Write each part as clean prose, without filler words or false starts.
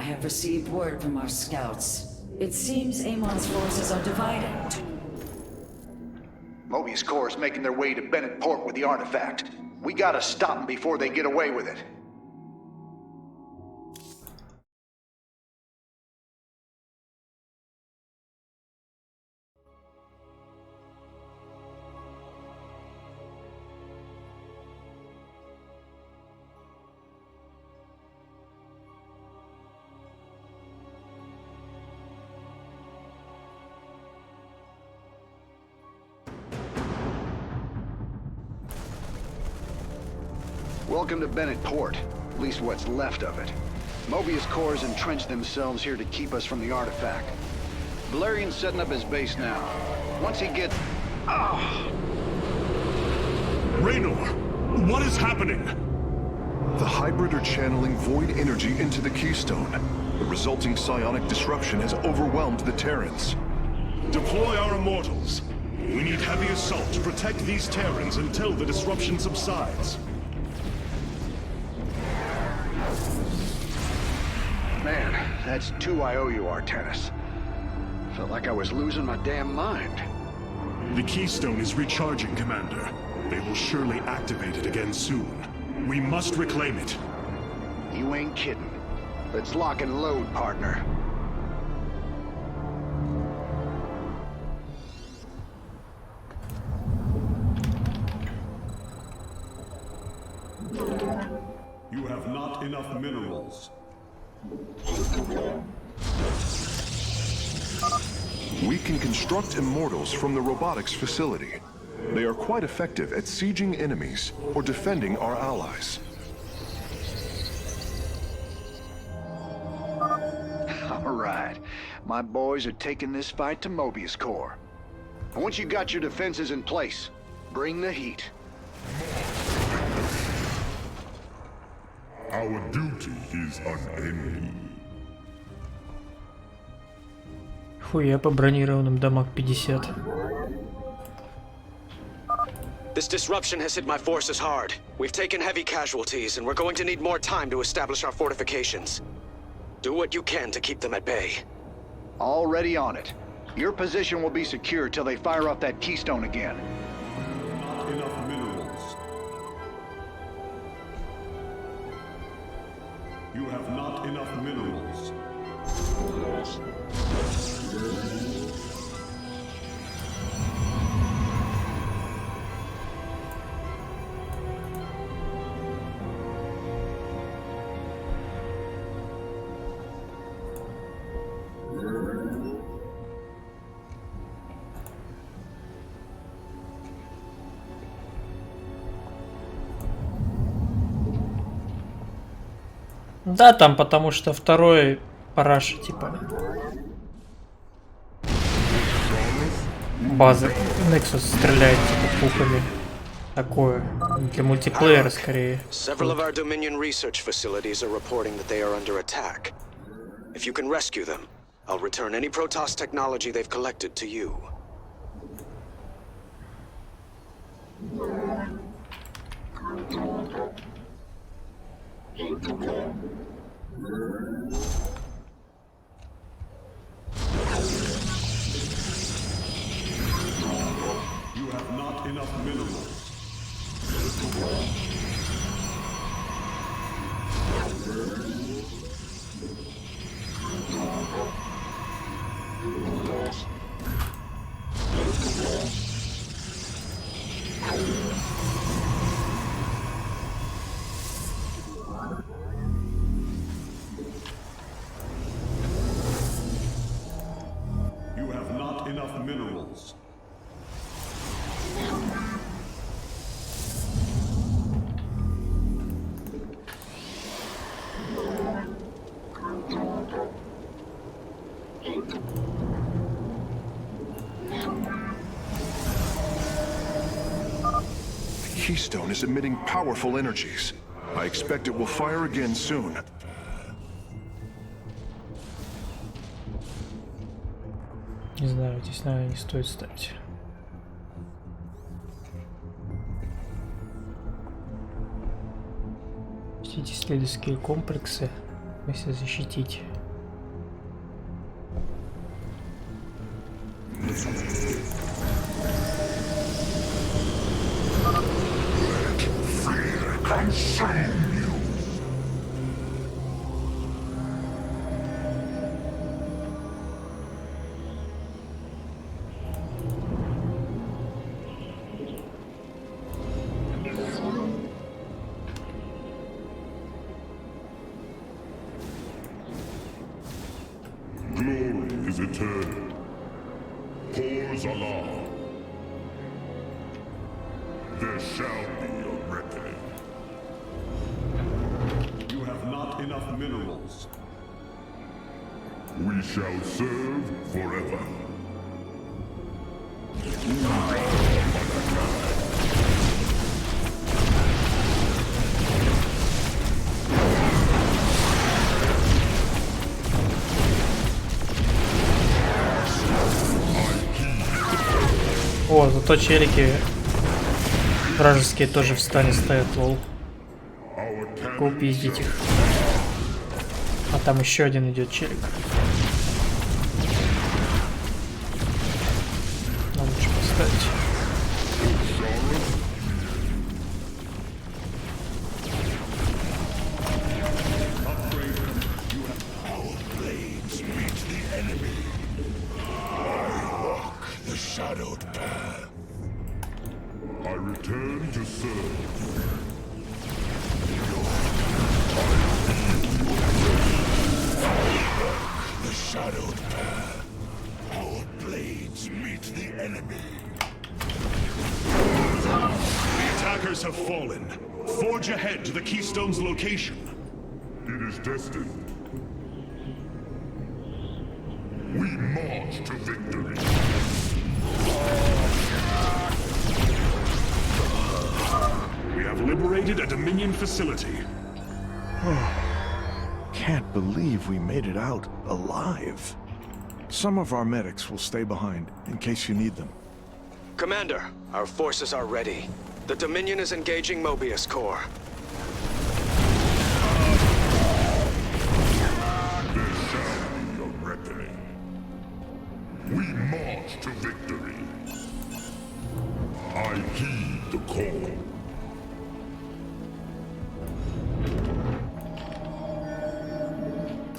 have received word from our scouts. It seems Amon's forces are divided. Mobius Corps is making their way to Bennett Port with the artifact. We gotta stop them before they get away with it. Welcome to Bennett Port, at least what's left of it. Mobius Corps has entrenched themselves here to keep us from the artifact. Valerian's setting up his base now. Once he gets... Raynor, what is happening? The hybrid are channeling void energy into the Keystone. The resulting psionic disruption has overwhelmed the Terrans. Deploy our immortals. We need heavy assault to protect these Terrans until the disruption subsides. Man, that's 2 I owe you, Artanis. Felt like I was losing my damn mind. The Keystone is recharging, Commander. They will surely activate it again soon. We must reclaim it. You ain't kidding. Let's lock and load, partner. You have not enough minerals. We can construct immortals from the robotics facility. They are quite effective at sieging enemies or defending our allies. All right. My boys are taking this fight to Mobius Corps. And once you got your defenses in place, bring the heat. Our duty is unending. Хуя по бронированным дамаг 50. This disruption has hit my forces hard. We've taken heavy casualties, and we're going to need more time to establish our fortifications. Do what you can to keep them at bay. Already on it. Your position will be secure till they fire up that Keystone again. Not enough minerals. You have not enough minerals. Да, там потому что второй параша, типа. База Nexus стреляет типа пуками. Такое. Для мультиплеера скорее. Several of our Dominion research facilities are reporting that they are under attack. If you can rescue them, I'll return any Protoss technology they've collected to you. You have not enough minerals. You have not enough minerals. The Keystone is emitting powerful energies. I expect it will fire again soon. Не знаю, здесь, наверное, не стоит ставить. Эти исследовательские комплексы, если защитить Glory is eternal. Pause Allah. There shall be a reckoning. You have not enough minerals. We shall serve forever. О, зато челики вражеские тоже в стане стоят, лол. Go пиздить их. А там еще один идет челик. Надо лучше поставить. I return to serve. The shadowed path. Our blades meet the enemy. The attackers have fallen. Forge ahead to the Keystone's location. It is destined. We march to victory. We have liberated a Dominion facility. Can't believe we made it out alive. Some of our medics will stay behind in case you need them. Commander, our forces are ready. The Dominion is engaging Mobius Corps. There shall be a reckoning. We march to victory. I heed the call.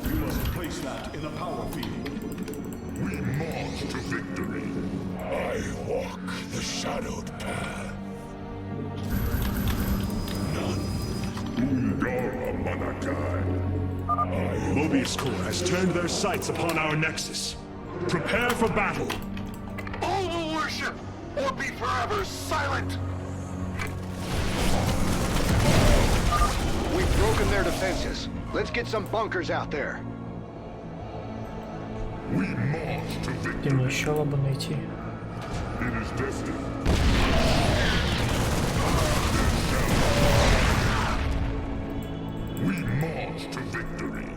You must place that in a power field. We march to victory. I walk the shadowed path. Ungara Manakai. Mobius Corps has turned their sights upon our Nexus. Prepare for battle. All will worship or be forever silent. We've broken their defenses. Let's get some bunkers out there. We march to Где victory. мне еще лабу найти? It is destined. We march to victory.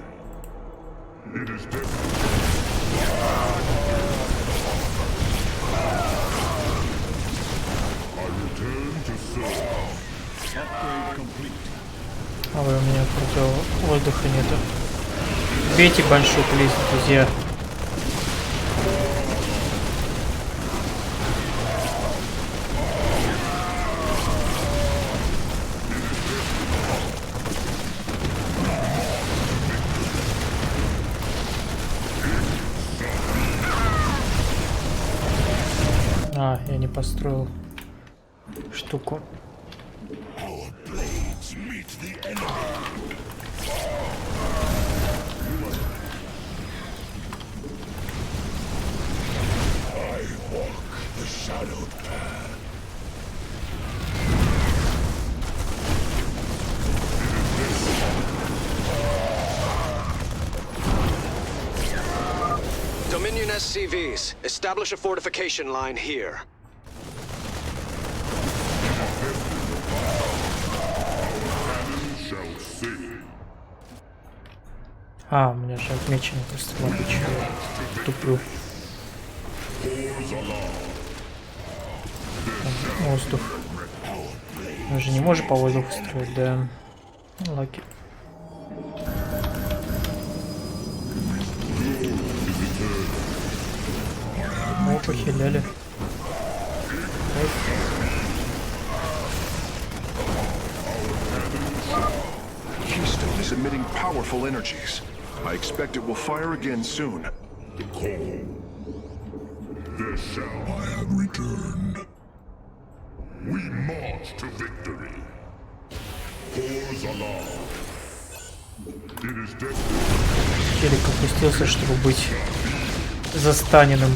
It is destined. I return to serve. Upgrade complete. А вы, у меня крутого воздуха нету. Бейте баншу, плиз, друзья. А, я не построил штуку. Our blades meet the enemy. I walk the shadowed path. Dominion SCVs, establish a fortification line here. Shall sing. А, у меня же отмечено просто лапичью. Туплю. Воздух. Мы же не можем по воздуху строить, да. Ну, лаки. О, похиляли. Кайф. is emitting powerful energies. I expect it will fire again soon. The call. There shall I have returned. We march to victory. Cause alarm. It is destined. Челик опустился, чтобы быть застаненным.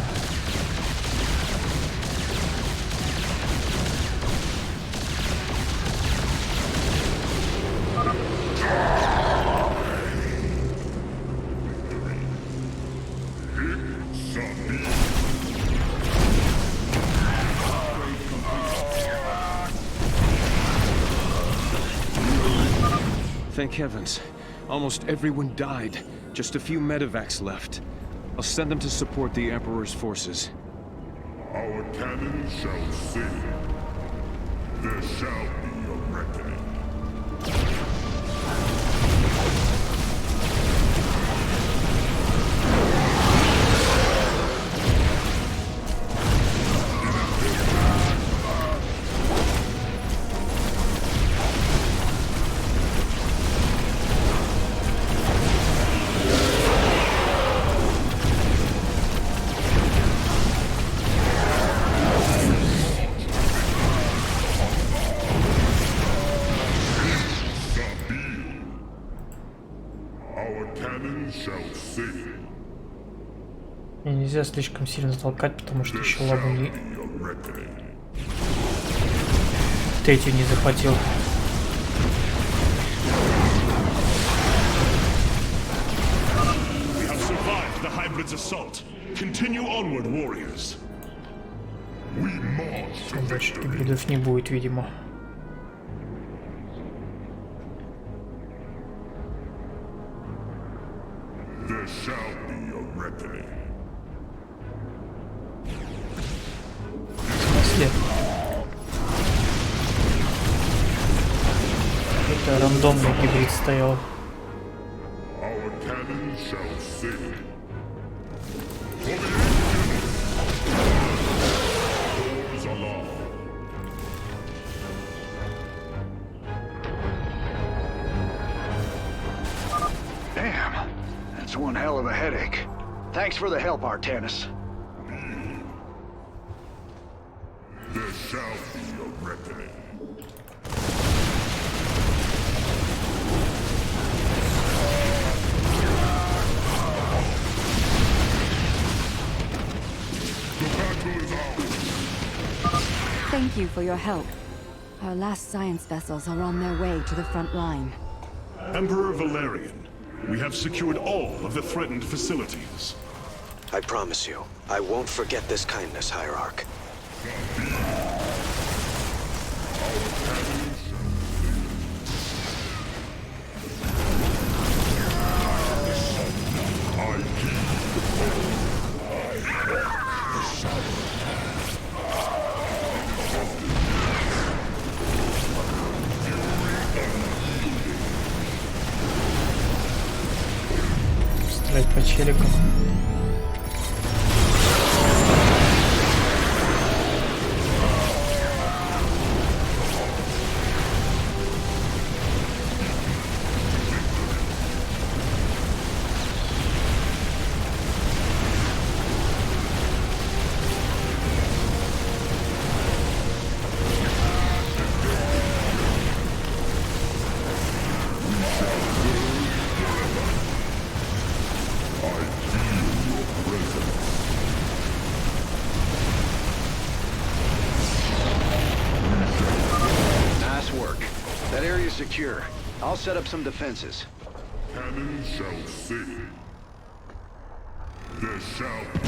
Thank heavens. Almost everyone died. Just a few medevacs left. I'll send them to support the Emperor's forces. Our cannon shall sing. There shall be a reckoning. Мне нельзя слишком сильно толкать, потому что еще лабу не... Третью не захватил. We have survived the hybrid's assault. Continue onward, warriors. We march to Больше victory. гибридов не будет, видимо. There shall be a reckoning. В смысле? Это рандомный гибрид стоял. Our cannon shall sing. Doors alarm. Damn. That's one hell of a headache. Thanks for the help, Artanis. There shall be a reckoning. The battle is ours. Thank you for your help. Our last science vessels are on their way to the front line. Emperor Valerian, we have secured all of the threatened facilities. I promise you, I won't forget this kindness, Hierarch. Стрелять по челикам. Nice work. That area's secure. I'll set up some defenses. Cannon shall sing. There shall be.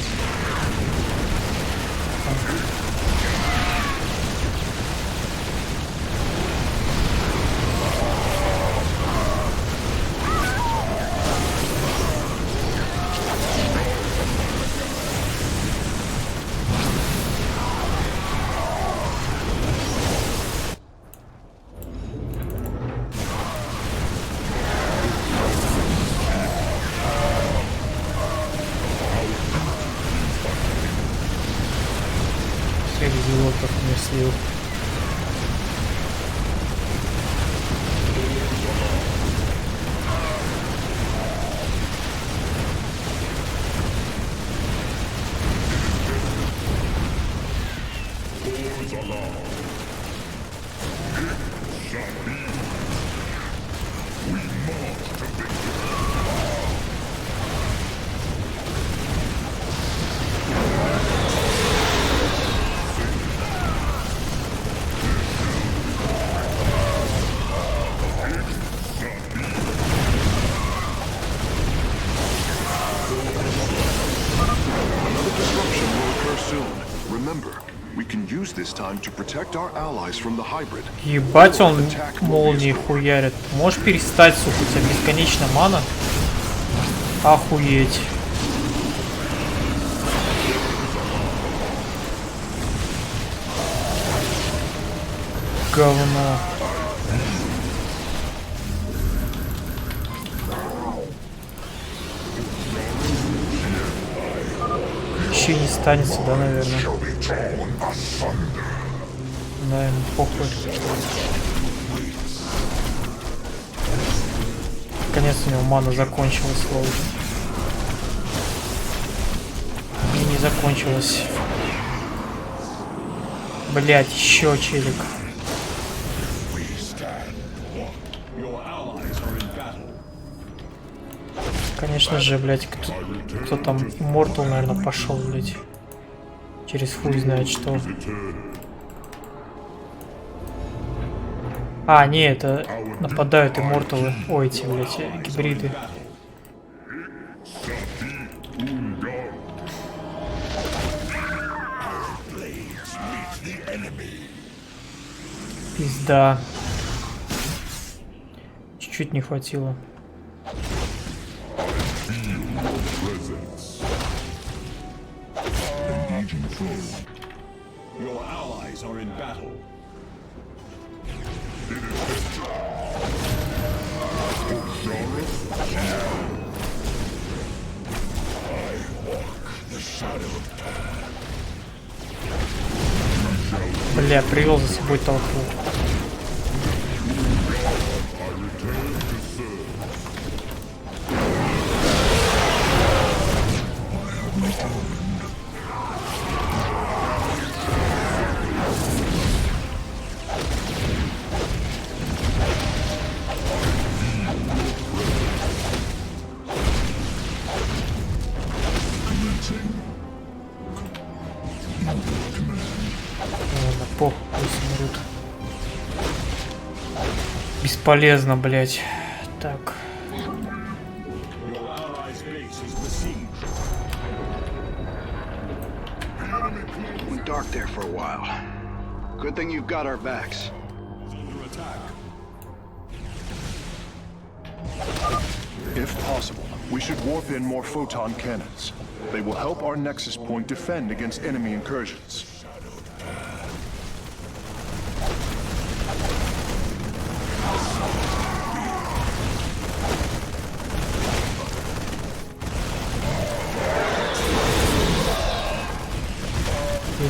this time to protect our allies from the hybrid. Ебать, он молнии хуярит. Можешь перестать, сука, у тебя бесконечно мана? Охуеть. Говно. Еще не станется, да, наверное. Да, ему похуй. Наконец у него мана закончилась, лол. И не закончилась. Блять, еще челик. Конечно же, блять, кто там Immortal, наверное, пошел, блять. Через хуй знает что. А, не, это нападают Immortal. Ой, эти, блять, гибриды. Пизда. Чуть-чуть не хватило. Your allies are in battle. Бля, привел за собой толпу. Бесполезно, блять. Так. Went dark there for a while. Good thing you've got our backs. If possible, we should warp in more photon cannons. They will help our nexus point defend against enemy incursions.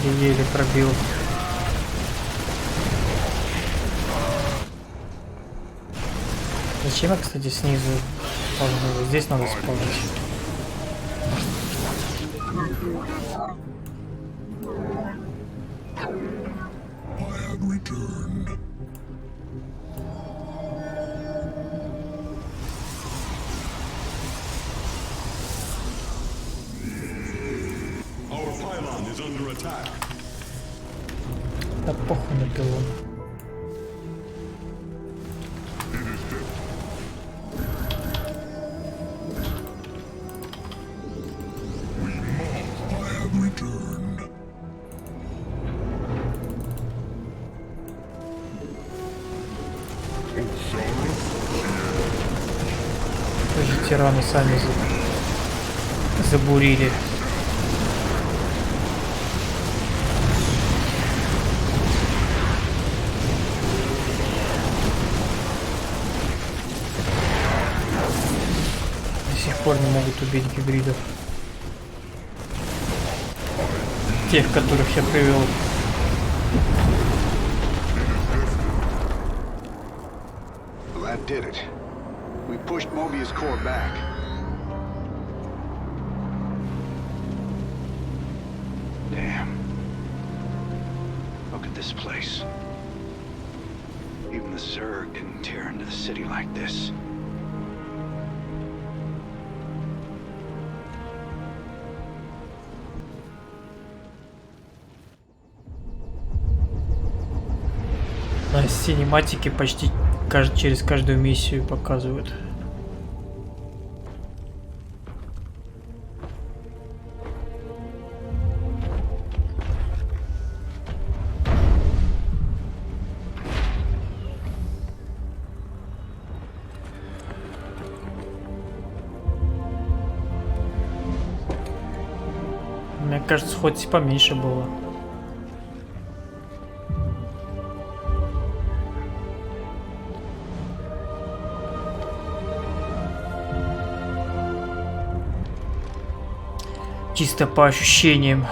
Еле-еле пробил. Зачем я, кстати, снизу спавнил? Здесь надо спавнить. Да похуй на пилон. Тоже тираны сами забурили. До сих пор не могут убить гибридов. Тех, которых я привел. That did it. We pushed Mobius core back. Damn. Look at this place. Even the Zerg didn't tear into the city like this. На синематике почти через каждую миссию показывают. кажется, хоть и поменьше было. Чисто по ощущениям.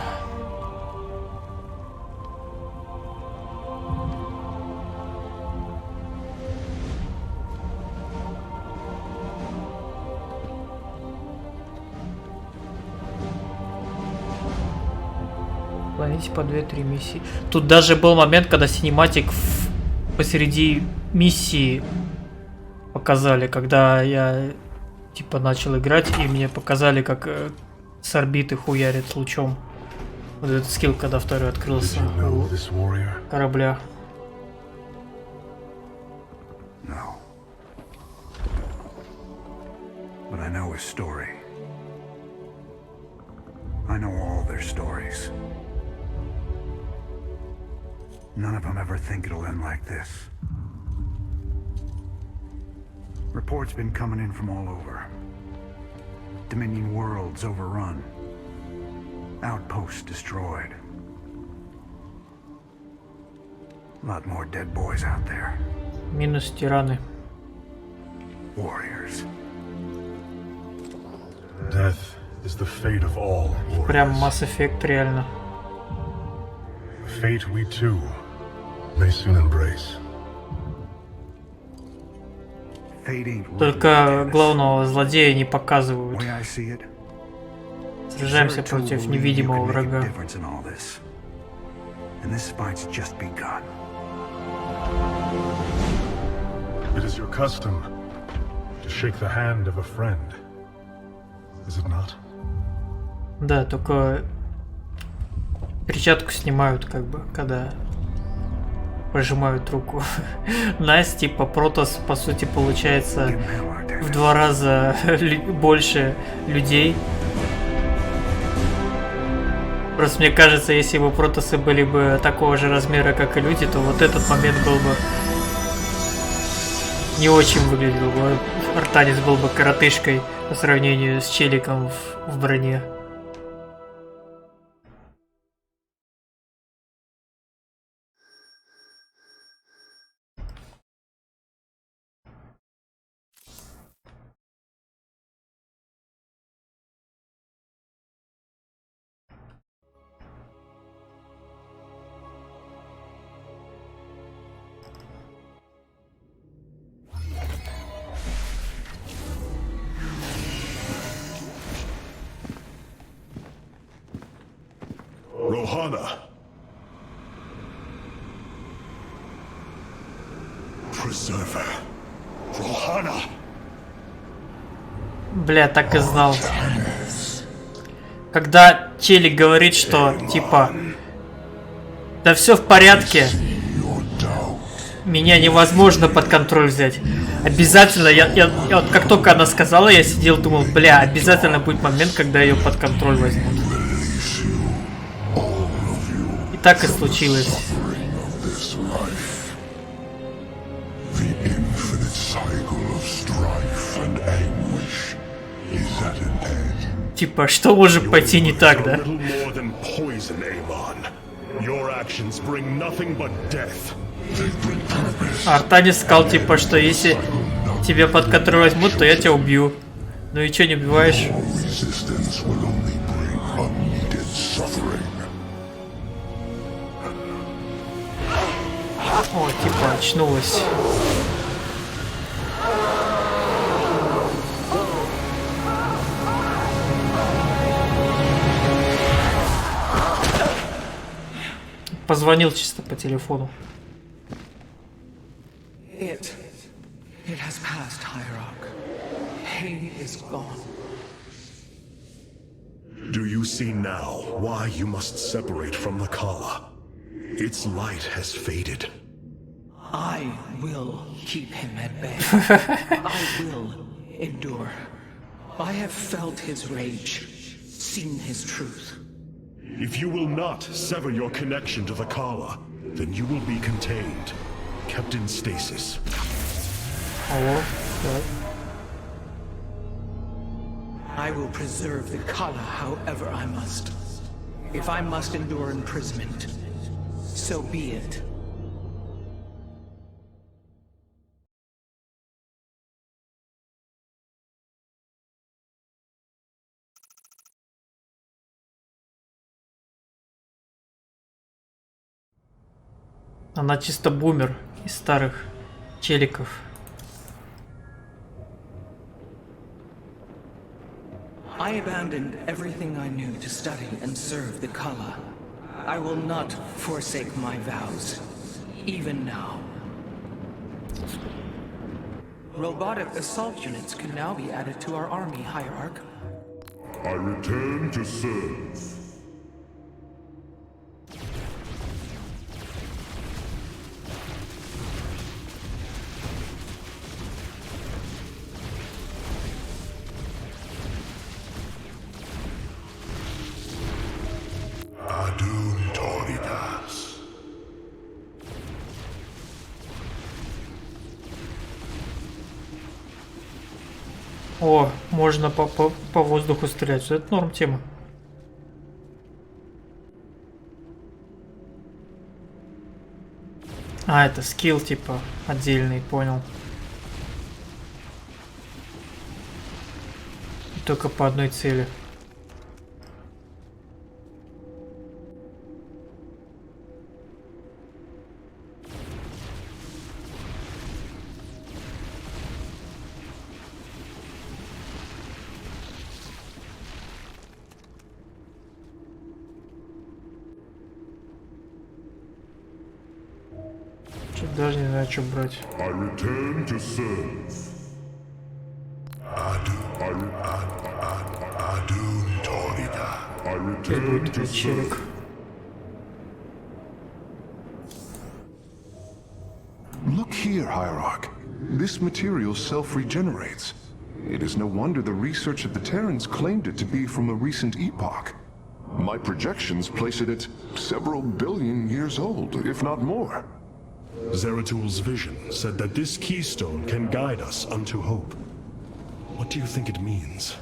Планите по 2-3 миссии. Тут даже был момент, когда синематик посреди миссии показали, когда я типа начал играть, и мне показали, как с орбиты хуярит лучом. Вот этот скилл, когда второй открылся у корабля. No. But I know his story. I know all their stories. None of them ever think it'll end like this. Reports been coming in from all over. Dominion worlds overrun. Outposts destroyed. A lot more dead boys out there. Минус тираны. Warriors. Death is the fate of all warriors. Прям Mass Effect реально. Fate we too may soon embrace. Только главного злодея не показывают. Сражаемся против невидимого врага. It is your custom to shake the hand of a friend, is it not? Да, только перчатку снимают, как бы, когда пожимают руку. Настя, типа, Протос, по сути, получается в 2 раза больше людей. Просто мне кажется, если бы Протосы были бы такого же размера, как и люди, то вот этот момент был бы не очень выглядел бы. Артанис был бы коротышкой по сравнению с челиком в броне. Rohana. Preserver. Rohana. Бля, так и знал. Когда челик говорит, что типа да все в порядке, меня невозможно под контроль взять. Обязательно, я вот как только она сказала, я сидел, думал, бля, обязательно будет момент, когда ее под контроль возьмут. И так и случилось. Типа, что может пойти не так, да? Артанис сказал, типа, что если тебя под контроль возьмут, то я тебя убью. Ну и чё, не убиваешь? О, типа, очнулась. Позвонил чисто по телефону. It has passed, Hierarch. Pain is gone. Do you see now why you must separate from the Kala? Its light has faded. I will keep him at bay. I will endure. I have felt his rage, seen his truth. If you will not sever your connection to the Kala, then you will be contained, kept in stasis. Алло, да. I will preserve the Kala however I must. If I must endure imprisonment, so be it. Она чисто бумер из старых челиков. I abandoned everything I knew to study and serve the Kala. I will not forsake my vows, even now. Robotic assault units can now be added to our army, Hierarch. I return to serve. О, можно по воздуху стрелять. Это норм тема. А, это скилл типа отдельный, понял. И только по одной цели. Даже не знаю, что брать. I return to serve. I return to serve. Look here, Hierarch. This material self-regenerates. It is no wonder the research of the Terrans claimed it to be from a recent epoch. My projections place it at several billion years old, if not more. Zeratul's vision said that this keystone can guide us unto hope. What do you think it means?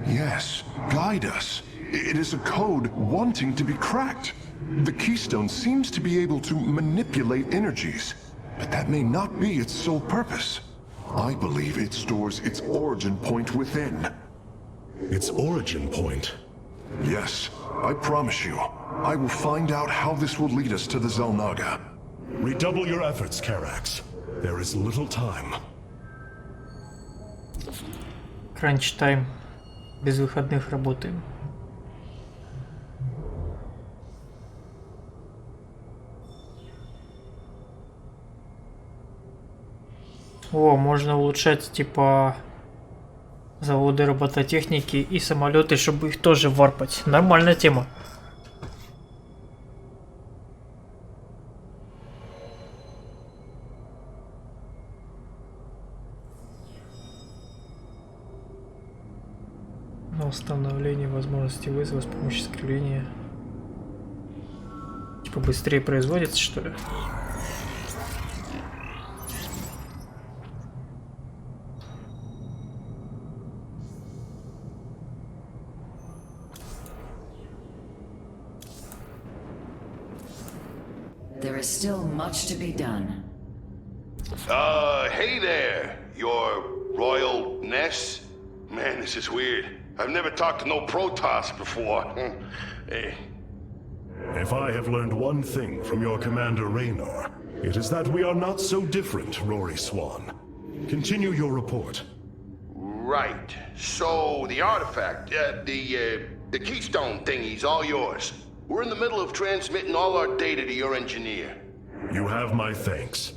Yes, guide us. It is a code wanting to be cracked. The keystone seems to be able to manipulate energies, but that may not be its sole purpose. I believe it stores its origin point within. Its origin point? Yes, I promise you. I will find out how this will lead us to the Zelnaga. Redouble your efforts, Karax. There is little time. Кранч тайм. Без выходных работаем. О, можно улучшать типа заводы робототехники и самолеты, чтобы их тоже варпать. Нормальная тема. На установление возможности вызова с помощью искривления. Типа быстрее производится, что ли? There is still much to be done. Hey there, your royalness. Man, this is weird. I've never talked to no Protoss before. Hey. If I have learned one thing from your commander Raynor, it is that we are not so different, Rory Swan. Continue your report. Right. So, the artifact, the keystone thingy's all yours. We're in the middle of transmitting all our data to your engineer. You have my thanks.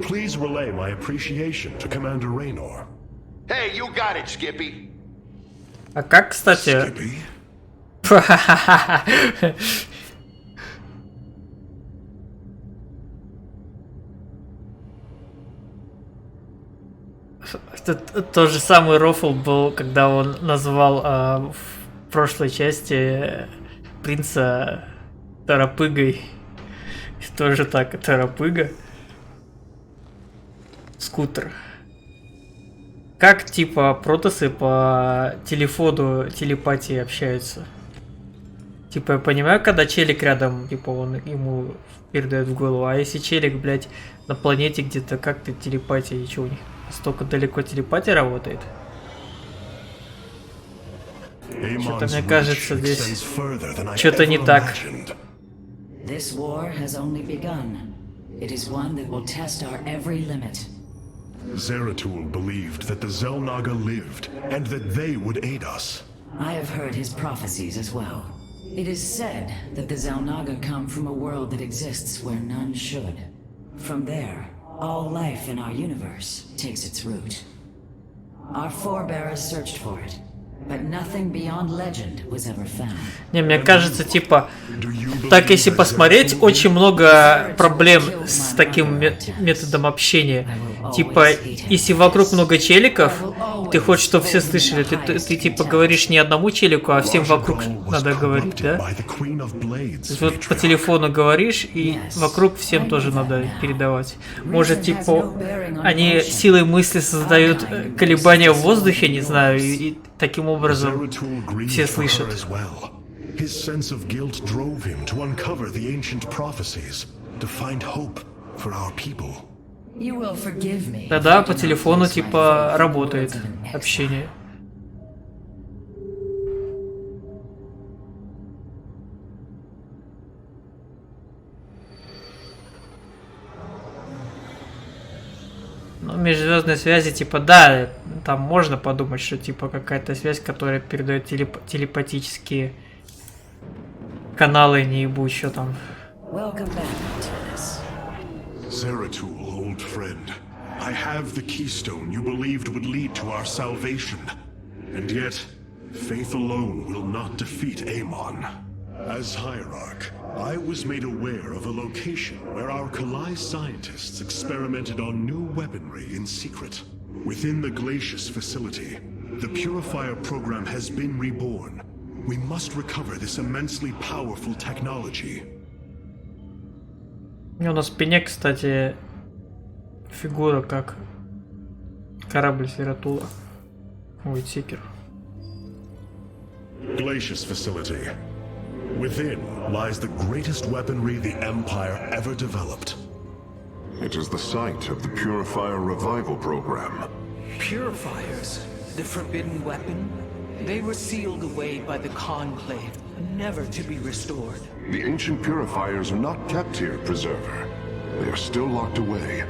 Please relay my appreciation to Commander Raynor. Hey, you got it, Skippy. А как, кстати... Это тот же самый рофл был, когда он назвал в прошлой части принца Торопыгой. Тоже так, Торопыга. Скутер. Как типа протосы по телефону телепатии общаются? Типа, я понимаю, когда челик рядом, типа, он ему передает в голову, а если челик, блядь, на планете где-то, как ты телепатия, и чё у них настолько далеко телепатия работает? Что-то мне кажется, здесь что-то не так. This war has only begun. It is one that will test our every limit. Zeratul believed that the Xel'Naga lived, and that they would aid us. I have heard his prophecies as well. It is said that the Xel'Naga come from a world that exists where none should. From there, all life in our universe takes its root. Our forebears searched for it, but nothing beyond legend was ever found. Не, мне кажется, типа, так если посмотреть, очень много проблем с таким методом общения. Типа, если вокруг много челиков, ты хочешь, чтобы все слышали, ты типа говоришь не одному челику, а всем вокруг надо говорить, да? То есть вот по телефону говоришь, и вокруг всем тоже надо передавать. Может, типа, они силой мысли создают колебания в воздухе, не знаю, и таким образом все слышат. His sense of guilt drove him to uncover the ancient prophecies, to find hope for our people. Да-да, по телефону типа работает общение. Ну, межзвездные связи, типа, да, там можно подумать, что типа какая-то связь, которая передает телепатические каналы, не ебу еще там. Zeratul, old friend, I have the keystone you believed would lead to our salvation. And yet, faith alone will not defeat Amon. As Hierarch, I was made aware of a location where our Kalai scientists experimented on new weaponry in secret. Within the Glacius facility, the Purifier program has been reborn. We must recover this immensely powerful technology. У него на спине, кстати, фигура как корабль Зератула. Уитсикер. Glacius facility. Within lies the greatest weaponry the Empire ever developed. It is the site of the Purifier Revival Program. Purifiers? The forbidden weapon? They were sealed away by the Conclave, never to be restored. The ancient purifiers are not kept here, Preserver. They are still locked away.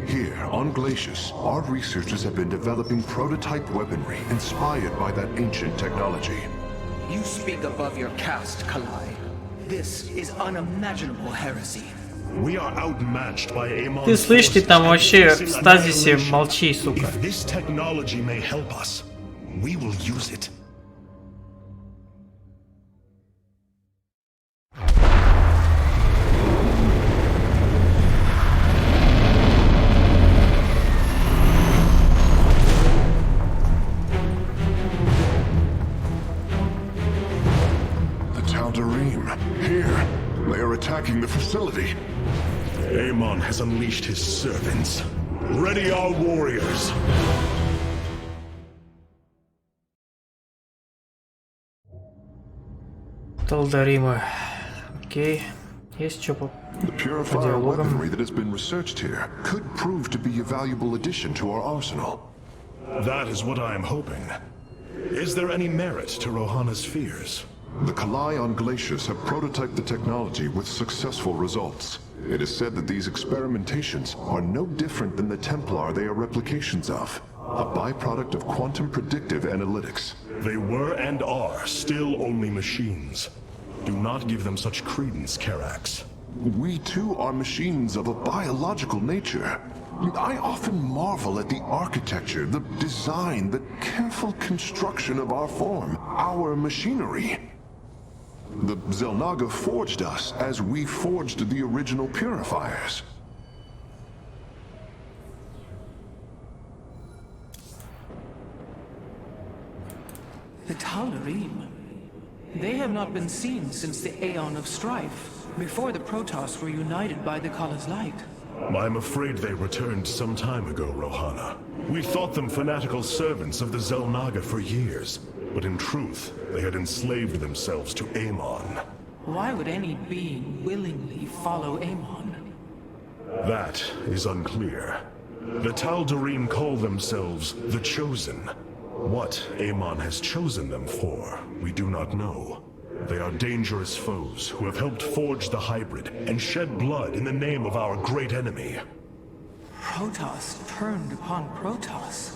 Here, on Glacius, our researchers have been developing prototype weaponry inspired by that ancient technology. You speak above your caste, Kalai. This is unimaginable heresy. We are outmatched by Amon's. Ты слышь, ты там вообще в стазисе молчи, сука. If this technology may help us, we will use it. Here, they are attacking the facility. Amon has unleashed his servants. Ready our warriors. Талдарима. Окей. Есть что по диалогам? The purifier weaponry that has been researched here could prove to be a valuable addition to our arsenal. That is what I am hoping. Is there any merit to Rohana's fears? The Kalai on Glacius have prototyped the technology with successful results. It is said that these experimentations are no different than the Templar they are replications of, a byproduct of quantum predictive analytics. They were and are still only machines. Do not give them such credence, Karax. We too are machines of a biological nature. I often marvel at the architecture, the design, the careful construction of our form, our machinery. The Xel'Naga forged us as we forged the original purifiers. The Tal'Darim. They have not been seen since the Aeon of Strife, before the Protoss were united by the Kala's light. I'm afraid they returned some time ago, Rohana. We thought them fanatical servants of the Xel'Naga for years. but in truth, they had enslaved themselves to Amon. Why would any being willingly follow Amon? That is unclear. The Tal'Darim call themselves the Chosen. What Amon has chosen them for, we do not know. They are dangerous foes who have helped forge the hybrid and shed blood in the name of our great enemy. Protoss turned upon Protoss.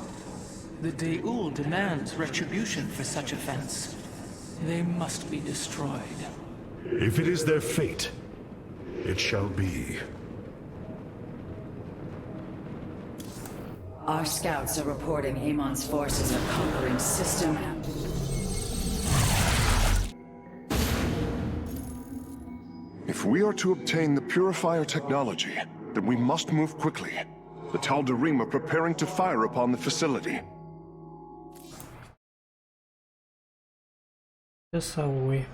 The Deul demands retribution for such offense. They must be destroyed. If it is their fate, it shall be. Our scouts are reporting Amon's forces are conquering system. If we are to obtain the Purifier technology, then we must move quickly. The Tal'Darim are preparing to fire upon the facility. Часовой.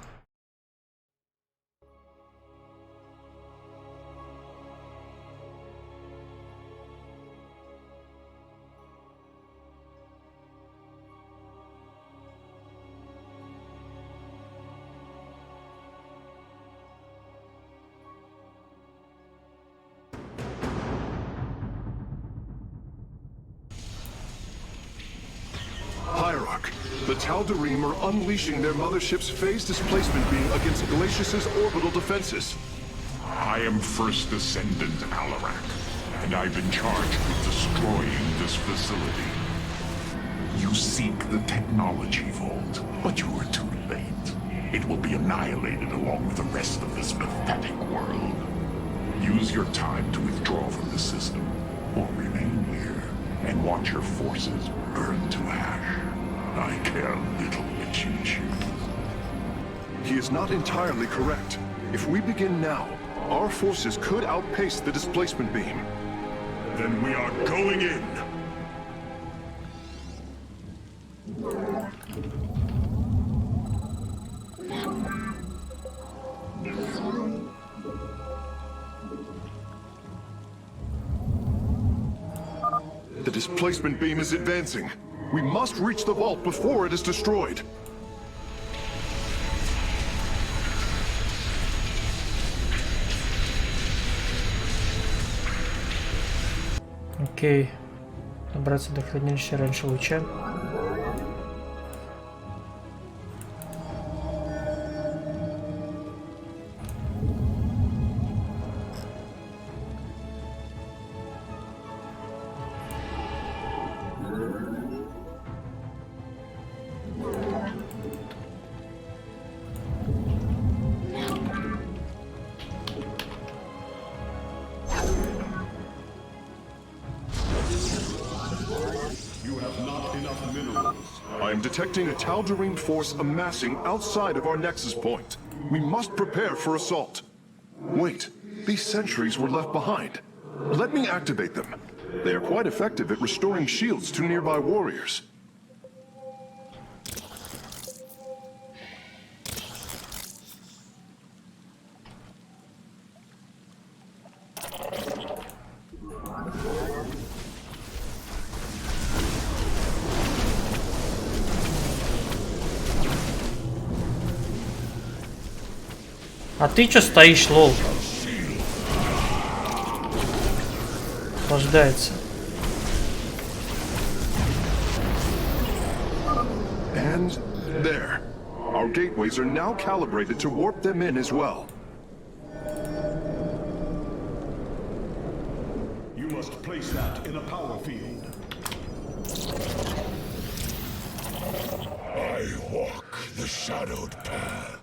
Hierarch, the Tal'Darim are unleashing their mothership's phase displacement beam against Glacius's orbital defenses. I am First Descendant Alarak, and I've been charged with destroying this facility. You seek the technology vault, but you are too late. It will be annihilated along with the rest of this pathetic world. Use your time to withdraw from the system, or remain here and watch your forces burn to ash. I care little which you choose. He is not entirely correct. If we begin now, our forces could outpace the displacement beam. Then we are going in! The displacement beam is advancing. We must reach the vault before it is destroyed. Окей. Добраться до хранилища раньше луча. I am detecting a Tal'Darim force amassing outside of our nexus point. We must prepare for assault. Wait, these sentries were left behind. Let me activate them. They are quite effective at restoring shields to nearby warriors. А ты чё стоишь, лол? Охлаждается. And there. Our gateways are now calibrated to warp them in as well. You must place that in a power field. I walk the shadowed path.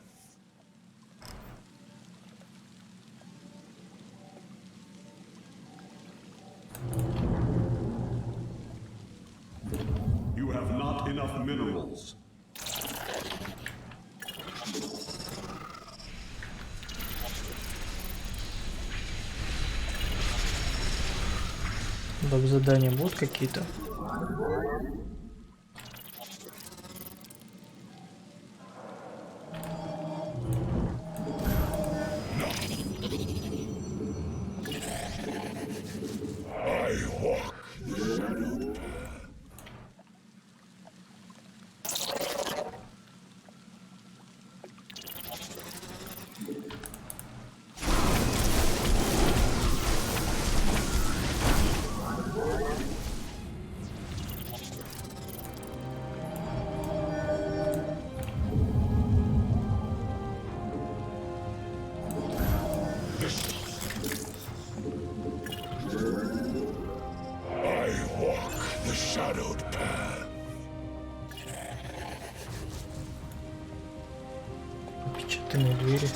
You have not enough minerals. Доп. Задания будут какие-то? I walk the shadowed path. the shadowed path. Опечатанные двери.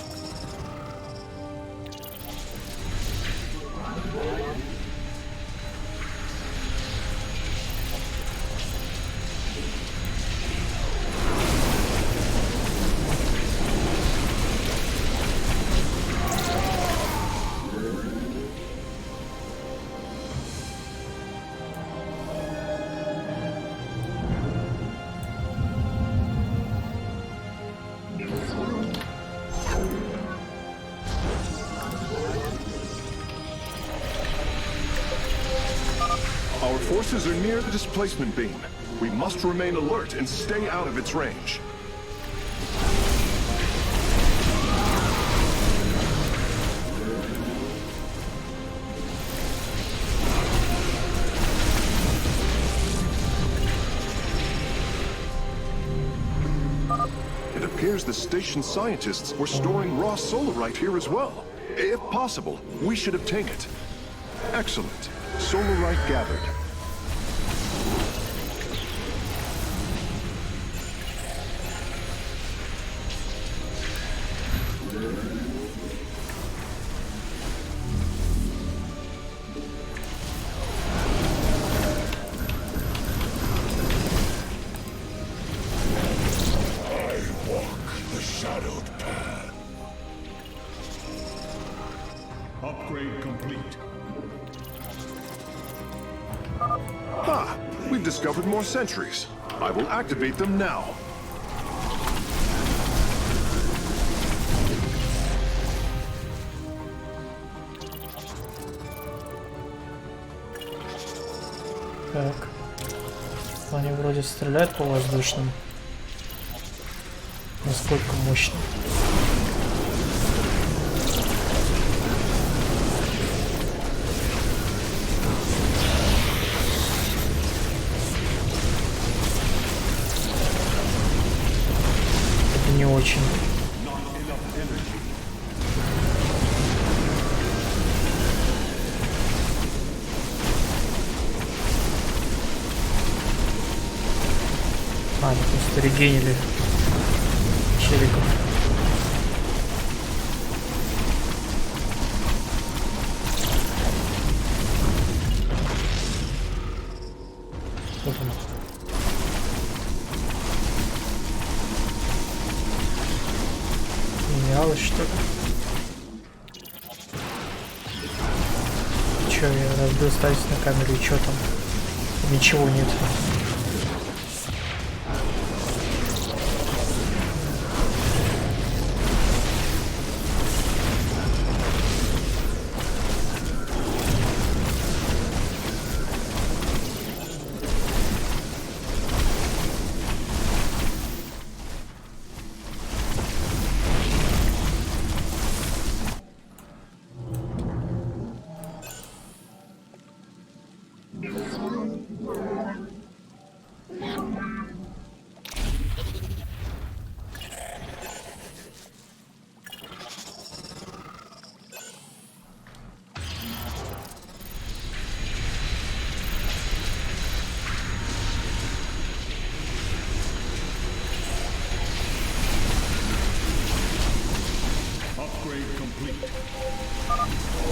Our forces are near the displacement beam. We must remain alert and stay out of its range. It appears the station scientists were storing raw solarite here as well. If possible, we should obtain it. Excellent. Solarite gathered. Upgrade complete. Ah, we've discovered more sentries. I will activate them now. Так. Они вроде стреляют по воздушным. Насколько мощно? Это не очень. Они просто регенили челиков. Вот оно. Менялось что-то. Че, я разбил ставить на камеру и что там? Ничего нет.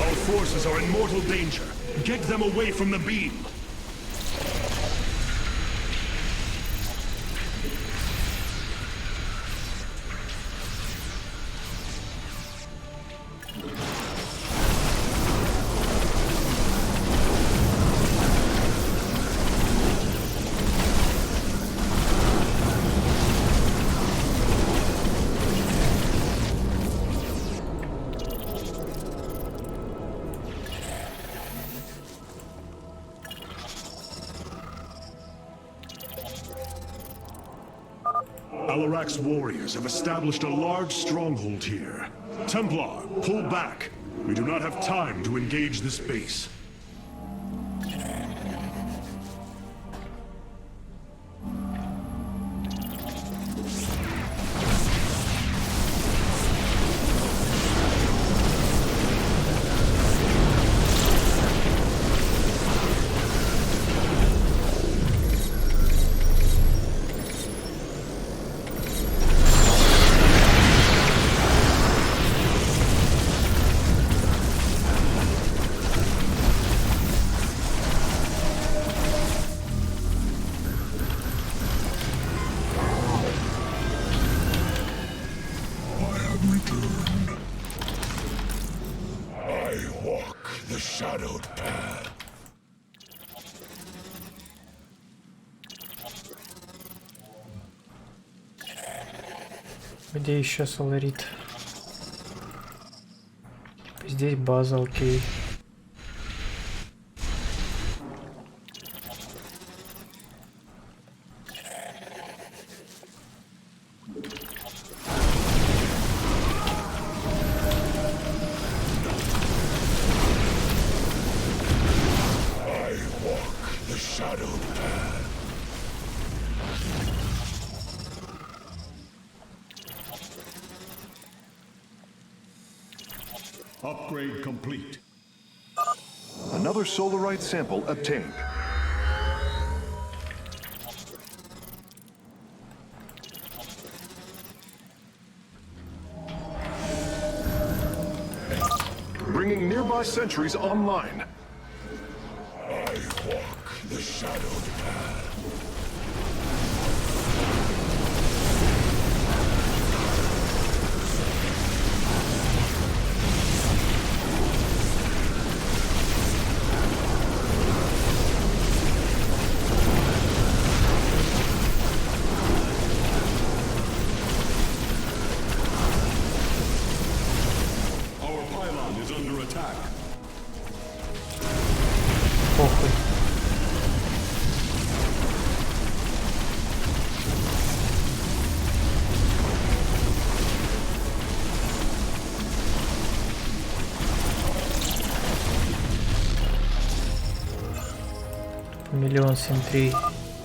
Our forces are in mortal danger. Get them away from the beam. Alarak's warriors have established a large stronghold here. Templar, pull back. We do not have time to engage this base. Где еще соларит? Здесь база, окей. Upgrade complete. Another solarite sample obtained. Bringing nearby sentries online. I walk the shadowed path. Our pylon is under attack. Похуй. Миллион синтрий.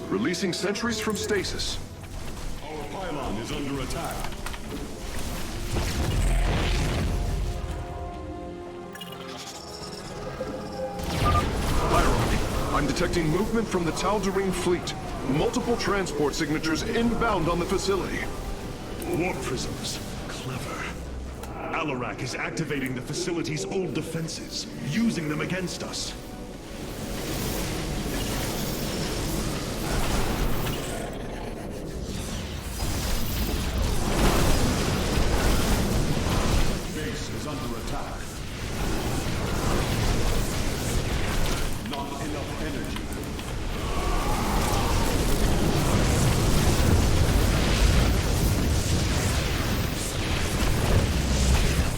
Releasing sentries from stasis. Our pylon is under attack. I'm detecting movement from the Tal'Darim fleet. Multiple transport signatures inbound on the facility. Warp prisms. Clever. Alarak is activating the facility's old defenses, using them against us. Base is under attack. Not enough energy.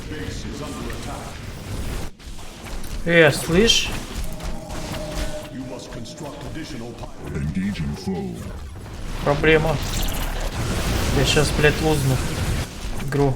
Base is under attack. Слышь? You must construct additional pylons. Engaging foe. Проблема. Я сейчас, блядь, лузну игру.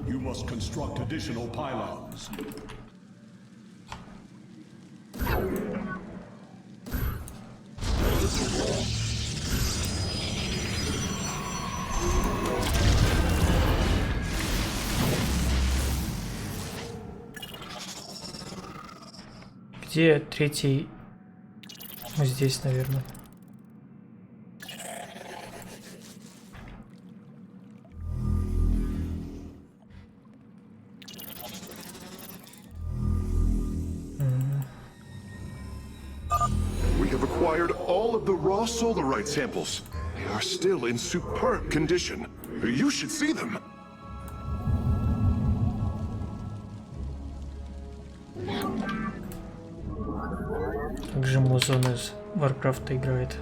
You must construct additional pylons. Где третий? Ну, здесь, наверное. We have acquired all of the raw solarite samples. They are still in superb condition. You should see them. Как же музон из Варкрафта играет.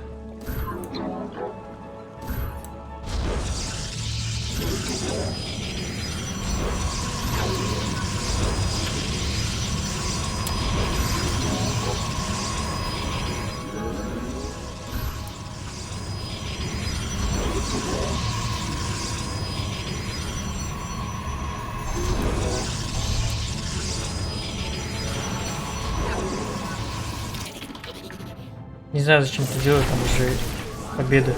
Не знаю, зачем это делать, там уже победа.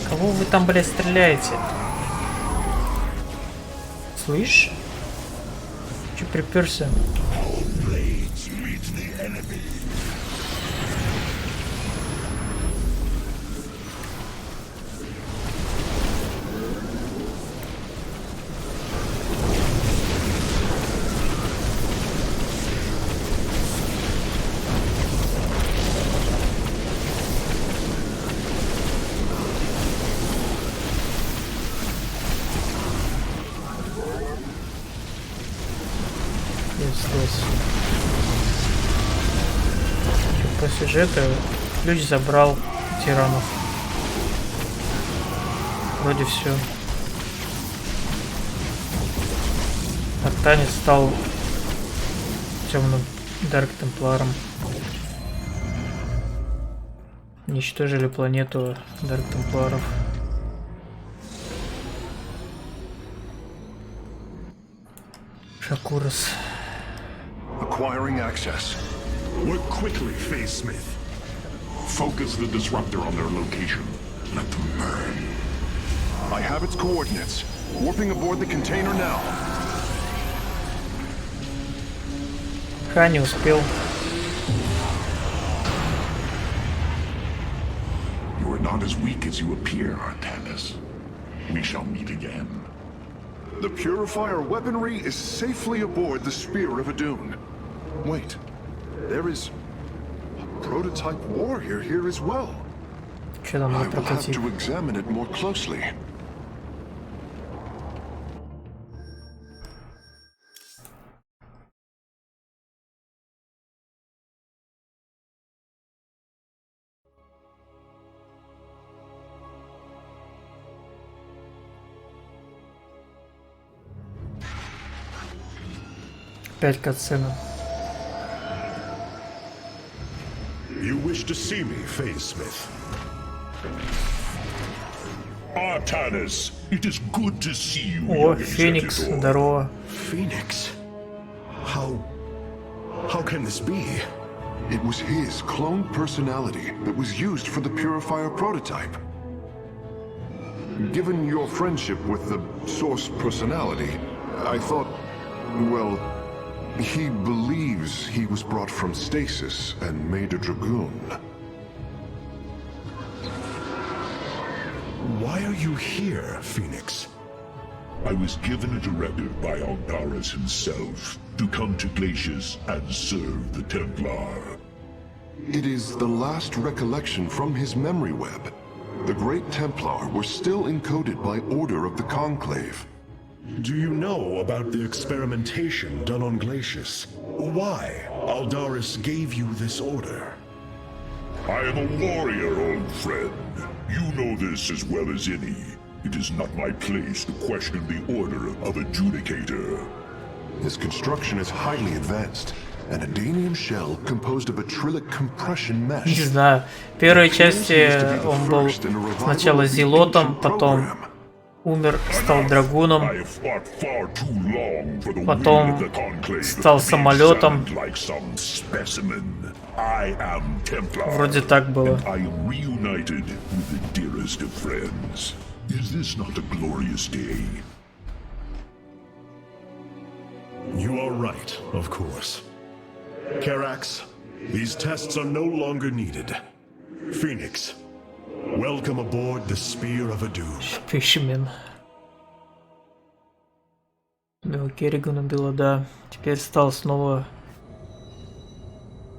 Кого вы там, блядь, стреляете? Слышь? Че приперся? По сюжету ключ забрал тиранов. Вроде все. Артанец стал темным Дарк Темпларом. Уничтожили планету Дарк Темпларов. Шакурас. Acquiring access. Work quickly, Phase Smith. Focus the disruptor on their location. Let them burn. I have its coordinates. Warping aboard the container now. Ха, не успел. You are not as weak as you appear, Artanis. We shall meet again. The Purifier weaponry is safely aboard the Spear of Adun. Wait, there is a prototype warrior here as well. I will have to examine it more closely. Опять катсцена. You wish to see me, Phase Smith? Artanis, it is good to see you. О, Феникс, здорово. Phoenix? How can this be? It was his cloned personality that was used for the Purifier prototype. Given your friendship with the Source personality, I thought, well, he believes he was brought from stasis and made a Dragoon. Why are you here, Phoenix? I was given a directive by Aldaris himself to come to Glacius and serve the Templar. It is the last recollection from his memory web. The Great Templar were still encoded by order of the Conclave. Do you know about the experimentation done on Glacius? Why Aldaris gave you this order? I am a warrior, old friend. You know this as well as any. It is not my place to question the order of Adjudicator. His construction is highly advanced. An Adanium shell composed of acrylic compression mesh. Не знаю. В первой части он был сначала зелотом, потом умер, стал драгуном, потом стал самолетом. Вроде так было. You are right, of course. Karax, these tests are no longer needed. Phoenix, welcome aboard the Spear of Adun. Fisherman. Да, Керригана было, да. Теперь стал снова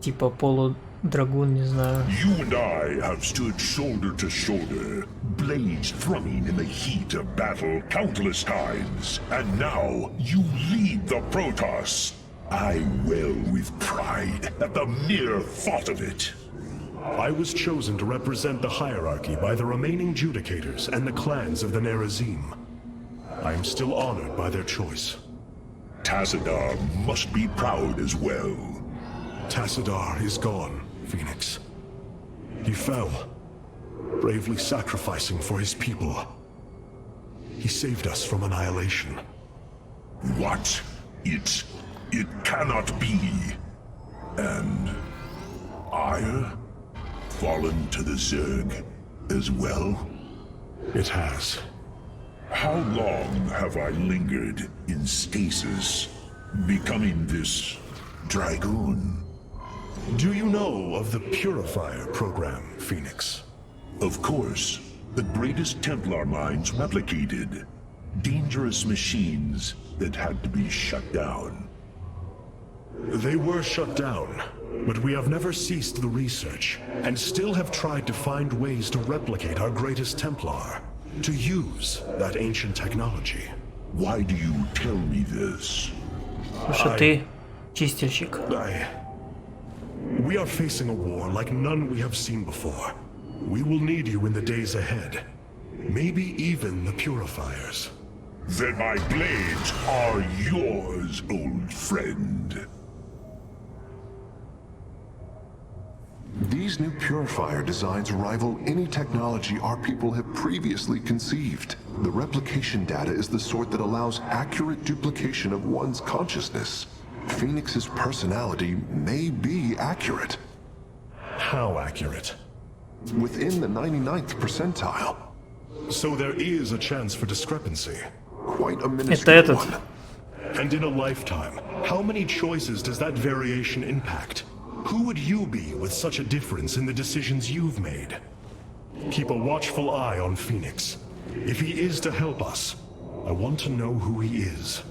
типа полудрагун, не знаю. You and I have stood shoulder to shoulder, blades thrumming in the heat of battle countless times, and now you lead the Protoss. I wail with pride at the mere thought of it. I was chosen to represent the hierarchy by the remaining Judicators and the clans of the Nerazim. I am still honored by their choice. Tassadar must be proud as well. Tassadar is gone, Phoenix. He fell, bravely sacrificing for his people. He saved us from annihilation. What? It cannot be. And Ire fallen to the Zerg as well? It has. How long have I lingered in stasis, becoming this dragoon? Do you know of the Purifier program, Phoenix? Of course, the greatest Templar minds replicated. Dangerous machines that had to be shut down. They were shut down, but we have never ceased the research, and still have tried to find ways to replicate our greatest Templar, to use that ancient technology. Why do you tell me this? Потому что ты чистильщик. We are facing a war like none we have seen before. We will need you in the days ahead. Maybe even the Purifiers. Then my blades are yours, old friend. These new purifier designs rival any technology our people have previously conceived. The replication data is the sort that allows accurate duplication of one's consciousness. Phoenix's personality may be accurate. How accurate? Within the 99th percentile. So there is a chance for discrepancy. Quite a minuscule one. And in a lifetime, how many choices does that variation impact? Who would you be with such a difference in the decisions you've made? Keep a watchful eye on Phoenix. If he is to help us, I want to know who he is.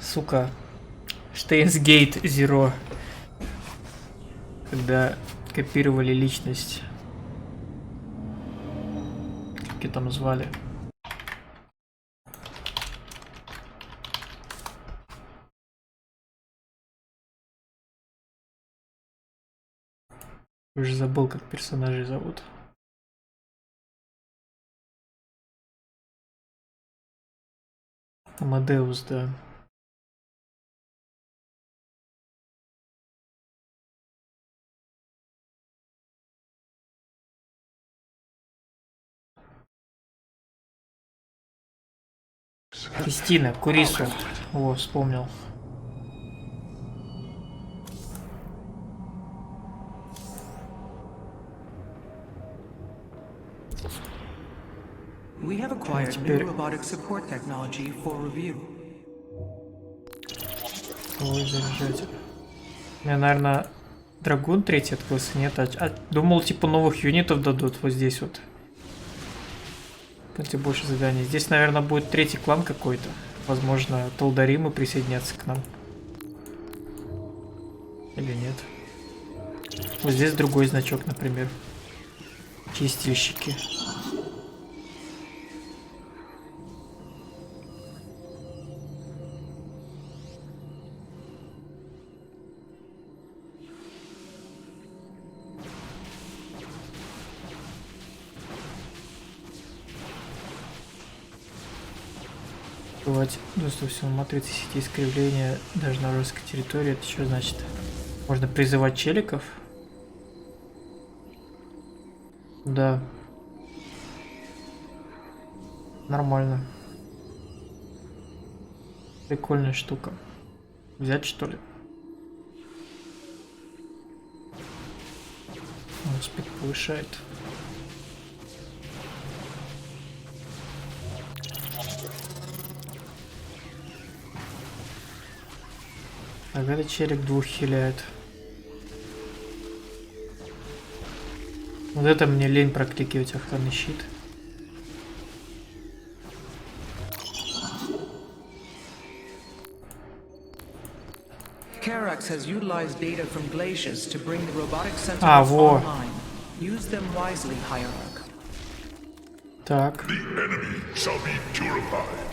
Сука. Штейнсгейт Zero. Когда копировали личность. Как ее там звали? Уже забыл, как персонажей зовут. Амадеус, да. Кристина, Курису. О, вспомнил. We have acquired new robotic support technology for review. Ой, заряжатель. Мне, наверное, драгун третий открылся, нет? Думал, типа, новых юнитов дадут вот здесь вот. Будьте больше заданий. Здесь, наверное, будет третий клан какой-то. Возможно, Талдаримы присоединятся к нам. Или нет? Вот здесь другой значок, например. Чистильщики. Доступ всему матрице сети искривления даже на русской территории. Это что значит? Можно призывать челиков? Да. Нормально. Прикольная штука. Взять, что ли? Спид повышает. Так, этот челик двух хиляет. Вот это мне лень прокликивать, охранный щит. Karax has utilized data from glaciers to bring the robotic sentinels online. Use them wisely, Hierarch. Так. The enemy shall be purified.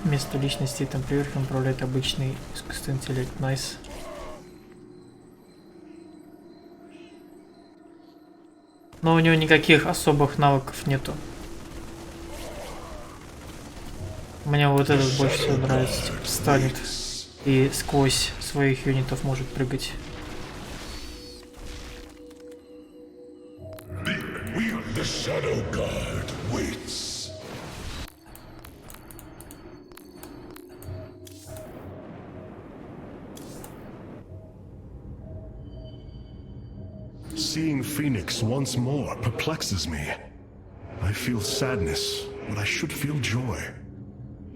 Вместо личности там приверху управляет обычный искусственный интеллект. Найс. Но у него никаких особых навыков нету. Мне вот этот больше всего нравится. Типа, станет и сквозь своих юнитов может прыгать. The Shadow Guard waits. Seeing Phoenix once more perplexes me. I feel sadness, but I should feel joy.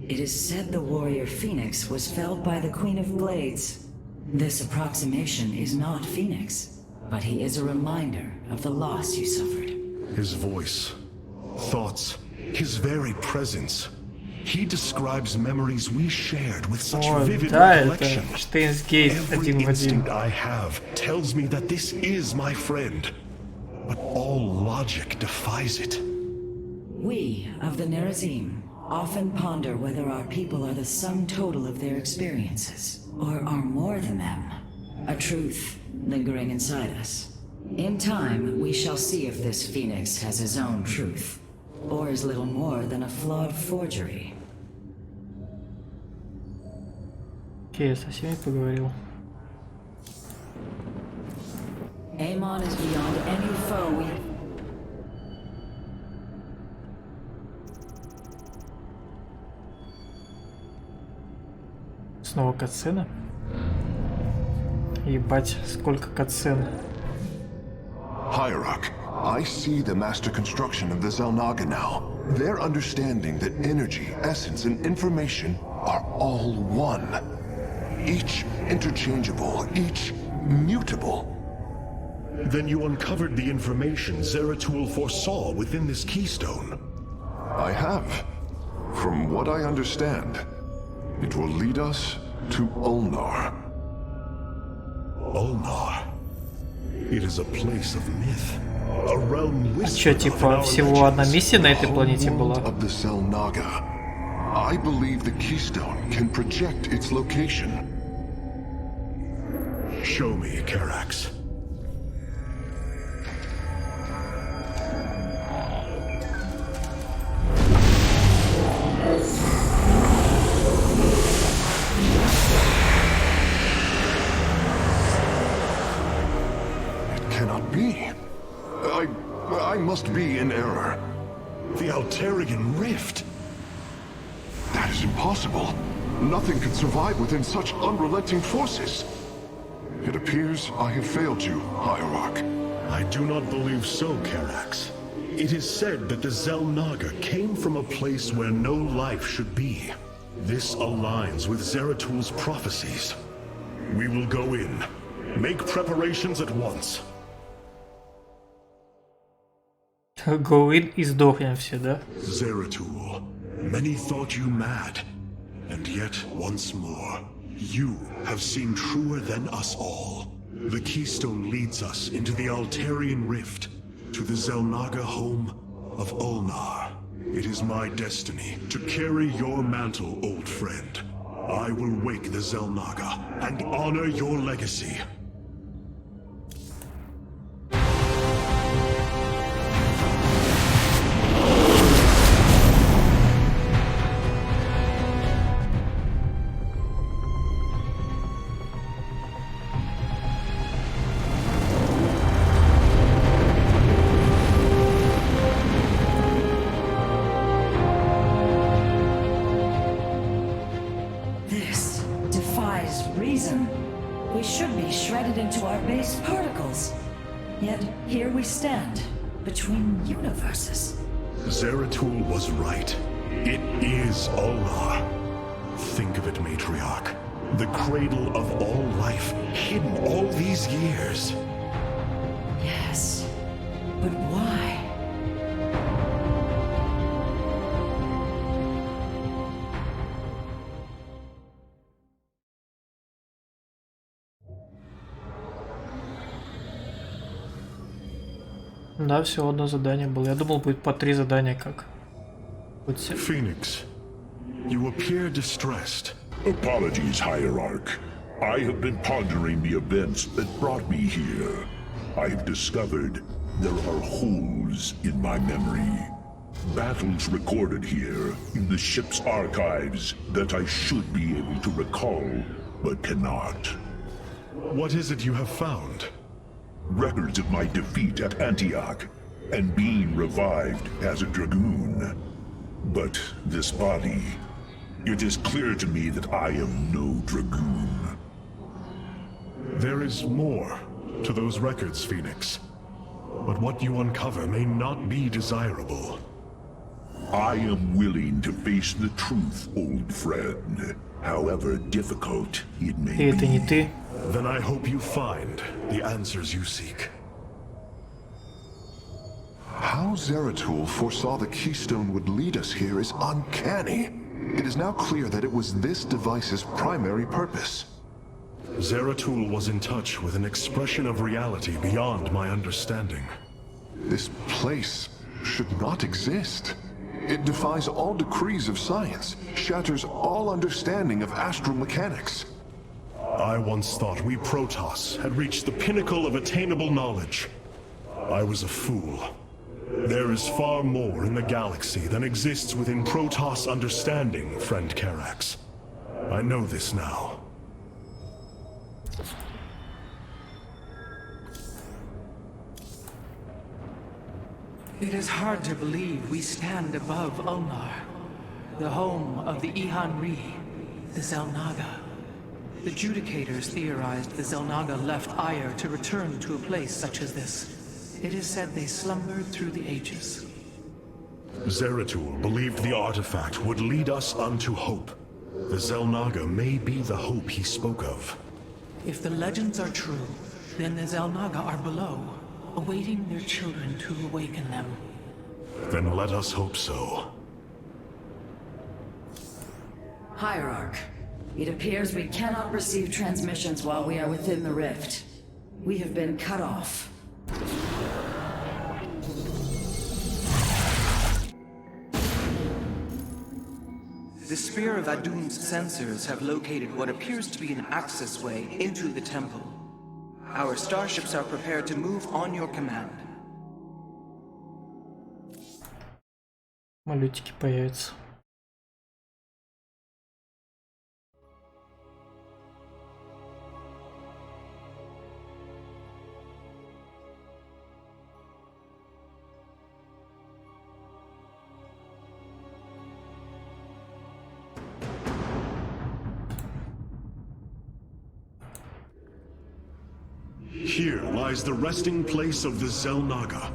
It is said the warrior Phoenix was felled by the Queen of Blades. This approximation is not Phoenix, but he is a reminder of the loss you suffered. His voice, thoughts, his very presence. He describes memories we shared with such vivid recollection. Every instinct I have tells me that this is my friend, but all logic defies it. We of the Nerazim often ponder whether our people are the sum total of their experiences, or are more than them, a truth lingering inside us. In time, we shall see if this Phoenix has his own truth, or is little more than a flawed forgery. Окей, я со всеми поговорил. Amon is beyond any foe we... Снова катсцена? Ебать, сколько катсцен. Hierarch, I see the master construction of the Xel'Naga now. Their understanding that energy, essence, and information are all one. Each interchangeable, each mutable. Then you uncovered the information Zeratul foresaw within this keystone. I have. From what I understand, it will lead us to Ulnar. Ulnar. It is a place of myth. A realm А чё, типа, всего одна миссия на этой планете была? Of the Xel'Naga. I believe the keystone can project its location. Show me, Karax. It cannot be. I must be in error. The Altarian Rift. That is impossible. Nothing can survive within such unrelenting forces. It appears I have failed you, Hierarch. I do not believe so, Karax. It is said that the Xel'Naga came from a place where no life should be. This aligns with Zeratul's prophecies. We will go in. Make preparations at once. Go in и сдохнем все, да? Zeratul, many thought you mad. And yet, once more, you have seen truer than us all. The keystone leads us into the Altarian Rift, to the Xel'Naga home of Ulnar. It is my destiny to carry your mantle, old friend. I will wake the Xel'Naga and honor your legacy. We should be shredded into our base particles. Yet here we stand, between universes. Zeratul was right. It is Ulnar. Think of it, Matriarch. The cradle of all life, hidden all these years. Yes, but why? Да, всего одно задание было. Я думал, будет по 3 задания как. Phoenix, you appear distressed. Apologies, Hierarch. I have been pondering the events that brought me here. I have discovered there are holes in my memory. Battles recorded here in the ship's archives that I should be able to recall, but cannot. What is it you have found? Records of my defeat at Antioch. and being revived as a Dragoon. But this body, it is clear to me that I am no Dragoon. There is more to those records, Phoenix. But what you uncover may not be desirable. I am willing to face the truth, old friend, however difficult it may be. Это не ты. Then I hope you find the answers you seek. How Zeratul foresaw the Keystone would lead us here is uncanny. It is now clear that it was this device's primary purpose. Zeratul was in touch with an expression of reality beyond my understanding. This place should not exist. It defies all decrees of science, shatters all understanding of astral mechanics. I once thought we Protoss had reached the pinnacle of attainable knowledge. I was a fool. There is far more in the galaxy than exists within Protoss understanding, friend Karax. I know this now. It is hard to believe we stand above Ulnar, the home of the Ihan-Ri, the Xel'Naga. The Judicators theorized the Xel'Naga left Aiur to return to a place such as this. It is said they slumbered through the ages. Zeratul believed the artifact would lead us unto hope. The Xel'Naga may be the hope he spoke of. If the legends are true, then the Xel'Naga are below, awaiting their children to awaken them. Then let us hope so. Hierarch, it appears we cannot receive transmissions while we are within the rift. We have been cut off. The Spear of Adun's sensors have located what appears to be an access way into the temple. Our starships are prepared to move on your command. Малютики появятся. Here lies the resting place of the Xel'Naga.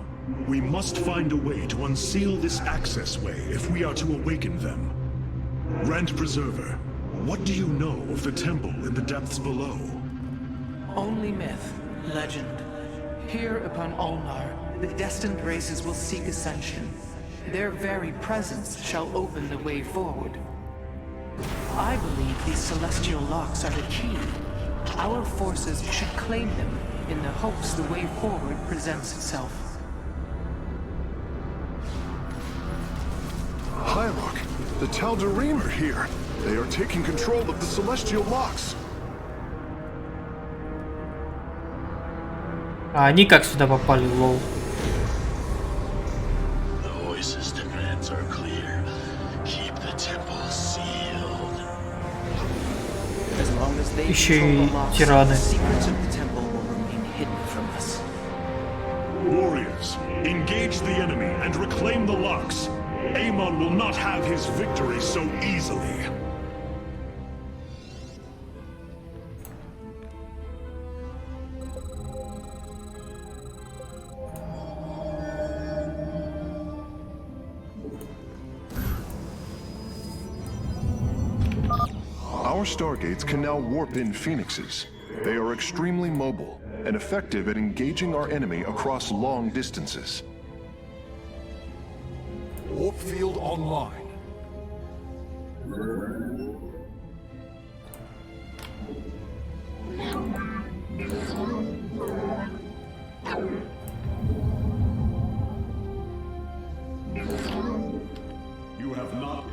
We must find a way to unseal this access way if we are to awaken them. Grand Preserver, what do you know of the temple in the depths below? Only myth, legend. Here upon Ulnar, the destined races will seek ascension. Their very presence shall open the way forward. I believe these celestial locks are the key. Our forces should claim them in the hopes the way forward presents itself. Hierarch, the Tal'Darim are here. They are taking control of the celestial locks. А они как сюда попали, лол? The Oasis demands are clear. Keep the temple sealed. As long as they Еще control и the locks, тираны. the secrets of the temple will remain hidden from us. Warriors, engage the enemy and reclaim the locks. Amon will not have his victory so easily. Our stargates can now warp in Phoenixes. They are extremely mobile and effective at engaging our enemy across long distances. Warp field online. You have not.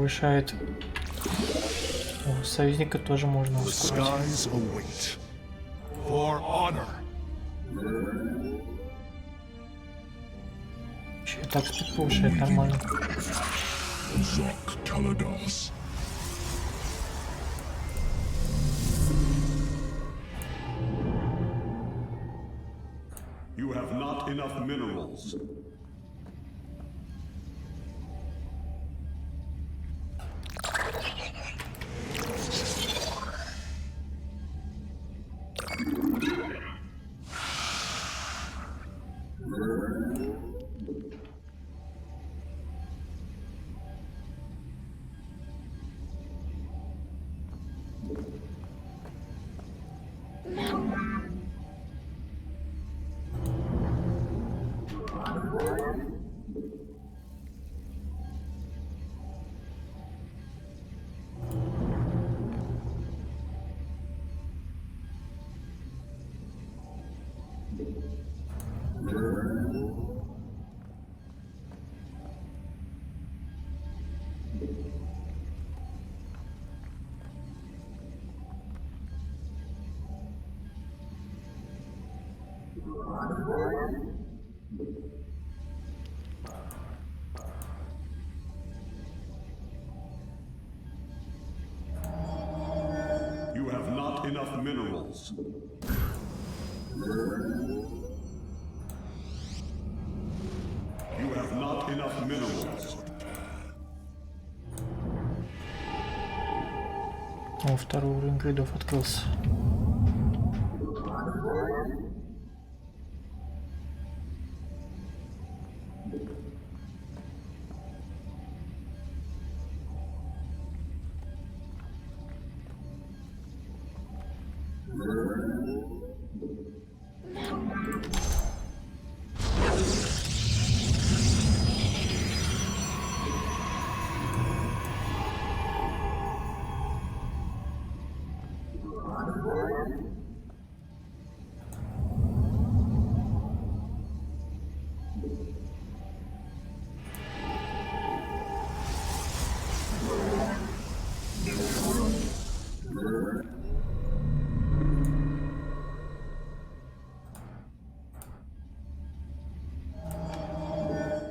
повышает. О, союзника тоже можно The ускорить. skies await. For honor. Еще и так спид повышает нормально. Zok Talados. You have not enough minerals. You have not enough minerals. You have not enough minerals. О, второй уровень гридов открылся.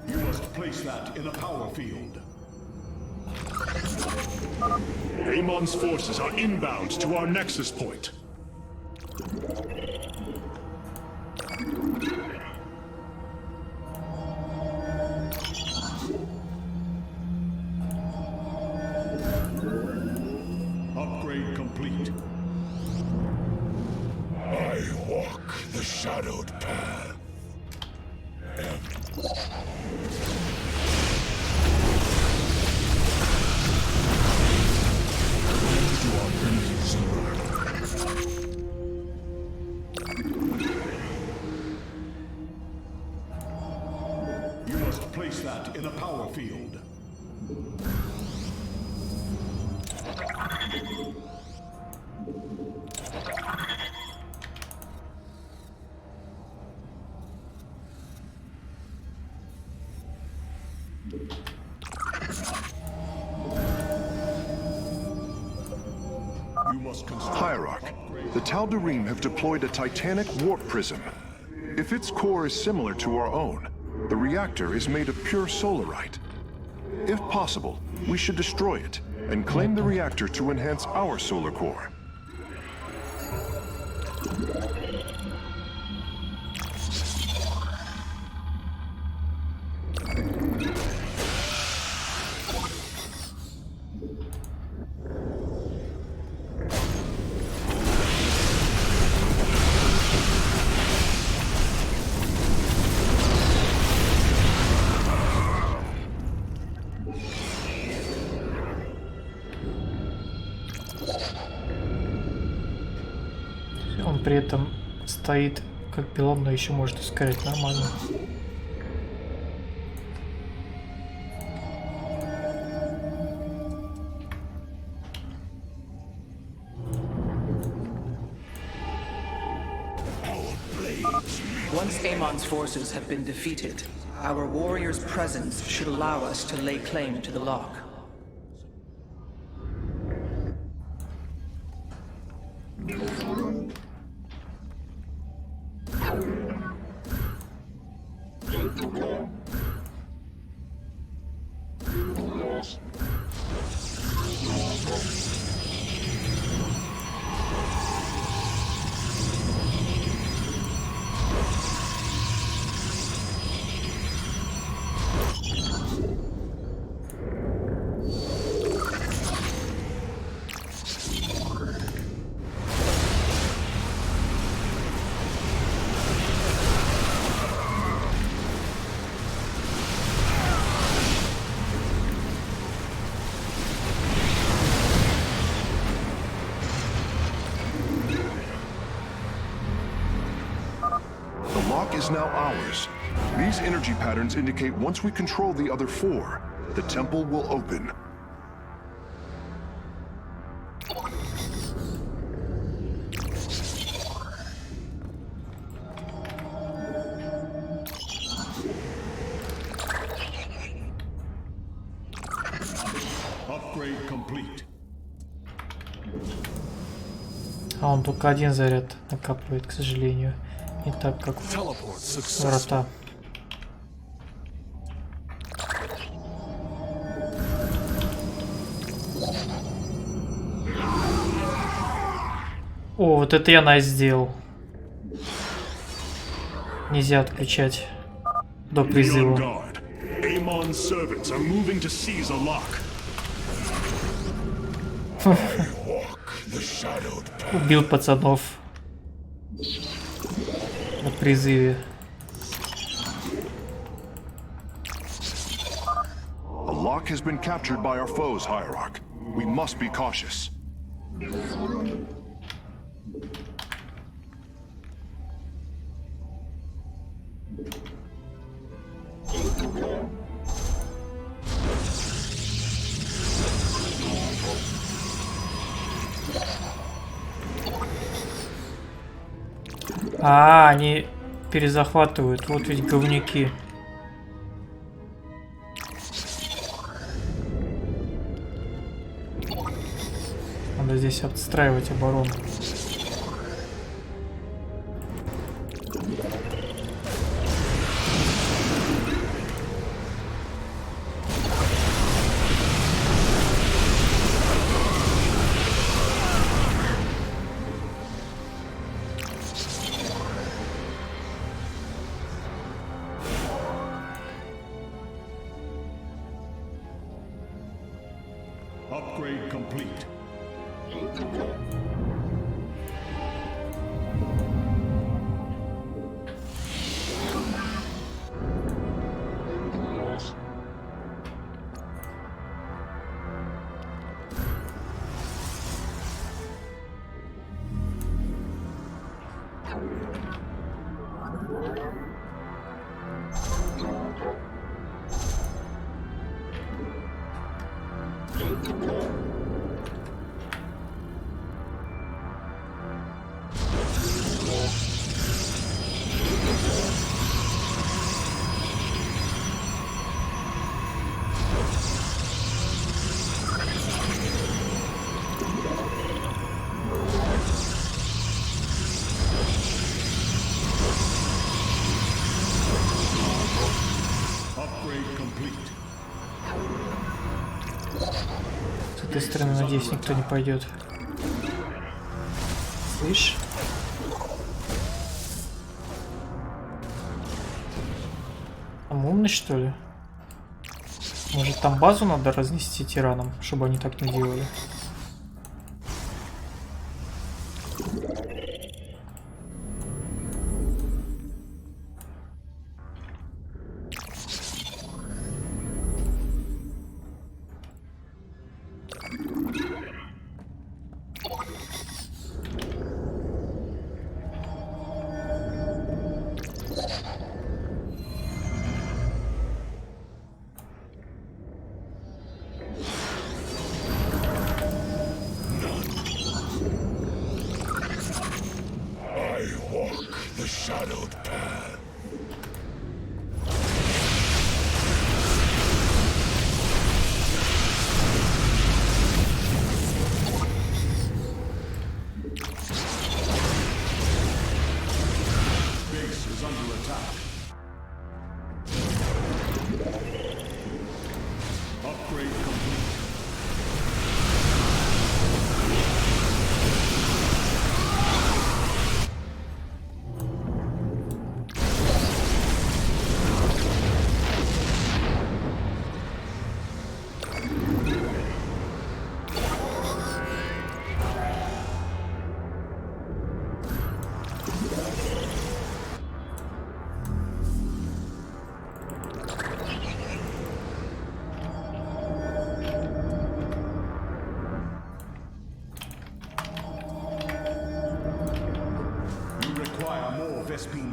You must place that in a power field. Amon's forces are inbound to our nexus point. Upgrade complete. I walk the shadowed path. You must place that in a power field. You must construct. Hierarch, the Tal'Darim have deployed a titanic warp prism. If its core is similar to our own, the reactor is made of pure solarite. If possible, we should destroy it and claim the reactor to enhance our solar core. Он при этом стоит как пилон, но еще может ускорять нормально. Once Amon's forces have been defeated, our warrior's presence should allow us to lay claim to the lock. is now ours. These energy patterns indicate once we control the other four, the temple will open. Upgrade complete. А он только один заряд накапливает, к сожалению. Не так, как врата. О, вот это я найс сделал. Нельзя отключать до призыва. Amon's servants are moving to seize a lock. Убил пацанов на призыве. A lock has been captured by our foes, Hierarch. We must be cautious. А, они перезахватывают. Вот ведь говнюки. Надо здесь отстраивать оборону. Upgrade complete. С этой стороны, надеюсь, никто не пойдет. Слышь? Там умный, что ли? Может, там базу надо разнести тиранам, чтобы они так не делали?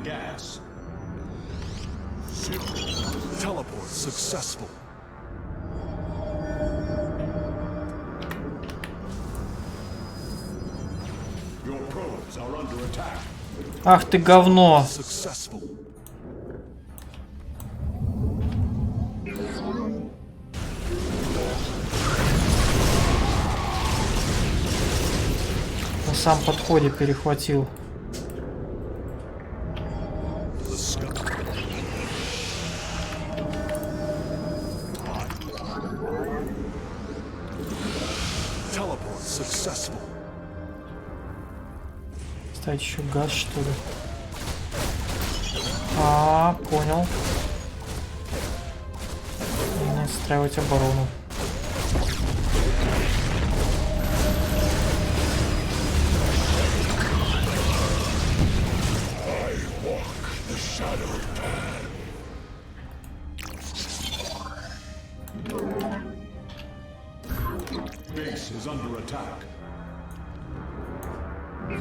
Gas. Teleport successful. Your probes are under attack. Ах ты говно! Successful. На самом подходе перехватил. Teleport successful. Ставить еще газ, что ли? А, понял. И настраивать оборону. Base is under attack. We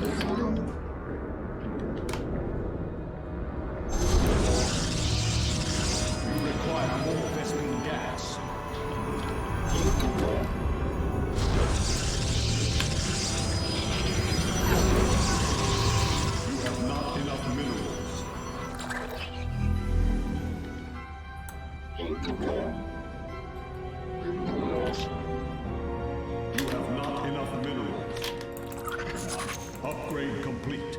require more Vespene gas. You have not enough minerals. You have not enough minerals. Upgrade complete.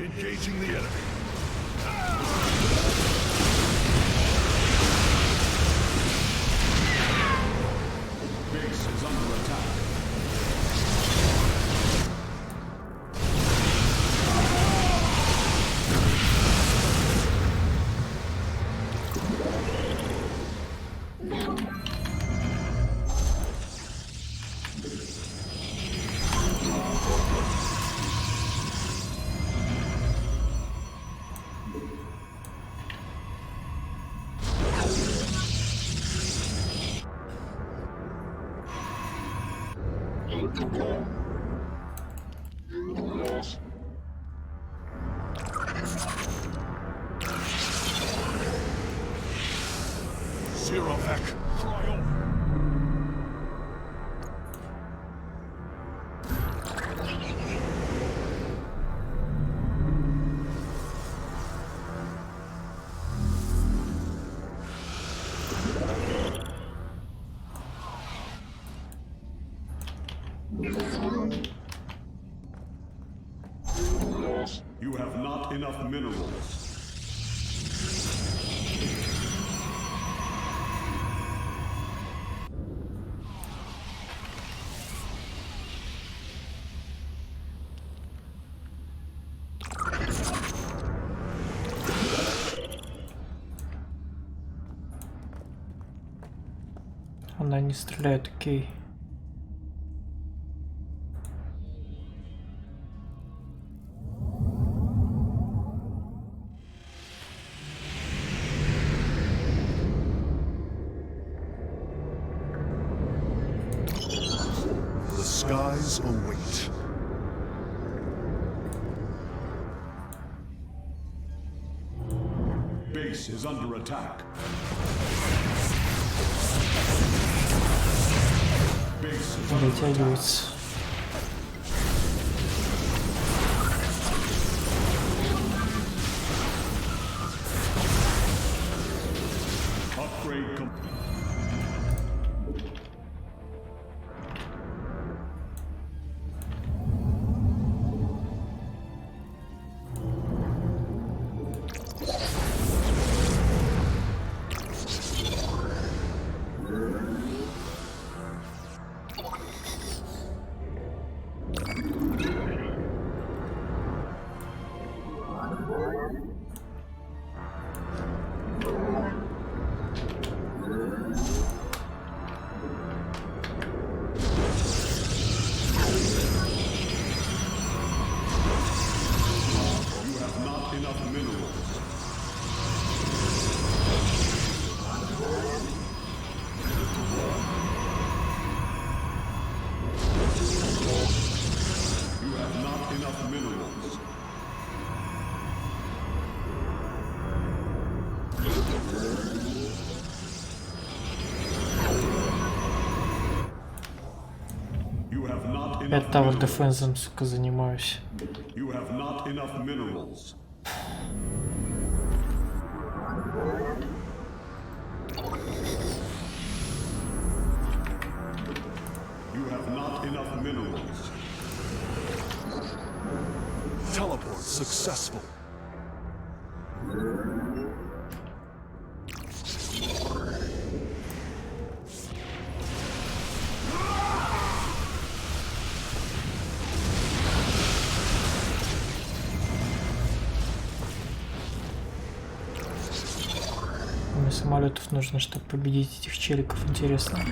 Engaging the enemy. Base is under attack. Zero Vec. You have not enough minerals. Она не стреляет, окей. The skies await. Base is under attack. Base is under attack. Дотягивается. Upgrade complete. Опять Tower Defense, сука, занимаюсь. You have not enough minerals. You have not enough minerals. Teleport successful. Мне самолетов нужно, чтобы победить этих челиков, интересно.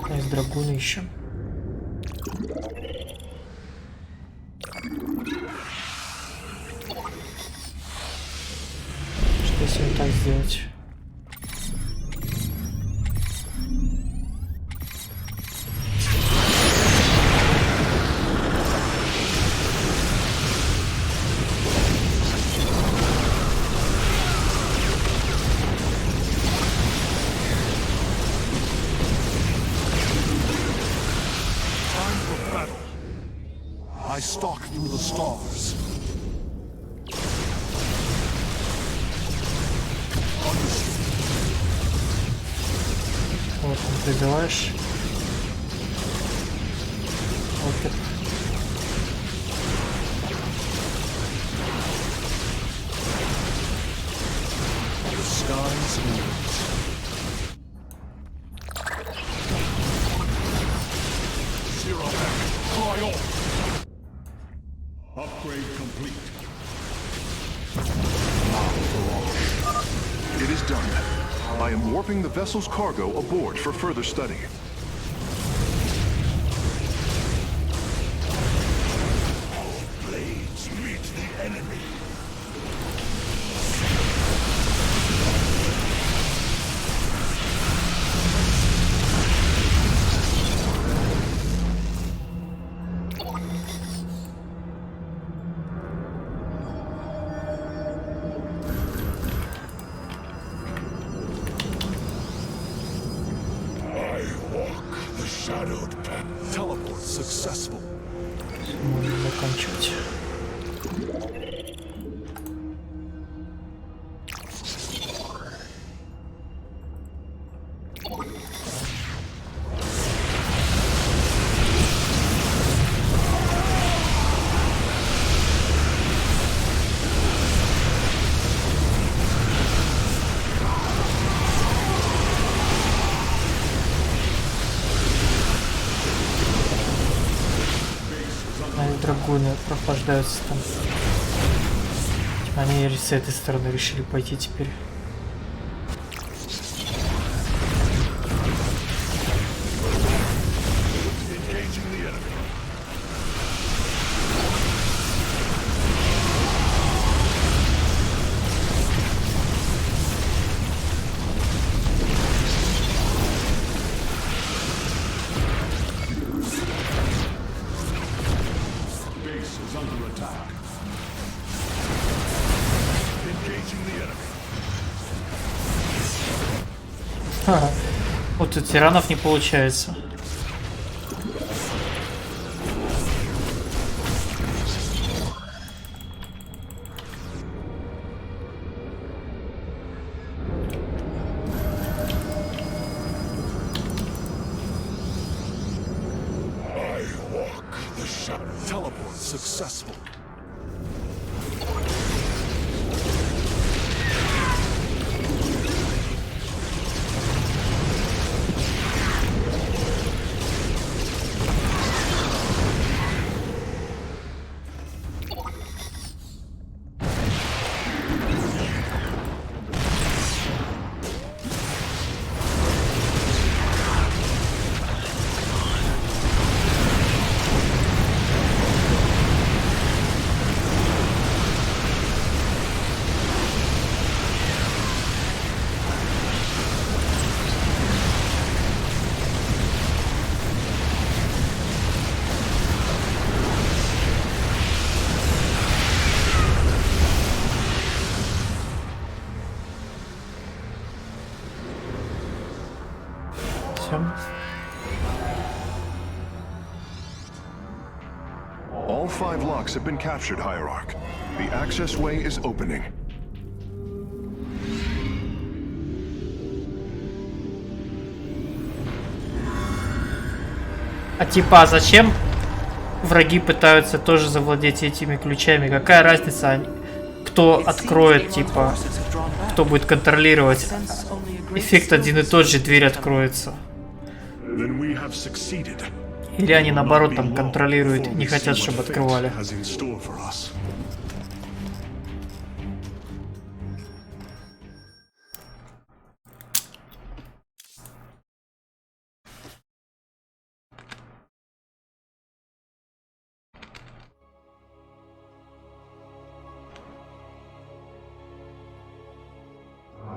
А из драгуна еще. Что если вот так сделать? I stalk through the stars. Вот, прибиваешь. Опер. The skies move. Zero back. Fly on. Upgrade complete. It is done. I am warping the vessel's cargo aboard for further study. Blades meet the enemy. I walk the shadowed path. Teleport successful. Можно заканчивать. Драгуны прохлаждаются там. Они с этой стороны решили пойти теперь. Ха-ха. Вот у тиранов не получается. I walk the shadow. Teleport successful. All 5 locks have been captured, Hierarch. The access way is opening. А типа, зачем враги пытаются тоже завладеть этими ключами? Какая разница, кто откроет, типа, кто будет контролировать? Эффект один и тот же, дверь откроется. Или они наоборот там контролируют, не хотят, чтобы открывали.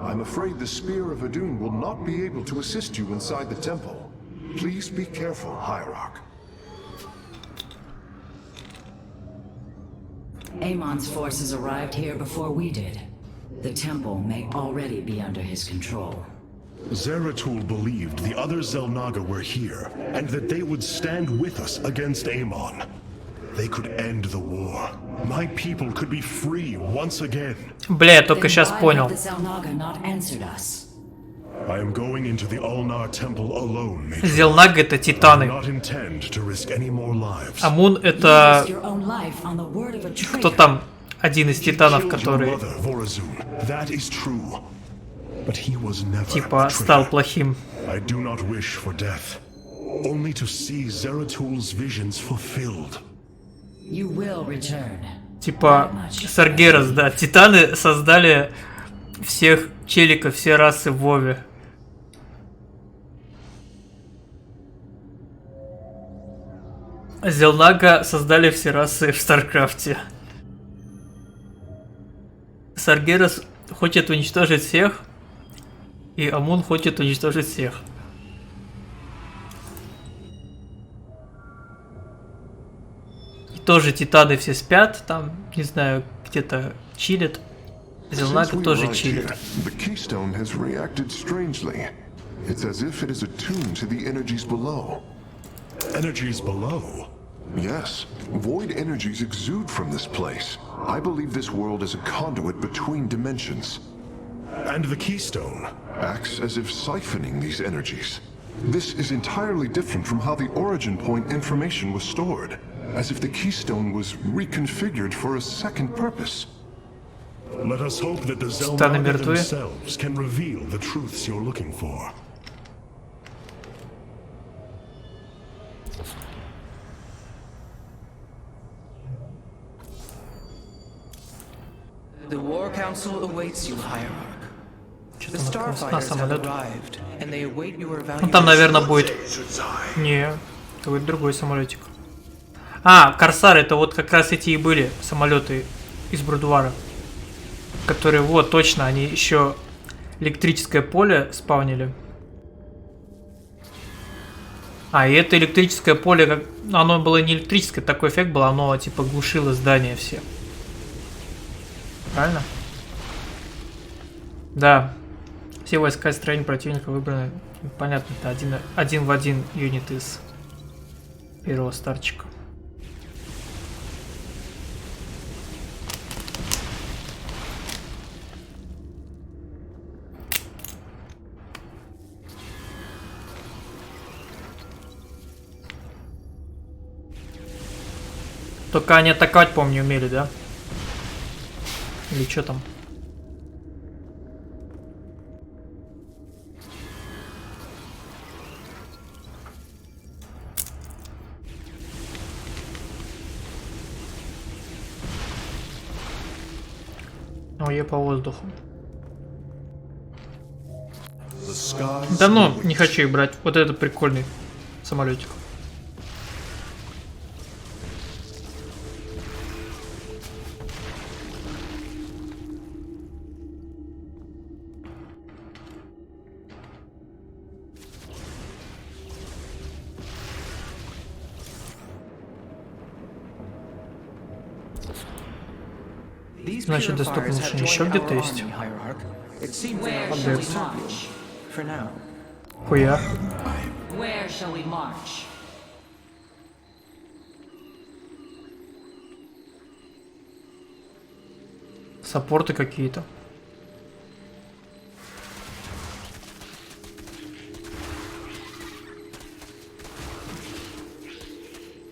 I'm afraid the Spear of Adun will not be able to assist you inside the temple. Please be careful, Hierarch. Amon's forces arrived here before we did. The temple may already be under his control. Zeratul believed the other Xel'Naga were here, and that they would stand with us against Amon. They could end the war. My people could be free once again. Бля, я только сейчас понял. I am going into the Ulnar Temple alone, Major. Xel'Naga это титаны. I do not intend to risk any more lives. Амун это... Кто там? Один из титанов, который... Типа стал плохим. I do not wish for death. Only to see Zeratul's visions fulfilled. You will return. Типа Саргерас, да. Титаны создали всех челиков, все расы в Вове. Xel'Naga создали все расы в Старкрафте. Саргерас хочет уничтожить всех, и Амун хочет уничтожить всех. И тоже титаны все спят, там, не знаю, где-то чилят. Xel'Naga тоже чилит. The keystone has reacted strangely. It's as if it is attuned to the energies below. Energies below? Yes. Void energies exude from this place. I believe this world is a conduit between dimensions. And the keystone? Acts as if siphoning these energies. This is entirely different from how the origin point information was stored. As if the keystone was reconfigured for a second purpose. Let us hope that the Xel'Naga themselves can reveal the truths you're looking for. The War Council awaits you, Hierarch. The Starfighters have arrived, and they await your evaluation. Там, наверное, будет... Не, это будет другой самолетик. А, Корсары, это вот как раз эти и были самолеты из Брудвара. Которые, вот, точно, они еще электрическое поле спавнили. А, и это электрическое поле, как... оно было не электрическое, такой эффект был, оно типа глушило здания все. Правильно? Да. Все войска и строения противника выбраны. Понятно, это один в один юнит из первого старчика. Только они атаковать, помню, умели, да? Или что там? О, я по воздуху. Да ну, не хочу их брать. Вот этот прикольный самолетик. Значит, доступно лучше еще где-то есть. Хуя. Саппорты какие-то.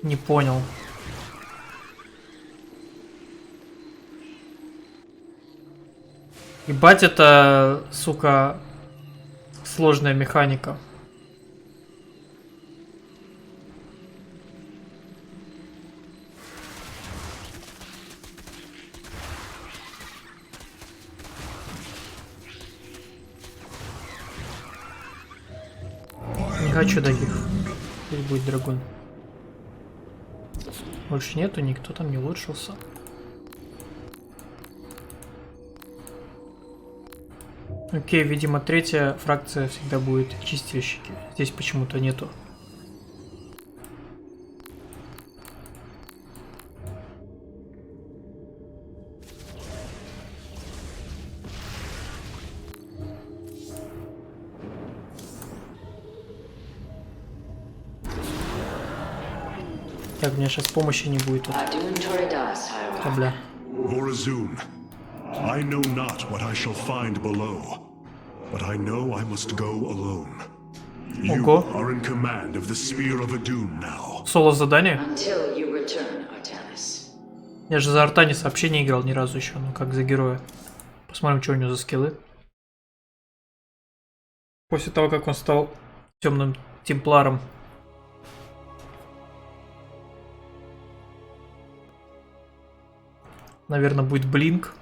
Не понял. Ебать, это, сука, сложная механика. Не хочу таких. Пусть будет дракон. Больше нету, никто там не улучшился. Окей, видимо, третья фракция всегда будет чистильщики. Здесь почему-то нету. Так, у меня сейчас помощи не будет тут. А, бля. Vorazun, I know not what I shall find below, but I know I must go alone. You Ого. are in command of the Spear of Adun now. Соло задание? Until you return, Artanis. Я же за Артаниса вообще не играл ни разу еще, ну как за героя. Посмотрим, что у него за скиллы. После того, как он стал темным темпларом. Наверное, будет блинк.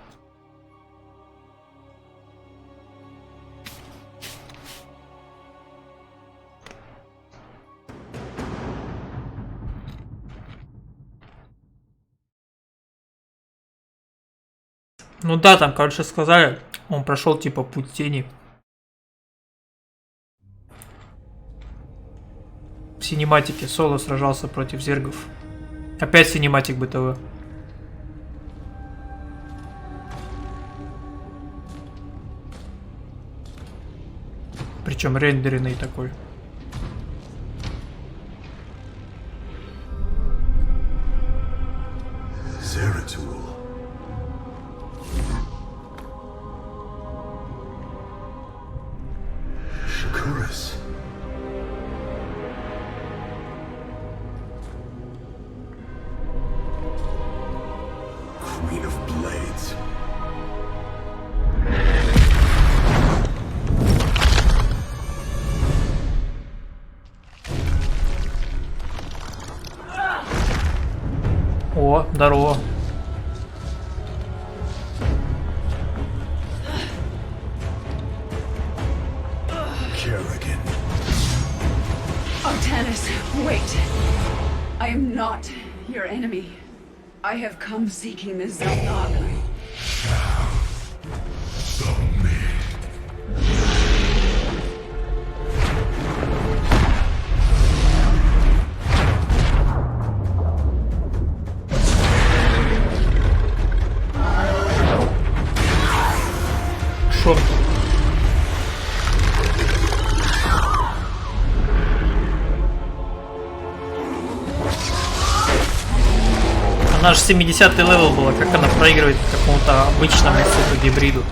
Ну да, там, короче, сказали, он прошел типа путь тени. В синематике Соло сражался против зергов. Опять синематик БТВ. Причем рендеренный такой. Zeratul. Shakuras. Queen of Blades. О, здорово. Artanis, wait. I am not your enemy. I have come seeking the Zelnaga. Шорт. Она же 70-й левел была, как она проигрывает какому-то обычному сука гибриду.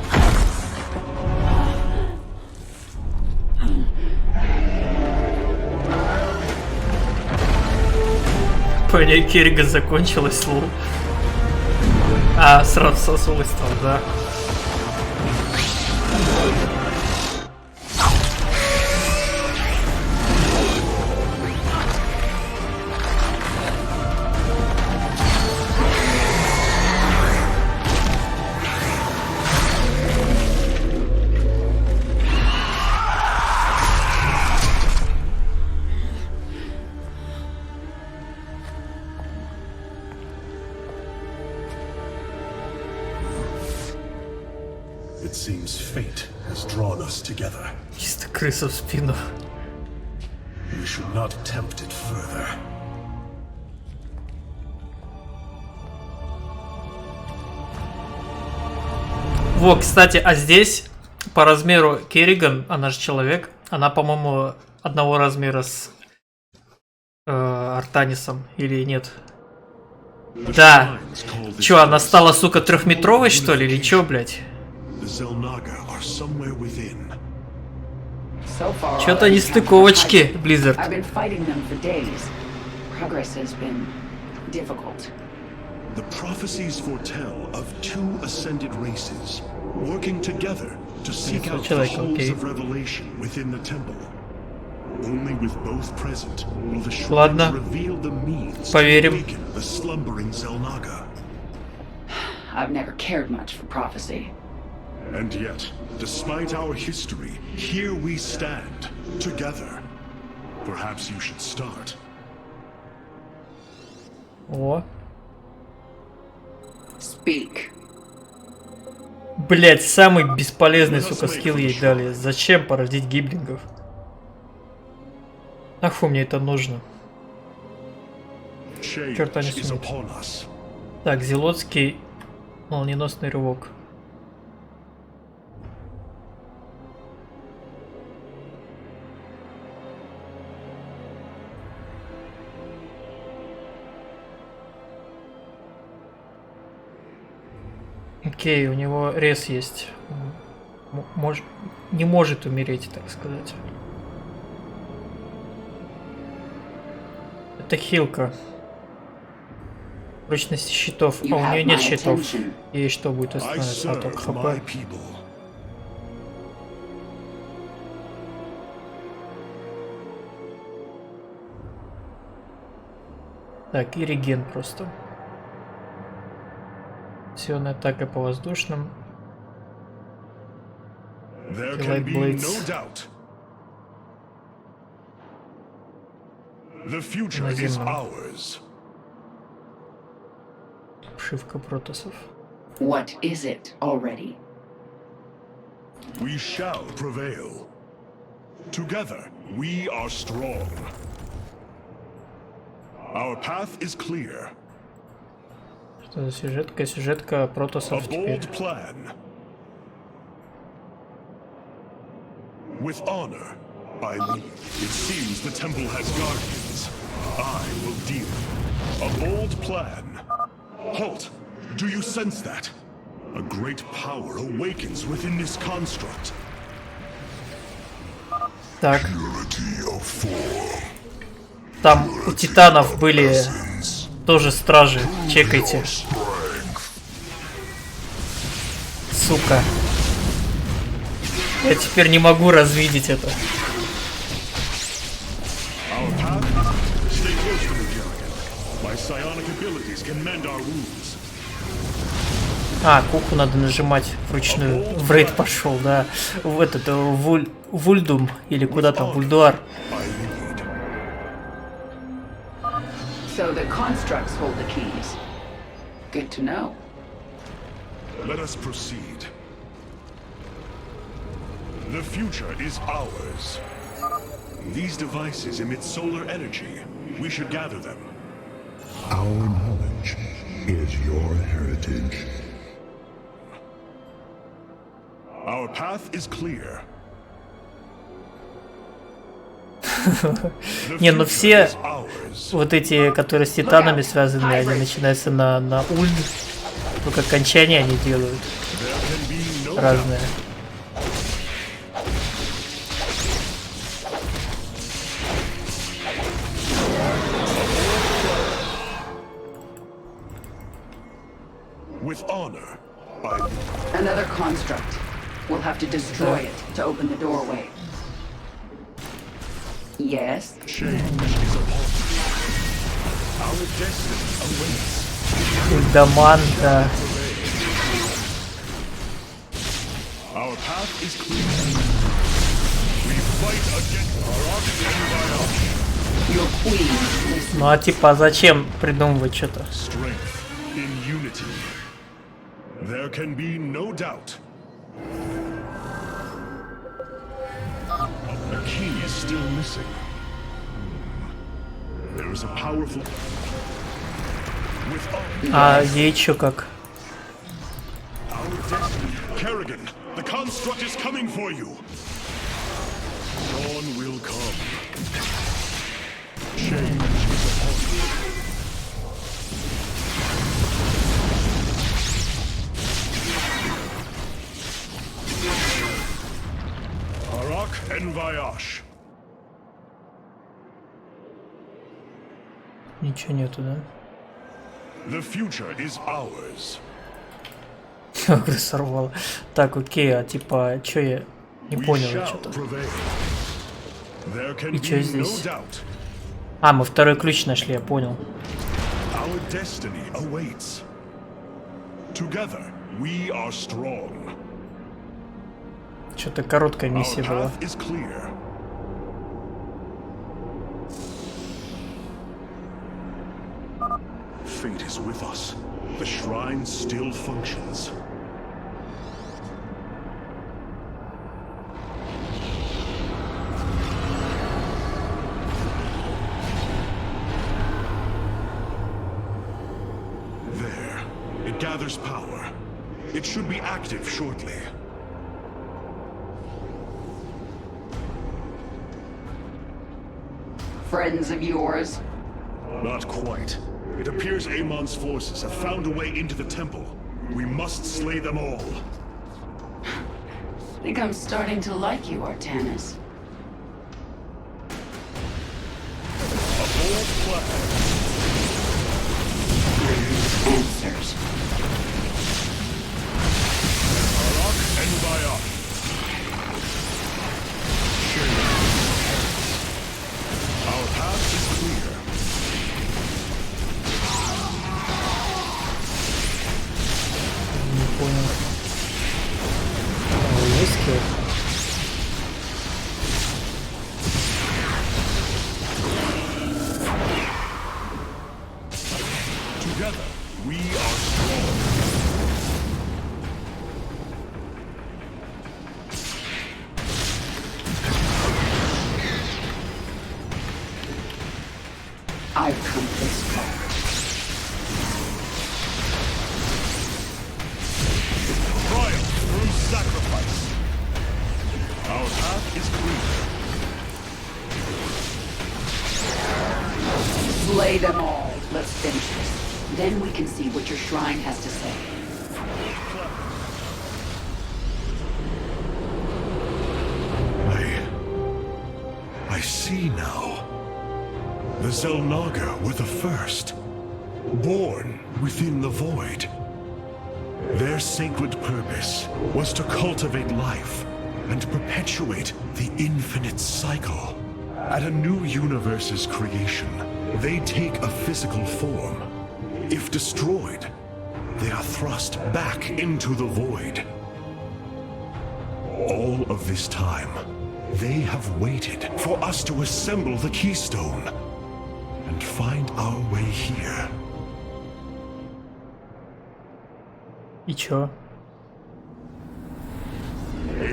Понял, Керриган закончилась, лол. А, сразу сосулась там, да. It seems fate has drawn us together. Чисто крыса в спину. We should not attempt it further. Во, кстати, а здесь по размеру Керриган, она же человек, она, по-моему, одного размера с Артанисом, или нет? Да. Чё, она стала, сука, трехметровой, что ли? Или чё, блядь? Чё-то не стыковочки, Blizzard. The prophecies foretell of two ascended races working together to seek out the halls of revelation within the temple. Only with both present will the shrines reveal the means to awaken the slumbering Xel'Naga. I've never cared much for prophecy. And yet, despite our history, here we stand, together. Perhaps you should start. О. Speak. Блять, самый бесполезный, сука, скилл ей дали. Зачем породить гиблингов? Нахуй мне это нужно? Черта не сумеет. Так, зелотский молниеносный рывок. Окей, у него рез есть. Не может умереть, так сказать. Это хилка. Прочности щитов. А у нее нет щитов. И что будет остановиться? А только хп. Так, и реген просто. Сильная атака по воздушным. Наземным. Обшивка протосов. What is it already? We shall prevail. Together, we are strong. Our path is clear. Что за сюжетка? Сюжетка протосов теперь. With honor, I lead. It seems the temple has guardians. I will deal. A bold plan. Halt! Do you sense that? A great power awakens within this construct. Так. Там у титанов были тоже стражи. Чекайте. Сука. Я теперь не могу развидеть это. А, куху надо нажимать вручную. В рейд пошел, да. В этот Вульдум или куда там, Вульдуар. So the constructs hold the keys. Good to know. Let us proceed. The future is ours. These devices emit solar energy. We should gather them. Our knowledge is your heritage. Our path is clear. Не, ну все вот эти, которые с титанами связаны, они начинаются на ульд. Только окончания они делают разные. With honor, Another construct. We'll have to destroy it to open the doorway. Yes. Change is upon us. Our destiny awaits. Даманда. Our path is clear. We fight against our Your queen. Ну а типа зачем придумывать что-то? Strength in unity. There can be no doubt. A key is still missing. There is a powerful. А ей чё как? Kerrigan, the construct is coming for you. Dawn will come. Change is upon you. En voyage. Ничего нету, да? The future is ours. Как сорвало. Так, окей, а типа, чё я не понял что-то. И чё здесь? А, мы второй ключ нашли, я понял. Our destiny awaits. Together we are strong. Что-то короткая миссия была. Fate is with us. The shrine still functions. There. It gathers power. It should be active shortly. Friends of yours? Not quite. It appears Amon's forces have found a way into the temple. We must slay them all. Think I'm starting to like you, Artanis. A bold plan. Answers. Arak and Bayar. Our path is clear. Не понял. О, есть скилл? Together, we are strong. I've come this far. Triumph through sacrifice. Our path is clear. Slay them all. Let's finish this. Then we can see what your shrine has to say. I see now. The Xel'Naga were the first, born within the void. Their sacred purpose was to cultivate life and perpetuate the infinite cycle. At a new universe's creation, they take a physical form. If destroyed, they are thrust back into the void. All of this time, they have waited for us to assemble the keystone and find our way here. И чё?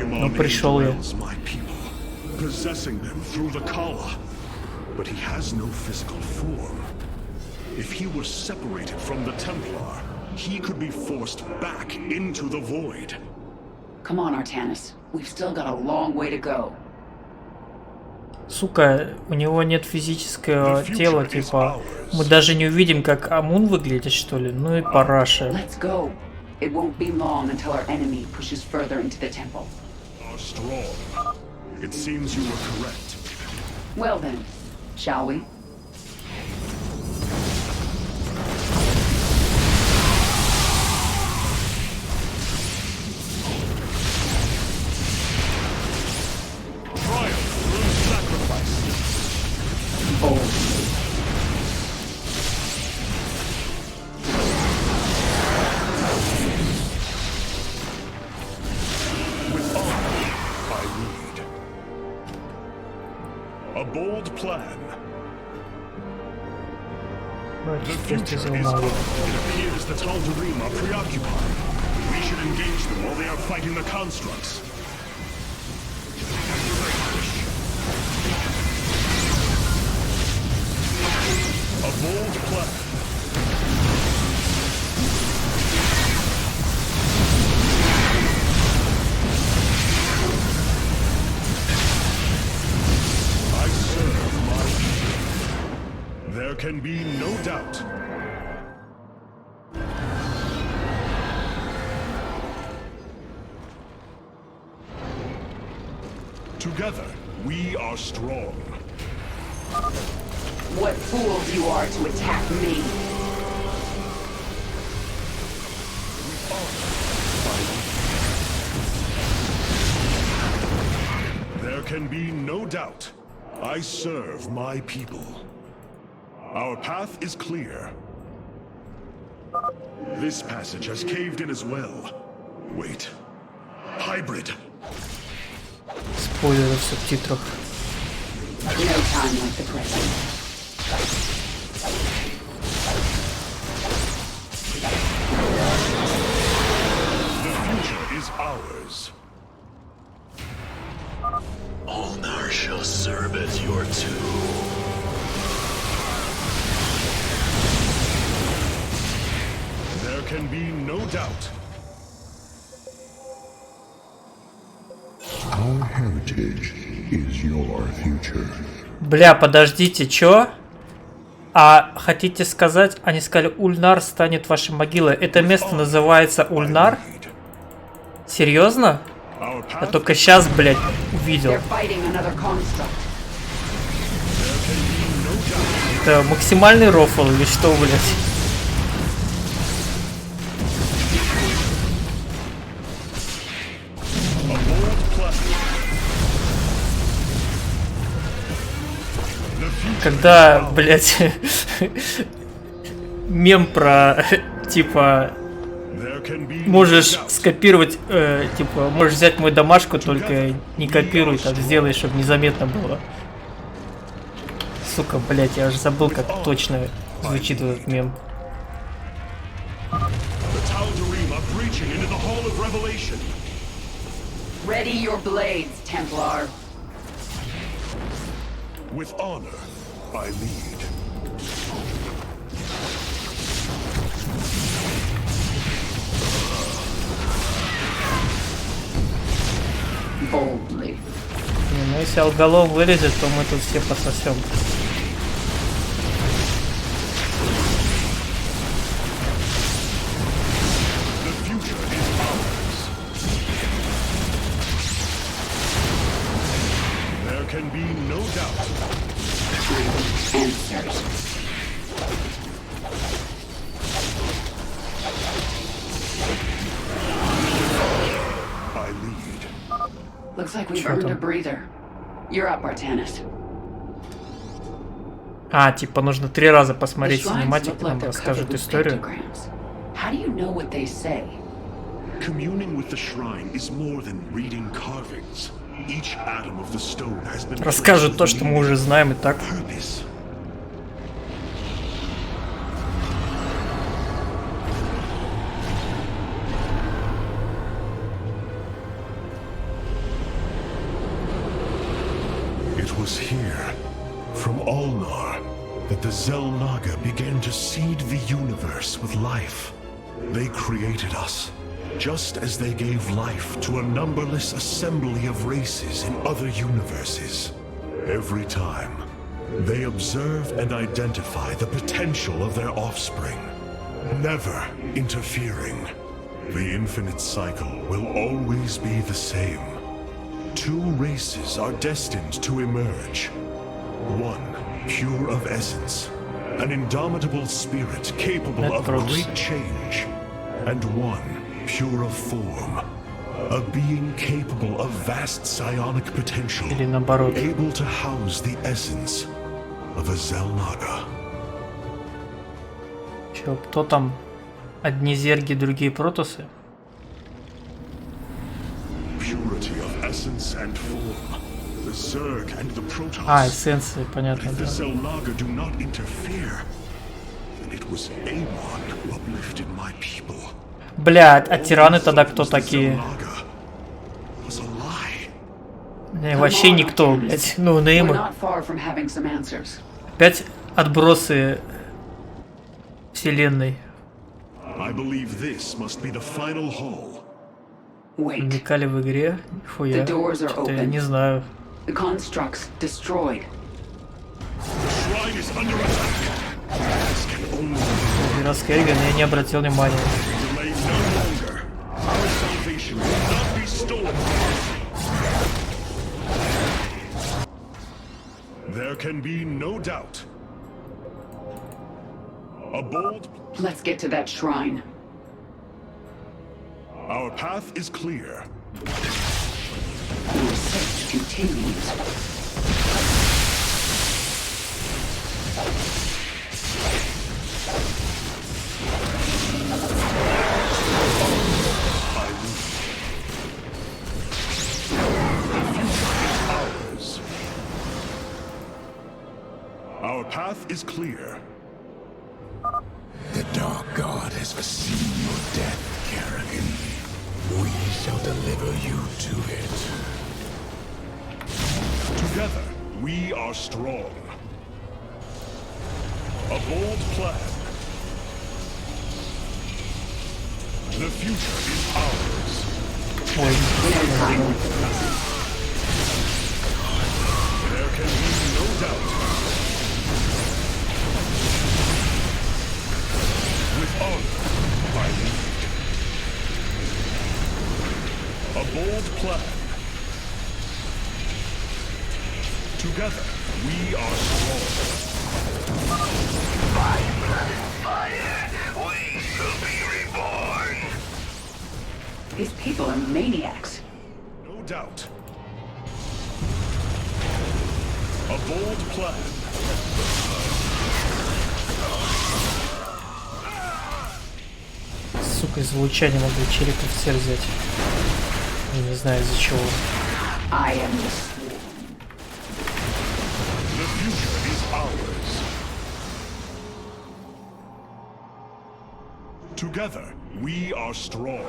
Ну, пришел я. My people, possessing them through the Kala. But he has no physical form. If he were separated from the Templar, he could be forced back into the void. Come on, Artanis. We've still got a long way to go. Сука, у него нет физического тела, типа. Мы даже не увидим, как Амун выглядит, что ли. Ну и параша. Let's go. It won't be long until our enemy pushes further into the temple. Strong. It seems you were correct. Well then, shall we? Triumph through sacrifice. Bold. With honor, I lead. A bold plan. The future is up. It appears the Tal'Darim are preoccupied. We should engage them while they are fighting the constructs. A bold plan. I serve my people. There can be no doubt. Together, We are strong. What fools you are to attack me. There can be no doubt. I serve my people. Our path is clear. This passage has caved in as well. Wait. Hybrid. Спойлеры в субтитрах. No time like the present. The future is ours. Ulnar shall serve as your tomb. There can be no doubt. Our heritage is your future. Бля, подождите, чё? А хотите сказать, они сказали, Ульнар станет вашей могилой. Это место называется Ульнар? Серьезно? Я только сейчас, блядь, увидел. Это максимальный рофл или что, блядь? Когда, блядь, мем про, типа, можешь скопировать, типа, можешь взять мою домашку, только не копируй, так сделай, чтобы незаметно было. Сука, блядь, я уже забыл, как точно звучит этот мем. Ready your blades, Templar. With honor, I lead. Boldly. Не, ну если алголов вылезет, то мы тут все пососем. Can be no doubt. Answers. I lead. Looks like we've earned a breather. You're up, Artanis. А, типа нужно 3 раза посмотреть синематик, нам расскажут историю. How do you know what they say? Communing with the shrine is more than reading carvings. Each atom of the stone has been Расскажут то, что мы уже знаем и так. It was here, from Ulnar, that the Xel'Naga began to seed the universe with life. They created us, just as they gave life to a numberless assembly of races in other universes. Every time, they observe and identify the potential of their offspring, never interfering. The infinite cycle will always be the same. 2 races are destined to emerge. One, pure of essence, an indomitable spirit capable of great change, and one, pure of form, a being capable of vast psionic potential, able to house the essence of a Xel'Naga. Чё, кто там? Одни зерги, другие протосы? Purity of essence and form, the Zerg and the Protoss. А, эссенции, понятно, If the да. Xel'Naga do not interfere, then it was Amon who uplifted my people. Бля, а тираны тогда кто такие? Не, вообще никто, блядь. Ну, неймы. Опять отбросы вселенной. Уникали в игре? Хуя. Что-то я не знаю. Раз Хельген, я не обратил внимания. There can be no doubt. A bold... Let's get to that shrine. Our path is clear. Your search continues. Our path is clear. The Dark God has foreseen your death, Kerrigan. We shall deliver you to it. Together, we are strong. A bold plan. The future is ours. There can be no doubt. With honor, I lead. A bold plan. Together, we are strong. By blood and fire, we shall be reborn. These people are maniacs. No doubt. A bold plan. Сука, из луча не могу челиков все взять. Я не знаю из-за чего. I am the future is ours. Together, we are strong.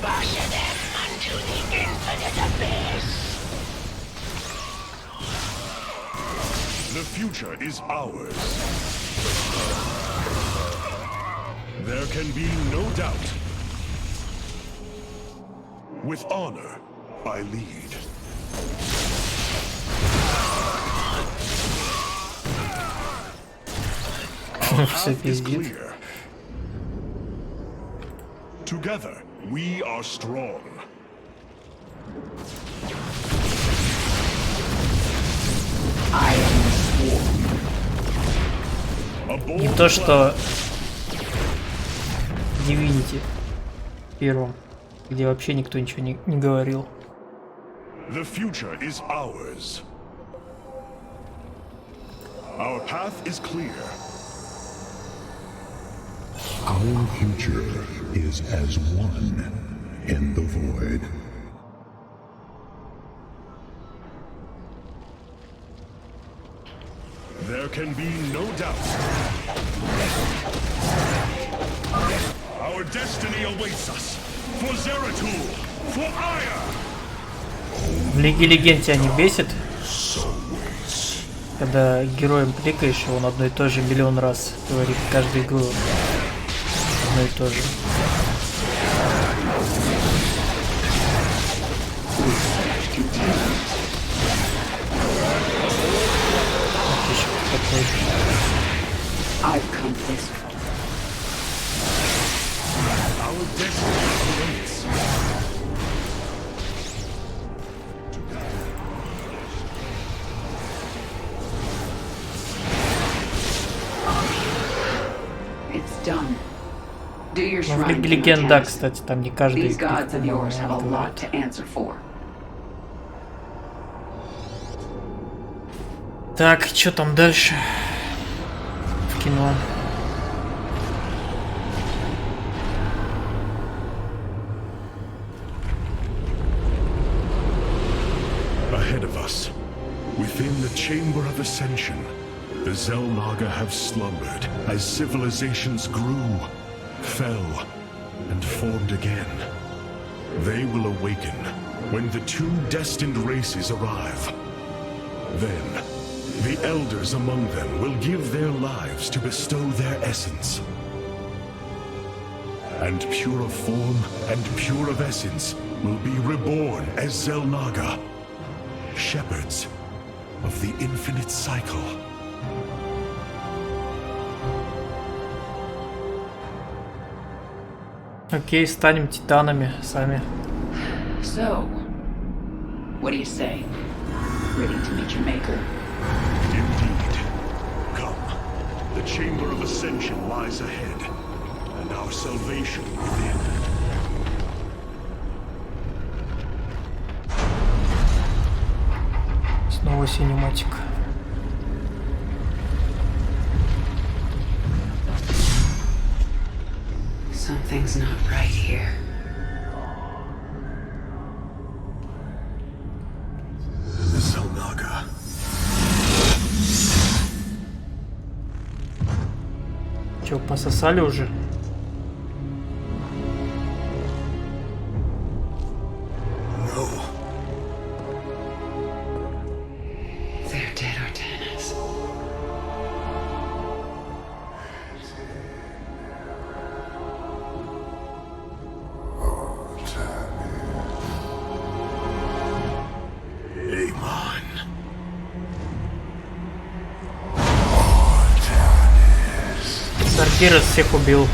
Bash them unto the infinite abyss. The future is ours. There can be no doubt. With honor, I lead. Our path is clear. Together, we are strong. I am the swarm. Не то, что Divinity первом, где вообще никто ничего не говорил. The future is ours. Our path is clear. Our future is as one in the void. There can be no doubt. Our destiny awaits us. For Zeratul, for Aya. В Лиге Легенд тебя не бесит, когда героем кликаешь, и он одно и то же миллион раз говорит каждую игру одно и то же. I've come this far. Our destiny awaits. It's done. Do your В shrine Лиге to Легенд, my да, task. кстати, там не каждый These gods of yours have a lot говорит. to answer for. Так, что там дальше в кино? Ahead of us, within the Chamber of Ascension, the Xelnaga have slumbered as civilizations grew, fell, and formed again. They will awaken when the two destined races arrive. Then, the elders among them will give their lives to bestow their essence. And pure of form and pure of essence will be reborn as Xelnaga, shepherds of the infinite cycle. Окей, станем титанами сами. So, what do you say? ready to meet your maker. Indeed. Come. The Chamber of Ascension lies ahead, and our salvation within. Снова синематик. Something's not right here. Zelnaga. Чё, пососали уже? No. They're dead, Artanis. Amon. Саргирос всех убил.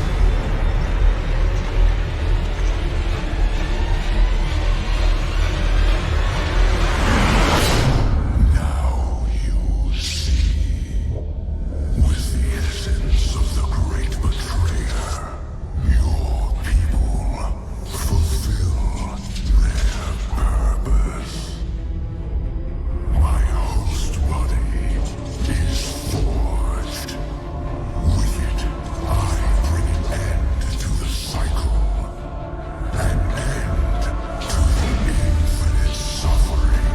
Now you see. With the essence of the great betrayer, your people fulfill their purpose. My host body is forged. With it, I bring an end to the cycle. An end to the infinite suffering.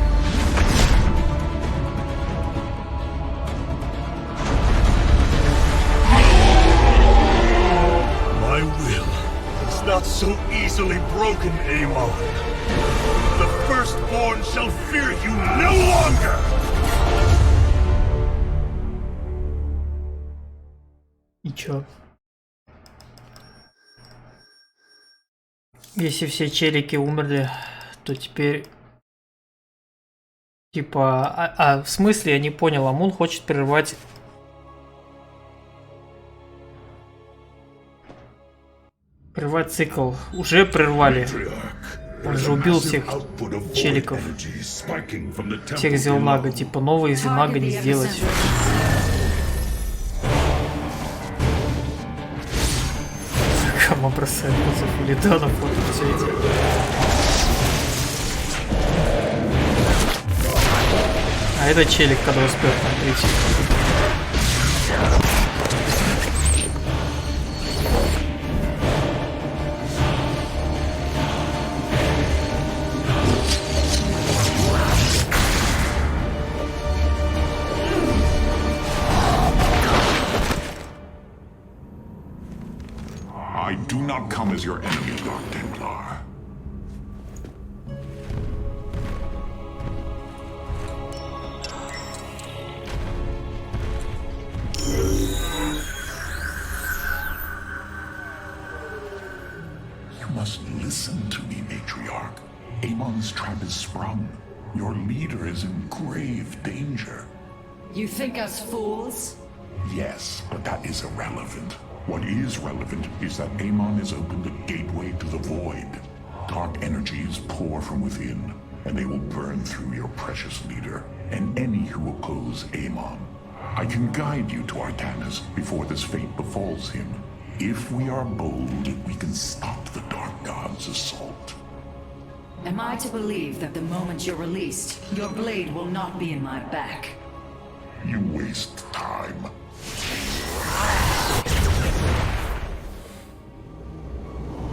My will is not so easily broken, Amon. The Firstborn shall fear you no longer! И чё? Если все челики умерли, то теперь... Типа... в смысле? Я не понял. Амун хочет прервать... Прервать цикл. Уже прервали. Он же убил всех челиков. Всех Зелнага. Типа новые Зелнага не сделать. Кому бросает вызов или Данов, вот все эти. А это челик, когда успел там прийти. I do not come as your enemy, Dark Templar. You must listen to me, Matriarch. Amon's trap is sprung. Your leader is in grave danger. You think us fools? Yes, but that is irrelevant. What is relevant is that Amon has opened a gateway to the void. Dark energies pour from within, and they will burn through your precious leader, and any who oppose Amon. I can guide you to Artanis before this fate befalls him. If we are bold, we can stop the Dark God's assault. Am I to believe that the moment you're released, your blade will not be in my back? You waste time.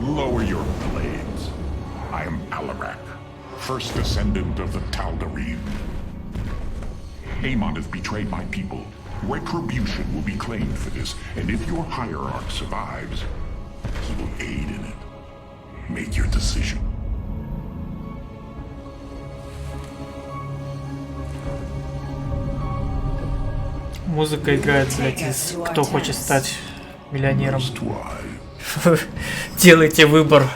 Lower your blades. I am Alarak, first descendant of the Tal'Darim. Amon has betrayed my people. Retribution will be claimed for this, and if your hierarch survives, he will aid in it. Make your decision. Музыка играет для тех, кто хочет стать миллионером. Делайте выбор.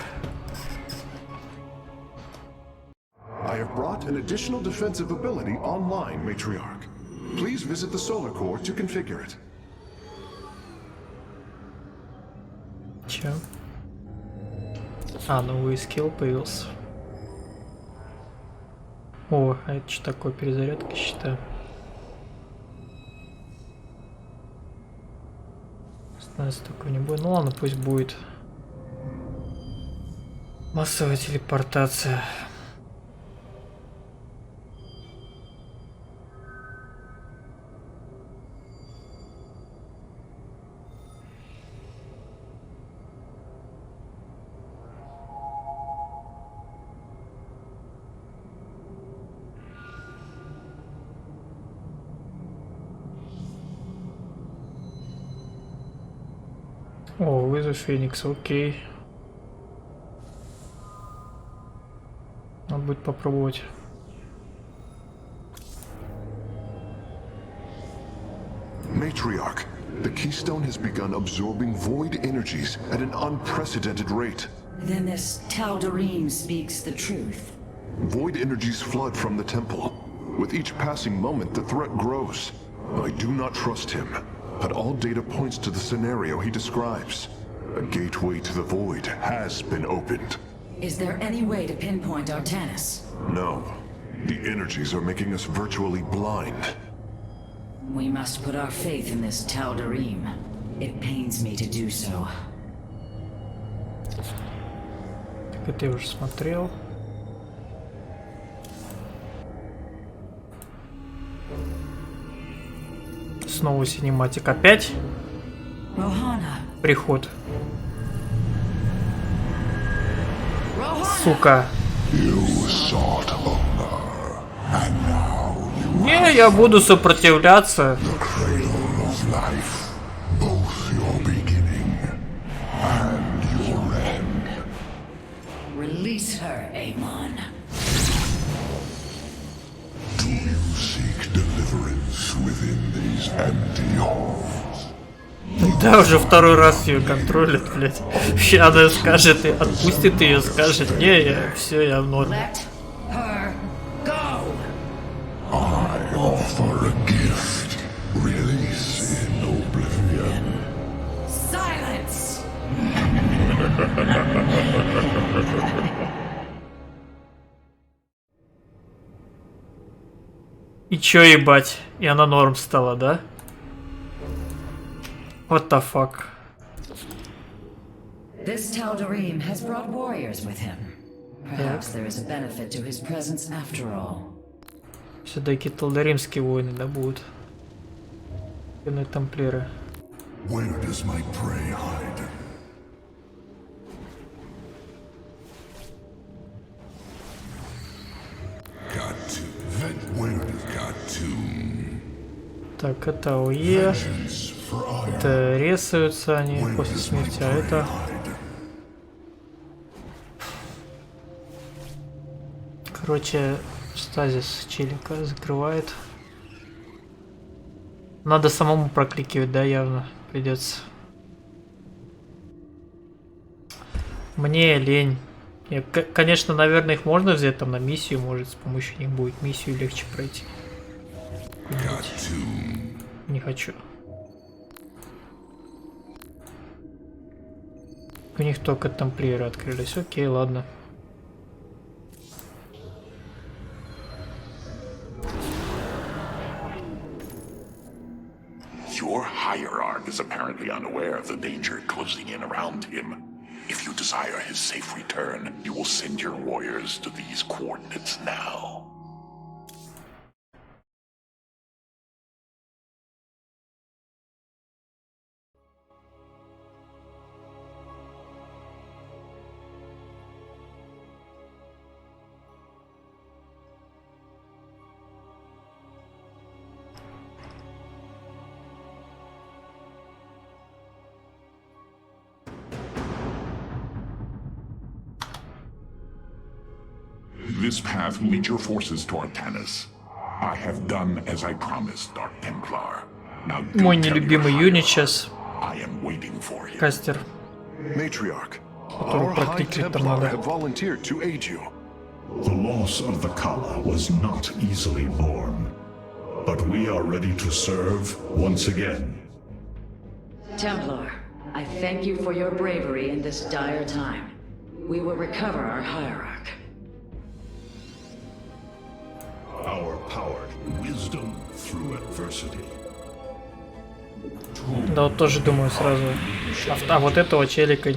I have brought an additional defensive ability online, Matriarch. Please visit the solar core to configure it. Чё? А, новый скилл появился. О, а это что такое? Перезарядка, считаю. Становится такой не будет. Ну ладно, пусть будет. Массовая телепортация. О, вызов Феникса, окей. Надо будет попробовать. Matriarch, the Keystone has begun absorbing void energies at an unprecedented rate. Then this Tal'Darim speaks the truth. Void energies flood from the temple. With each passing moment, the threat grows. I do not trust him, but all data points to the scenario he describes. A gateway to the void has been opened. Is there any way to pinpoint Artanis? No. The energies are making us virtually blind. We must put our faith in this Tal'Darim. It pains me to do so. Так это я уже смотрел. Снова синематик. Опять? Приход. Сука. Не, я буду сопротивляться. Release her, Amon. Do you seek deliverance within these empty halls? Да, уже второй раз ее контролят, блядь. Сейчас она скажет, и отпустит ее, скажет, не, я все, я в норме. I offer a gift. Release in oblivion. Silence! И чё ебать? И она норм стала, да? What the fuck? This Tal'Darim has brought warriors with him. Perhaps there is a benefit to his presence after all. Все-таки талдаримские воины, да, будут. Темные тамплиеры. Where does my prey hide? Got to. Where does got to? Так, это ОЕ. Это ресаются они после смерти, а это... Короче, стазис челика закрывает. Надо самому прокликивать, да, явно придется. Мне лень. Конечно, наверное, их можно взять там на миссию, может, с помощью них будет миссию легче пройти. Не хочу. У них только тамплиеры открылись. Окей, ладно. Your hierarch is apparently unaware of the danger closing in around him. If you desire his safe return, you will send your warriors to these coordinates now. This path will lead your forces to Artanis. I have done as I promised, Dark Templar. Now мой нелюбимый юнит сейчас. I am waiting for you. Кастер. Matriarch, our High Templar have volunteered to aid you. The loss of the Kala was not easily borne, but we are ready to serve once again. Templar, I thank you for your bravery in this dire time. We will recover our hierarch. powered wisdom through adversity. Да, вот тоже думаю сразу. А вот этого челика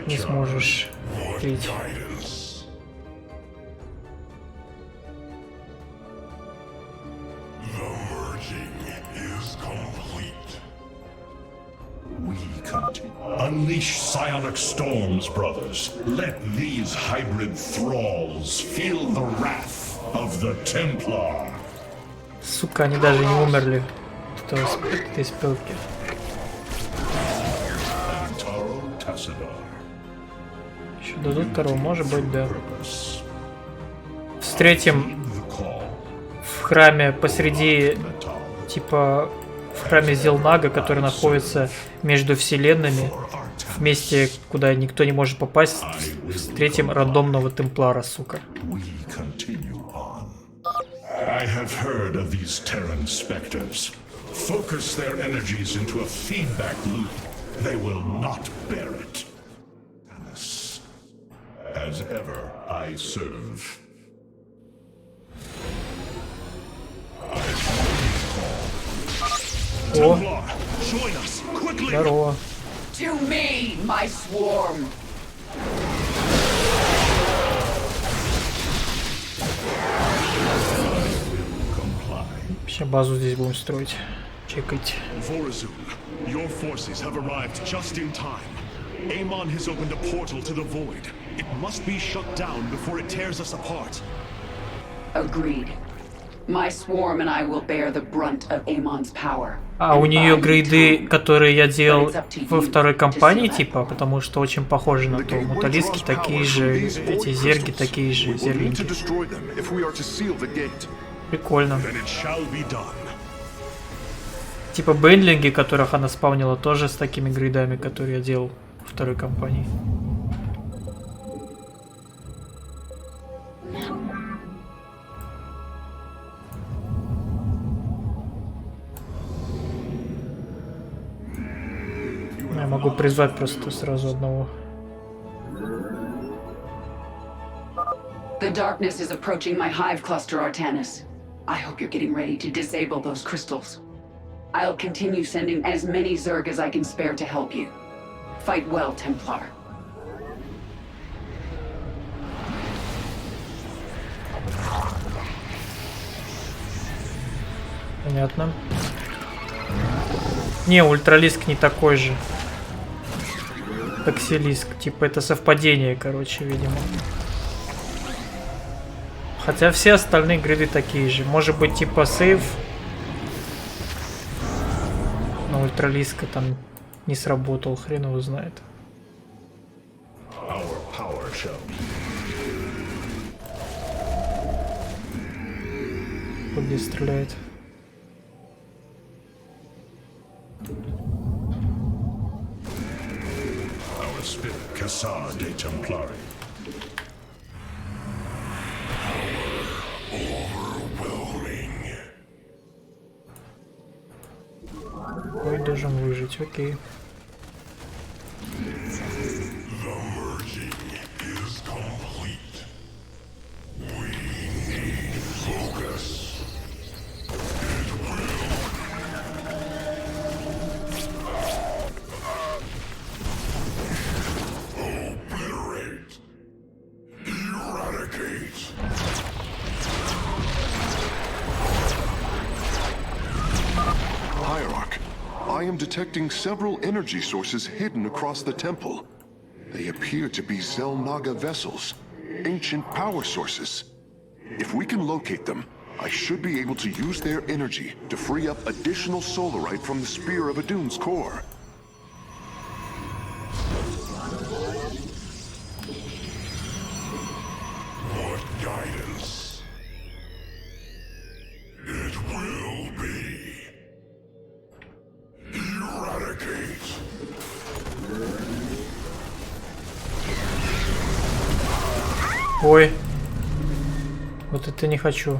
не сможешь пить. Unleash psionic storms, brothers. Let these hybrid thralls feel the wrath of the Templar. Сука, они даже не умерли. Этой спелки. Еще дадут корову, может быть, да. Встретим в храме посреди, типа, в храме Зелнага, который находится между вселенными, в месте, куда никто не может попасть, встретим рандомного темплара, сука. I have heard of these Terran specters. Focus their energies into a feedback loop. They will not bear it. As ever, I serve. О, здорово. To me, my swarm. Сейчас базу здесь будем строить. Чекайте. Your forces have arrived just in time. Amon has opened a portal to the void. It must be shut down before it tears us apart. Agreed. My swarm and I will bear the brunt of Amon's power. А у нее грейды, которые я делал во второй кампании, типа, потому что очень похожи на то. Муталиски такие же, эти зерги такие же, зерлинги. Прикольно. Типа бендлинги, которых она спавнила, тоже с такими грейдами, которые я делал во второй кампании. Я могу призвать просто сразу одного. The darkness is approaching my hive cluster, Artanis. I hope you're getting ready to disable those crystals. I'll continue sending as many Zerg as I can spare to help you. Fight well, Templar. Понятно. Не, ультралиск не такой же. Таксилиск. Типа это совпадение, короче, видимо. Хотя все остальные гриды такие же. Может быть, типа сейв. Но ультралиска там не сработал. Хрен его знает. Кто где стреляет? Our spirit, Cassar de Templari. Ой, должен выжить, окей. I am detecting several energy sources hidden across the temple. They appear to be Zelnaga vessels, ancient power sources. If we can locate them, I should be able to use their energy to free up additional solarite from the Spear of Adun's core. What guidance? It will be. Eradicate. Ой. Вот это не хочу.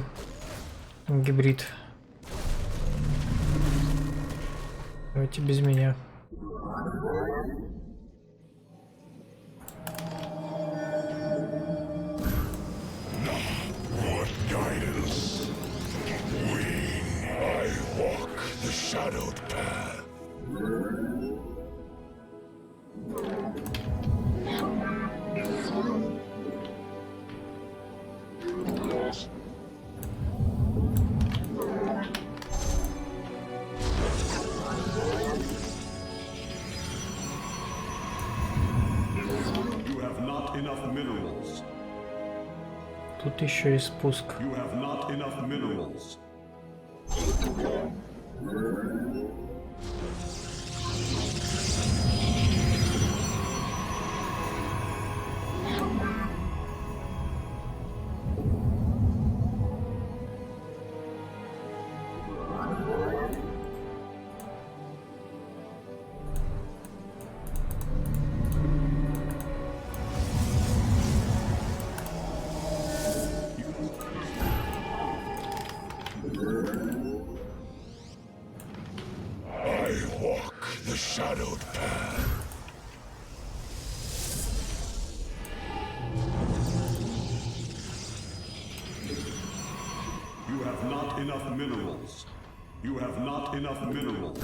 Гибрид. Давайте без меня. What guidance? enough minerals. Тут еще и спуск. You have not enough minerals. I walk the shadowed path. You have not enough minerals. You have not enough minerals.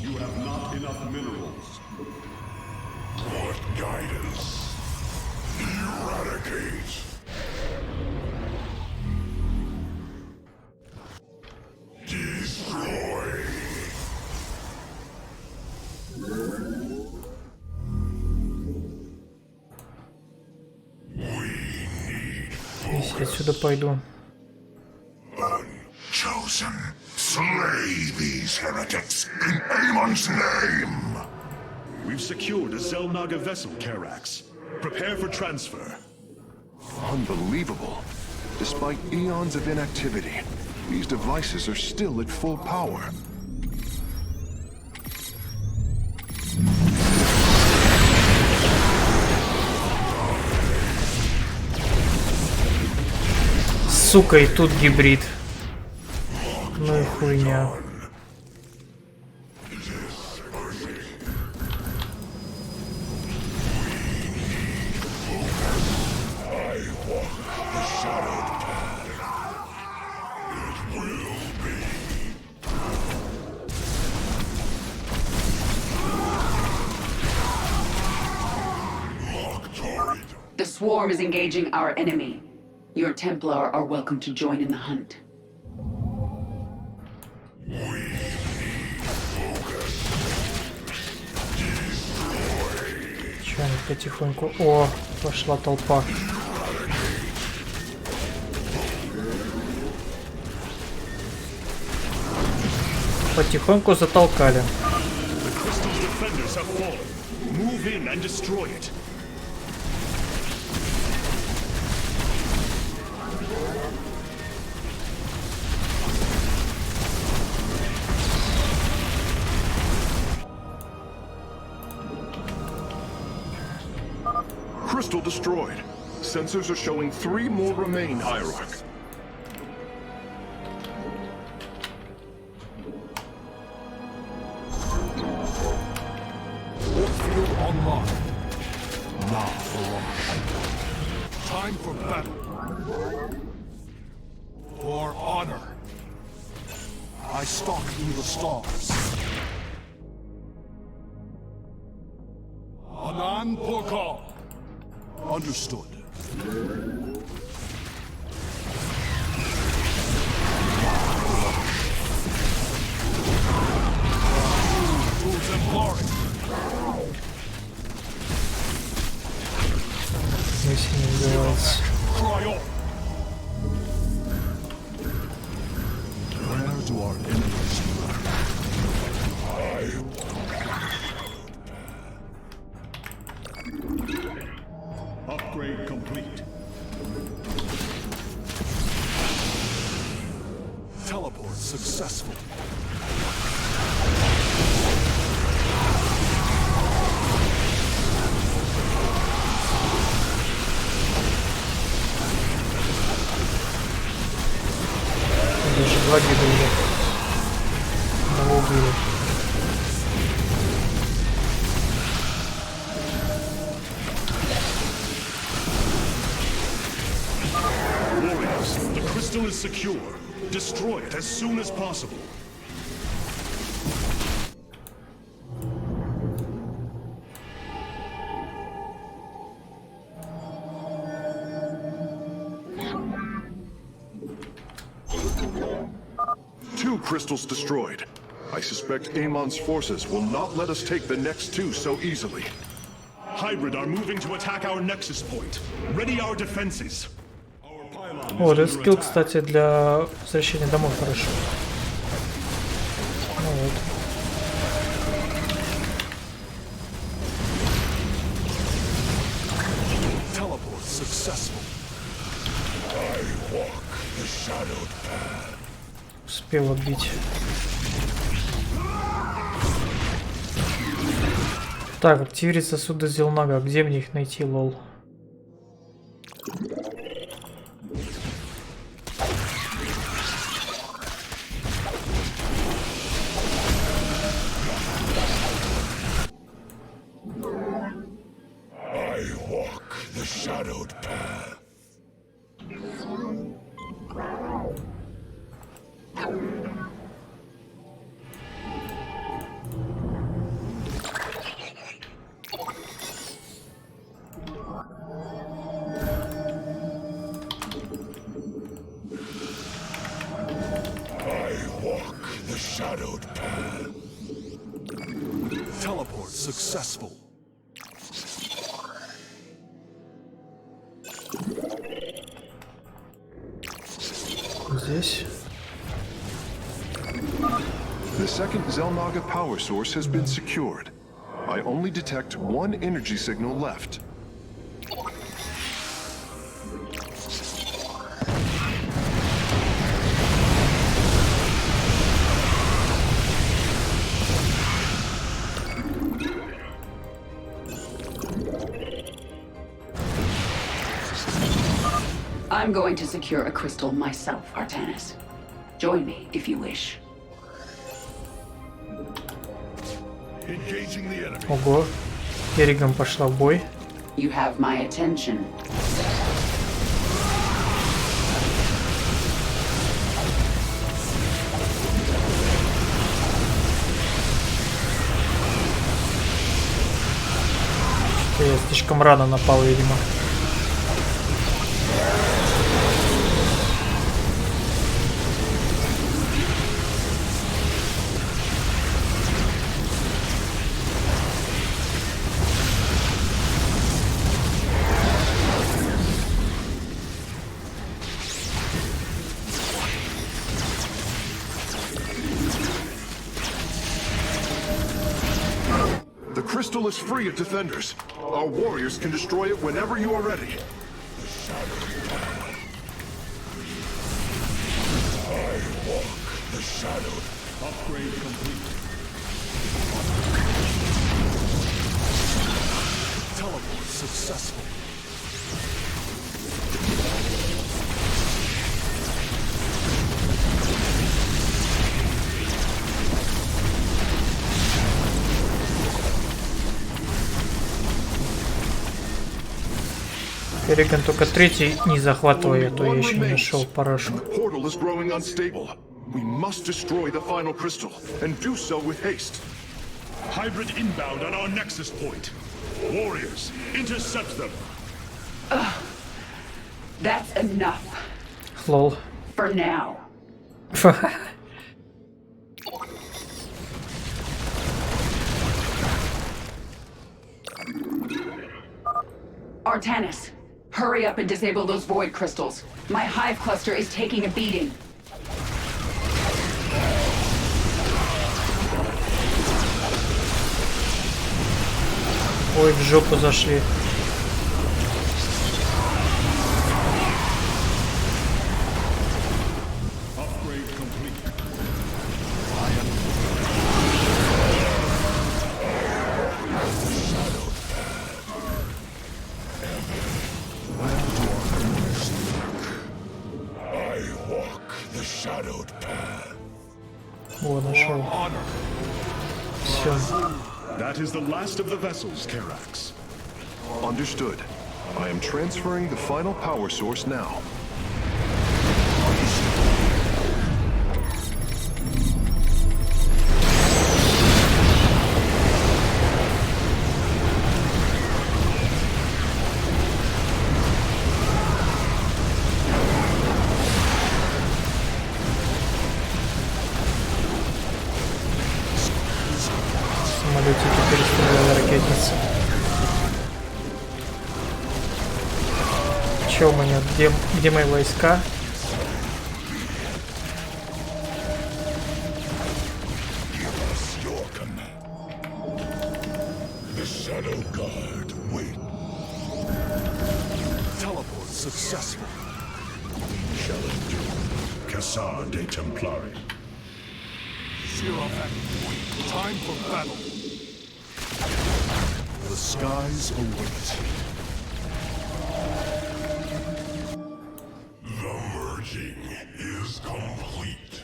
You have not enough minerals. What guidance? Eradicate. Destroy. Если я отсюда пойду. Chosen, slay these heretics in Amon's name! We've secured a Zelnaga vessel, Karax. Prepare for transfer. Unbelievable. Despite eons of inactivity, these devices are still at full power. Сука, и тут гибрид. Ну и хуйня. The swarm is engaging our enemy. Your Templar are welcome to join in the hunt. Че они потихоньку... О, пошла толпа. Потихоньку затолкали. Crystal destroyed. Sensors are showing 3 more remain, Hierarch. Field online. Now for launch. Time for battle. For honor. I stalk through the stars. Anan Porkal. Understood. Tools and glory. Если не сбивается. Where do our enemies Upgrade complete. Teleport successful. Даже 2 гибрида. Одного убили. Warriors, the crystal is secure. Destroy it as soon as possible. Two crystals destroyed. I suspect Amon's forces will not let us take the next 2 so easily. Hybrid are moving to attack our nexus point. Ready our defenses. О, этот скилл, кстати, для возвращения домой хорошо. Ну вот. Teleport successful. I walk the shadowed path. Успел отбить. Так, активировать сосуды Зелнага. Где мне их найти, лол? I walk the shadowed path. Shadowed path. Teleport successful. Здесь. The second Xel'Naga power source has been secured. I only detect one energy signal left. I'm going to secure a crystal myself, Artanis. Join me if you wish. Engaging the enemy. Ого. Керриган пошла в бой. You have my attention. Я слишком рано напал, видимо. The crystal is free of defenders. Our warriors can destroy it whenever you are ready. I walk the shadowed. Upgrade complete. Teleport successful. Керриган только третий не захватывай, а то я еще не нашел порошок. The portal is growing unstable. We must destroy the final crystal, and do so with haste. Hybrid inbound on our nexus point. Warriors, intercept them. That's enough. Лол. For now. Artanis, hurry up and disable those void crystals. My hive cluster is taking a beating. Ой, в жопу зашли. О, нашел. Все. That is the last of the vessels, Karax. Understood. I am transferring the final power source now. Самолетики перестреляла ракетница. Еще у меня где мои войска? The Shadow Guard, wait. Teleport successful. Challenger. Cassar de Templari. Time for battle. The skies await. The merging is complete.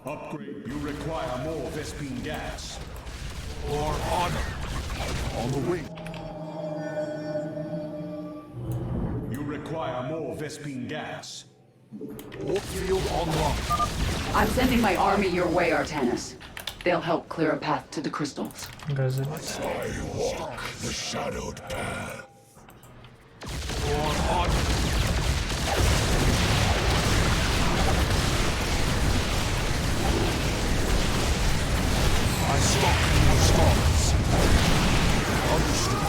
Upgrade. You require more Vespine gas. For honor. On the wing. You require more Vespine gas. Warp field online. I'm sending my army your way, Artanis. They'll help clear a path to the crystals. I walk the shadowed path. For honor. I stalk the stars. Understood.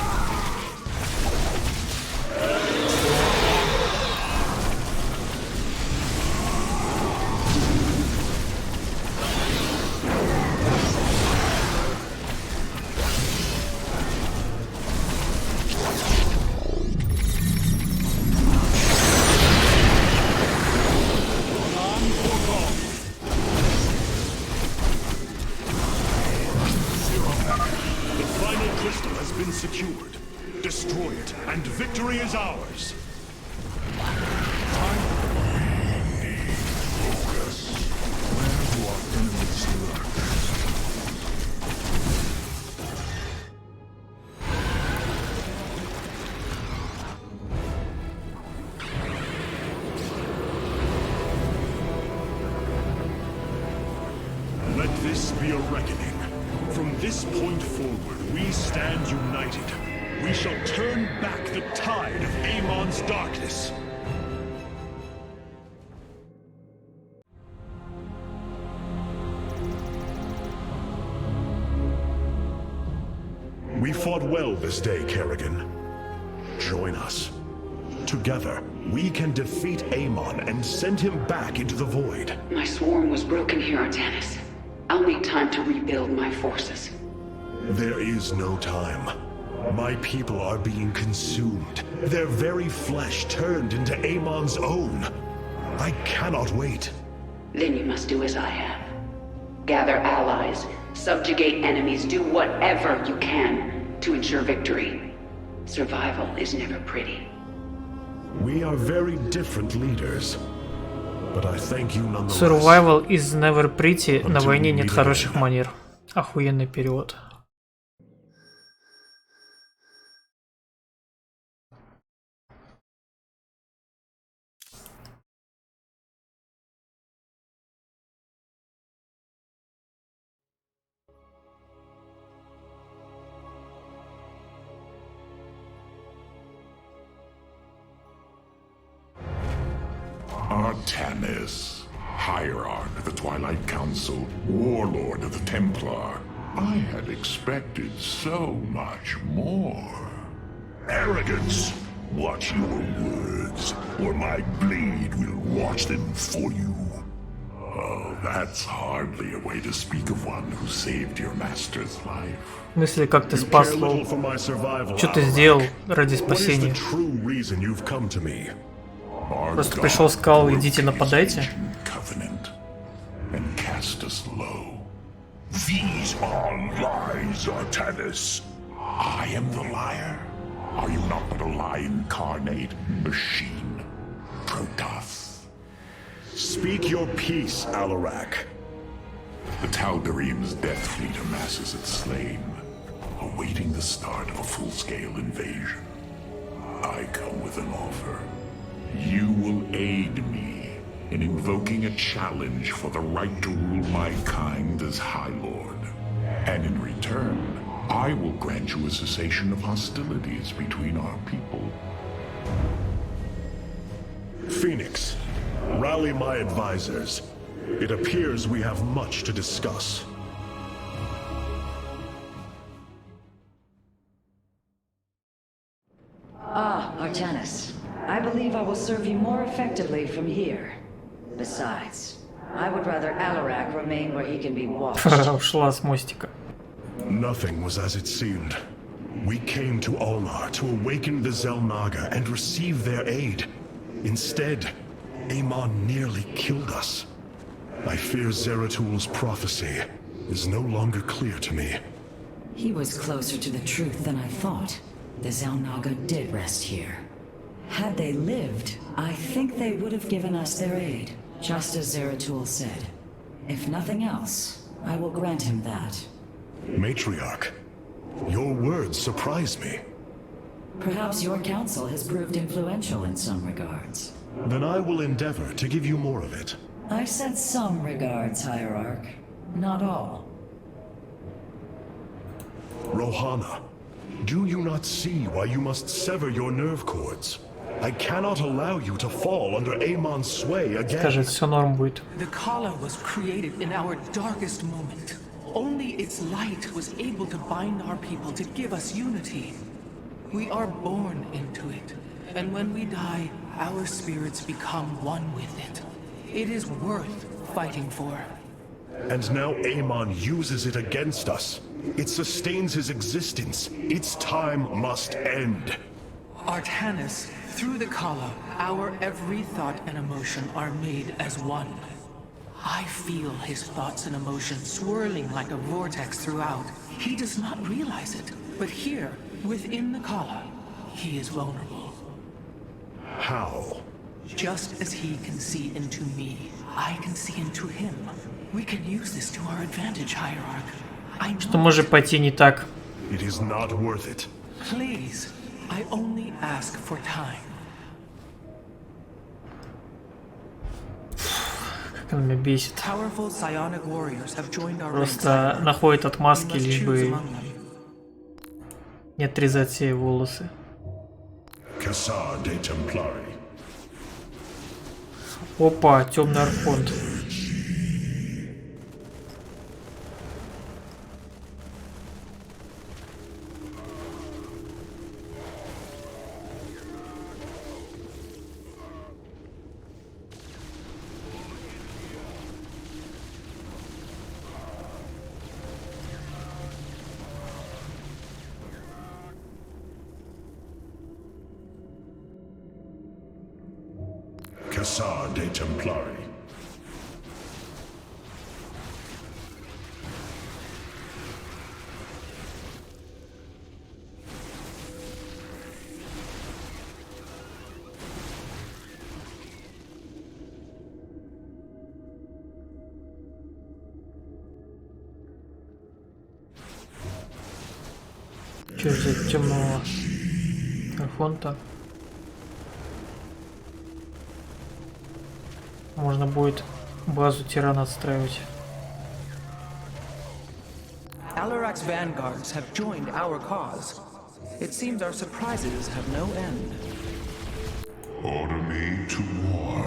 Secured. Destroy it, and victory is ours. Focus. Where do our enemies lurk? Let this be a reckoning. From this point forward, we stand united. We shall turn back the tide of Amon's darkness. We fought well this day, Kerrigan. Join us. Together, we can defeat Amon and send him back into the void. My swarm was broken here, Artanis. I'll need time to rebuild my forces. There is no time. My people are being consumed. Their very flesh turned into Amon's own. I cannot wait. Then you must do as I have. Gather allies, subjugate enemies, do whatever you can to ensure victory. Survival is never pretty. We are very different leaders. But I thank you nonetheless. Survival is never pretty. На войне нет хороших манер. Охуенный перевод. Artanis, Hierarch of the Twilight Council, Warlord of the Templar. I had expected so much more. Arrogance! Watch your words, or my blade will watch them for you. Oh, that's hardly a way to speak of one who saved your master's life. В смысле, как ты спас Лол? Что ты сделал ради спасения? Просто пришел, сказал, идите нападайте. These are lies, Artanis. I am the liar? Are you not but a lie incarnate, machine? Protoss. Speak your peace, Alarak. The Tal'Darim's death fleet amasses its slain, awaiting the start of a full-scale invasion. I come with an offer. You will aid me in invoking a challenge for the right to rule my kind as High Lord. And in return, I will grant you a cessation of hostilities between our people. Phoenix, rally my advisors. It appears we have much to discuss. Ah, Artanis. I believe I will serve you more effectively from here. Besides, I would rather Alarak remain where he can be watched. Ушла с мостика. Nothing was as it seemed. We came to Ulnar to awaken the Xel'Naga and receive their aid. Instead, Amon nearly killed us. I fear Zeratul prophecy is no longer clear to me. He was closer to the truth than I thought. The Xel'Naga did rest here. Had they lived, I think they would have given us their aid, just as Zeratul said. If nothing else, I will grant him that. Matriarch, your words surprise me. Perhaps your counsel has proved influential in some regards. Then I will endeavor to give you more of it. I said some regards, Hierarch. Not all. Rohana, do you not see why you must sever your nerve cords? I cannot allow you to fall under Amon's sway again. Скажет, все норм будет. The Kala was created in our darkest moment. Only its light was able to bind our people to give us unity. We are born into it, and when we die, our spirits become one with it. It is worth fighting for. And now Amon uses it against us. It sustains his existence. Its time must end. Artanis, through the Kala, our every thought and emotion are made as one. I feel his thoughts and emotions swirling like a vortex throughout. He does not realize it, but here, within the Kala, he is vulnerable. How? Just as he can see into me, I can see into him. We can use this to our advantage, Hierarch. Что может пойти не так? It is not worth it. Please, I only ask for time. Как он меня бесит. Powerful psionic warriors have joined our Просто находит отмазки, лишь бы не отрезать все волосы. Cassar de Templari. Опа, темный архонт. Cassar de Templari. Что взять темного архонта? Можно будет базу тирана отстраивать. Alarak's vanguards have joined our cause. It seems our surprises have no end. Order me to war.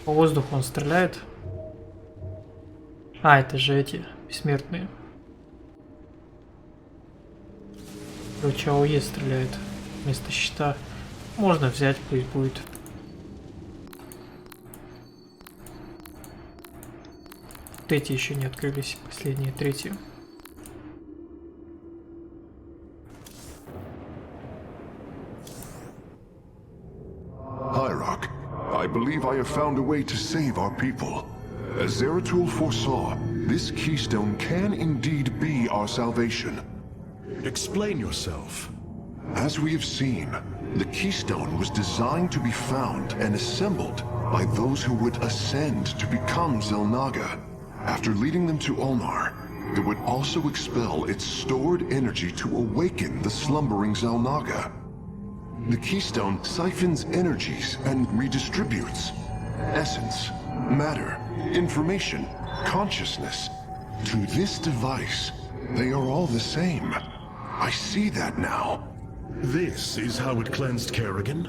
По воздуху он стреляет. А, это же эти бессмертные. Короче, АОЕ стреляет вместо щита. Можно взять, пусть будет. Вот эти еще не открылись, последние, третью. I believe I have found a way to save our people. As Zeratul foresaw, this keystone can indeed be our salvation. Explain yourself. As we have seen, the keystone was designed to be found and assembled by those who would ascend to become Xel'Naga. After leading them to Ulnar, it would also expel its stored energy to awaken the slumbering Xel'Naga. The keystone siphons energies and redistributes essence, matter, information, consciousness. To this device, they are all the same. I see that now. This is how it cleansed Kerrigan?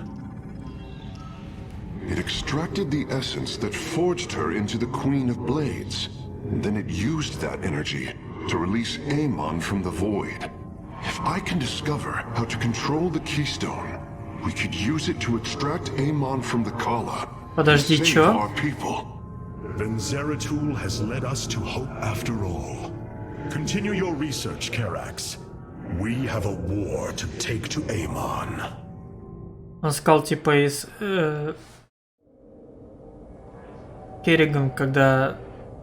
It extracted the essence that forged her into the Queen of Blades. Then it used that energy to release Amon from the void. If I can discover how to control the keystone, we could use it to extract Amon from the Kala. Подожди, and save чё? our people. Then Zeratul has led us to hope after all. Continue your research, Karax. We have a war to take to Amon. Он сказал, типа, из... Керриган, когда,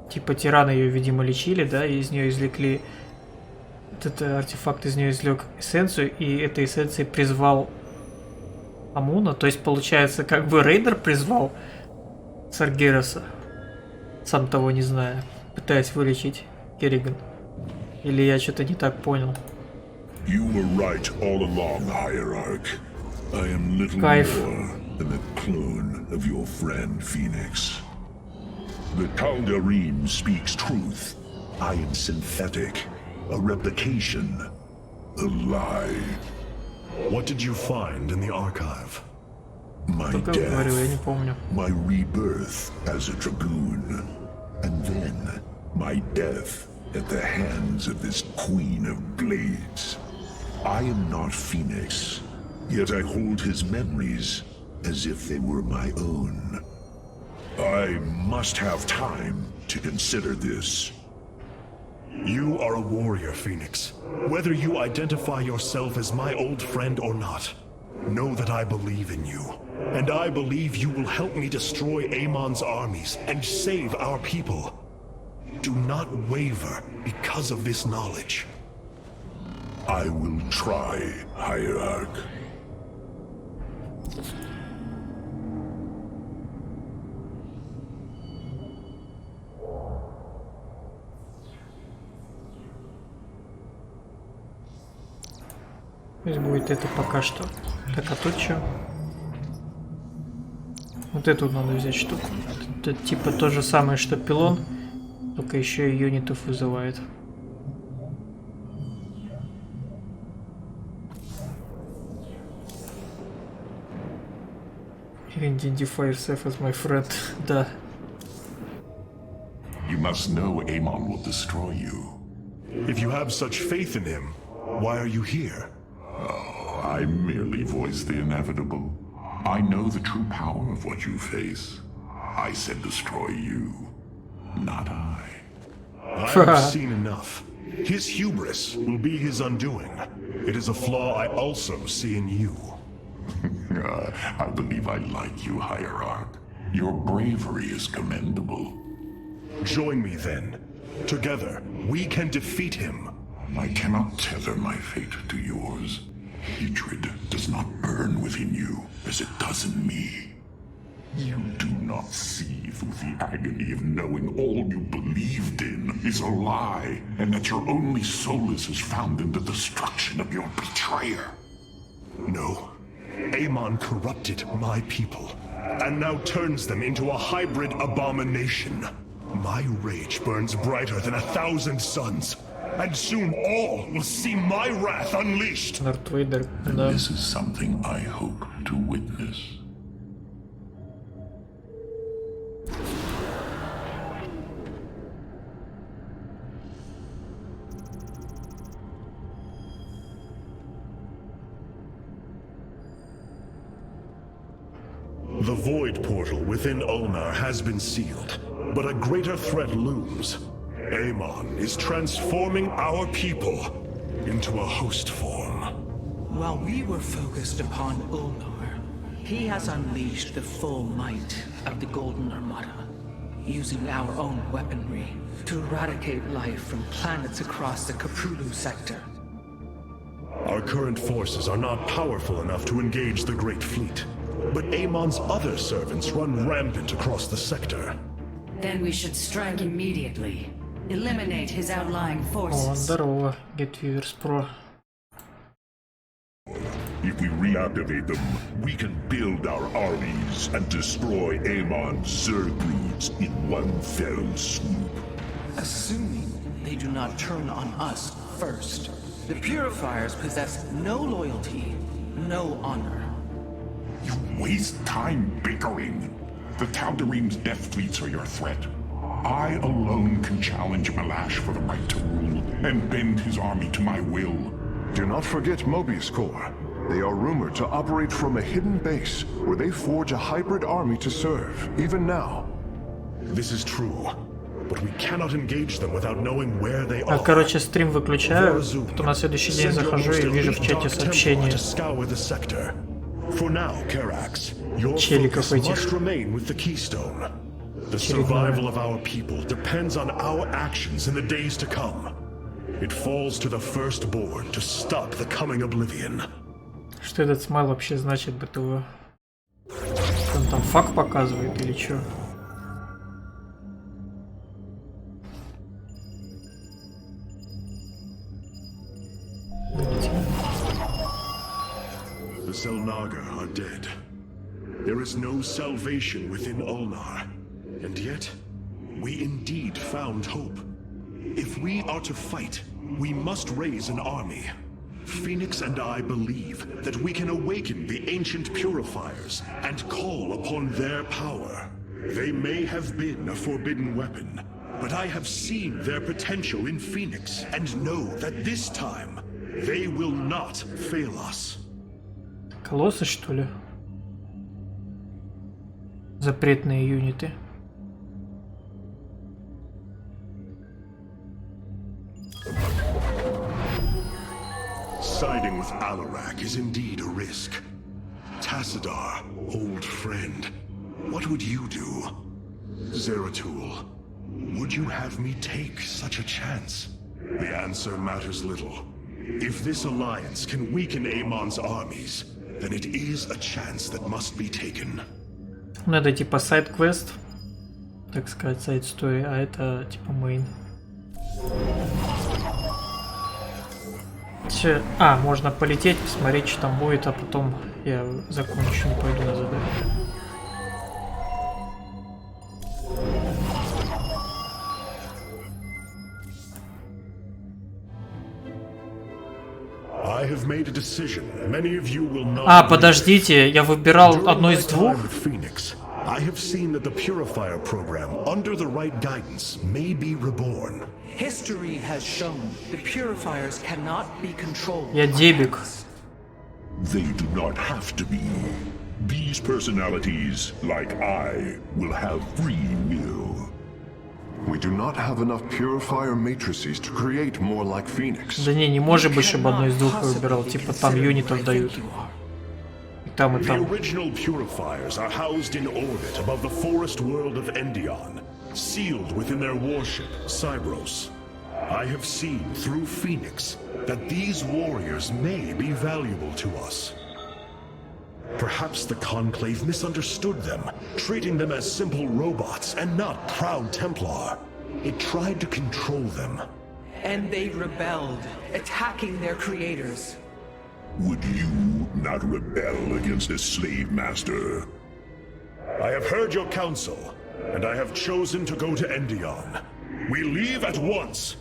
типа, тираны ее, видимо, лечили, да, и из нее извлекли... Этот артефакт из нее извлек эссенцию, и этой эссенцией призвал Амуна. То есть, получается, как бы Рейдер призвал Саргераса, сам того не зная, пытаясь вылечить Керриган. Или я что-то не так понял. You were right all along, Hierarch. I am little more than a clone of your friend, Phoenix. The Kaldarim speaks truth. I am synthetic, a replication, a lie. What did you find in the archive? My death, my rebirth as a dragoon, and then my death at the hands of this Queen of Blades. I am not Phoenix, yet I hold his memories as if they were my own. I must have time to consider this. You are a warrior, Phoenix. Whether you identify yourself as my old friend or not, know that I believe in you. And I believe you will help me destroy Amon's armies and save our people. Do not waver because of this knowledge. I will try, Hierarch. Пусть будет это пока что. Так, а тут что? Вот эту надо взять штуку. Это типа то же самое, что пилон, только еще и юнитов вызывает. Identify yourself as my friend. Да. You must know Amon will destroy you. If you have such faith in him, why are you here? Oh, I merely voice the inevitable. I know the true power of what you face. I said destroy you, not I. I have seen enough. His hubris will be his undoing. It is a flaw I also see in you. I believe I like you, Hierarch. Your bravery is commendable. Join me then. Together, we can defeat him. I cannot tether my fate to yours. Hatred does not burn within you as it does in me. You do not see through the agony of knowing all you believed in is a lie, and that your only solace is found in the destruction of your betrayer. No. Amon corrupted my people, and now turns them into a hybrid abomination. My rage burns brighter than 1,000 suns, and soon all will see my wrath unleashed. And this is something I hope to witness. The Void Portal within Ulnar has been sealed, but a greater threat looms. Amon is transforming our people into a host form. While we were focused upon Ulnar, he has unleashed the full might of the Golden Armada, using our own weaponry to eradicate life from planets across the Caprulu sector. Our current forces are not powerful enough to engage the Great Fleet, but Amon's other servants run rampant across the sector. Then we should strike immediately. Eliminate his outlying О, forces. здорово, GetViewers Pro. If we reactivate them, we can build our armies and destroy Amon's Zerg leads in one fell swoop. Assuming they do not turn on us first. The Purifiers possess no loyalty, no honor. You waste time bickering. The Tal'Darim's death fleets are your threat. I alone can challenge Malash for the right to rule and bend his army to my will. Do not forget Mobius Corps. They are rumored to operate from a hidden base where they forge a hybrid army to serve, even now. This is true, but we cannot engage them without knowing where they are. Короче, стрим выключаю, потом на следующий день захожу и вижу в чате сообщение. For now, Karax, your Челиков focus этих. must remain with the Keystone. The survival of our people depends on our actions in the days to come. It falls to the firstborn to stop the coming oblivion. Что этот смайл вообще значит, БТВ? Он там факт показывает или чё? The Xel'Naga are dead. There is no salvation within Ulnar. And yet, we indeed found hope. If we are to fight, we must raise an army. Phoenix and I believe that we can awaken the ancient purifiers and call upon their power. They may have been a forbidden weapon, but I have seen their potential in Phoenix and know that this time, they will not fail us. Колоссы, что ли? Запретные юниты. Siding with Alarak is indeed a risk. Tassadar, old friend, what would you do? Zeratul, would you have me take such a chance? The answer matters little. If this alliance can weaken Amon's armies, then it is a chance that must be taken. Ну это типа сайд-квест, так сказать, сайд-стори, а это типа мейн. Можно полететь, посмотреть, что там будет, а потом я закончу, не пойду на задание. Подождите, я выбирал одно из двух. I have seen that the Purifier program, under the right guidance, may be reborn. History has shown the Purifiers cannot be controlled. Я дебик. They do not have to be. These personalities, like I, will have free will. We do not have enough Purifier matrices to create more like Phoenix. Да не может быть, чтобы одно из двух выбирал. Типа там юнитов дают. И там, и там. The original Purifiers are housed in orbit above the forest world of Endion, sealed within their warship, Cybros. I have seen through Phoenix that these warriors may be valuable to us. Perhaps the Conclave misunderstood them, treating them as simple robots and not proud Templar. It tried to control them. And they rebelled, attacking their creators. Would you not rebel against a slave master? I have heard your counsel, and I have chosen to go to Endion. We leave at once!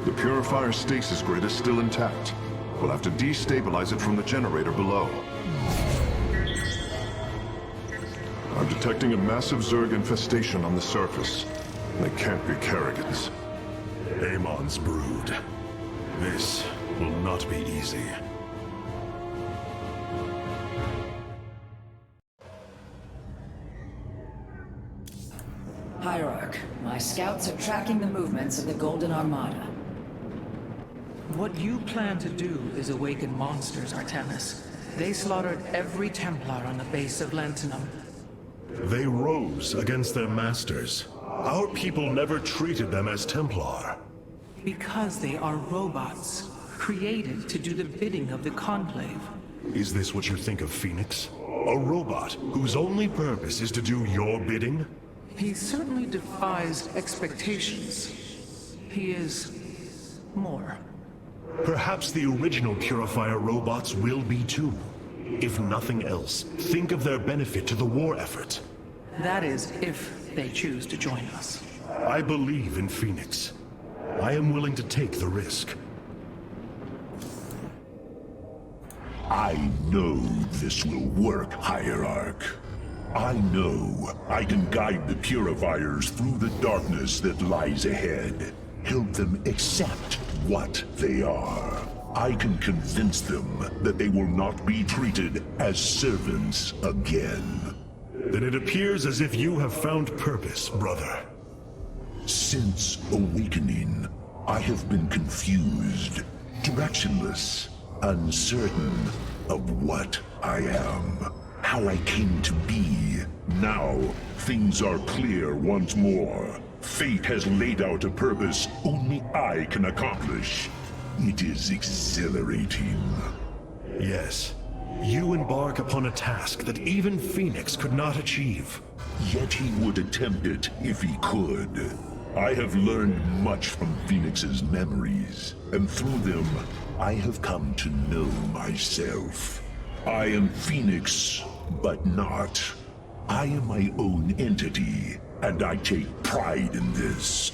The Purifier stasis grid is still intact. We'll have to destabilize it from the generator below. I'm detecting a massive Zerg infestation on the surface. They can't be Kerrigans. Amon's brood. This will not be easy. Hierarch, my scouts are tracking the movements of the Golden Armada. What you plan to do is awaken monsters, Artemis. They slaughtered every Templar on the base of Lentinum. They rose against their masters. Our people never treated them as Templar. Because they are robots, created to do the bidding of the Conclave. Is this what you think of Phoenix? A robot whose only purpose is to do your bidding? He certainly defies expectations. He is more. Perhaps the original Purifier robots will be too. If nothing else, think of their benefit to the war effort. That is, if they choose to join us. I believe in Phoenix. I am willing to take the risk. I know this will work, Hierarch. I know I can guide the Purifiers through the darkness that lies ahead. Help them accept what they are. I can convince them that they will not be treated as servants again. Then it appears as if you have found purpose, brother. Since awakening, I have been confused, directionless, uncertain of what I am, how I came to be. Now, things are clear once more. Fate has laid out a purpose only I can accomplish. It is exhilarating. Yes. You embark upon a task that even Phoenix could not achieve. Yet he would attempt it if he could. I have learned much from Phoenix's memories, and through them, I have come to know myself. I am Phoenix, but not. I am my own entity, and I take pride in this.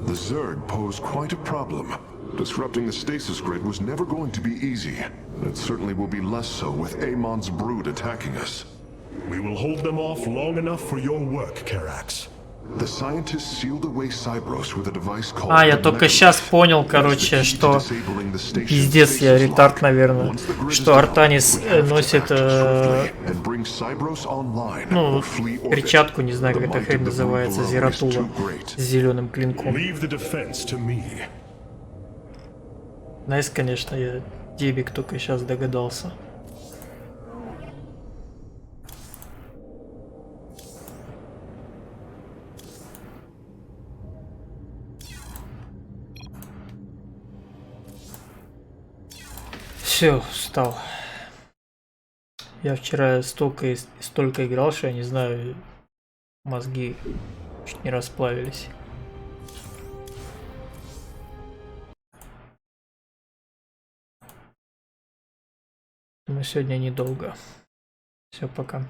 The Zerg pose quite a problem. Disrupting the stasis grid was never going to be easy, and it certainly will be less so with Amon's brood attacking us. We will hold them off long enough for your work, Karax. The scientists sealed away Cybros with a device called... А, я только сейчас понял, короче, что... Пиздец, я ретард, наверное. Что Артанис носит... ну, перчатку, не знаю, как эта хрень называется, Зератула, с зеленым клинком. Найс, конечно, я дебик только сейчас догадался. Все, устал. Я вчера столько играл, что я не знаю, мозги чуть не расплавились. Но сегодня недолго. Все, пока.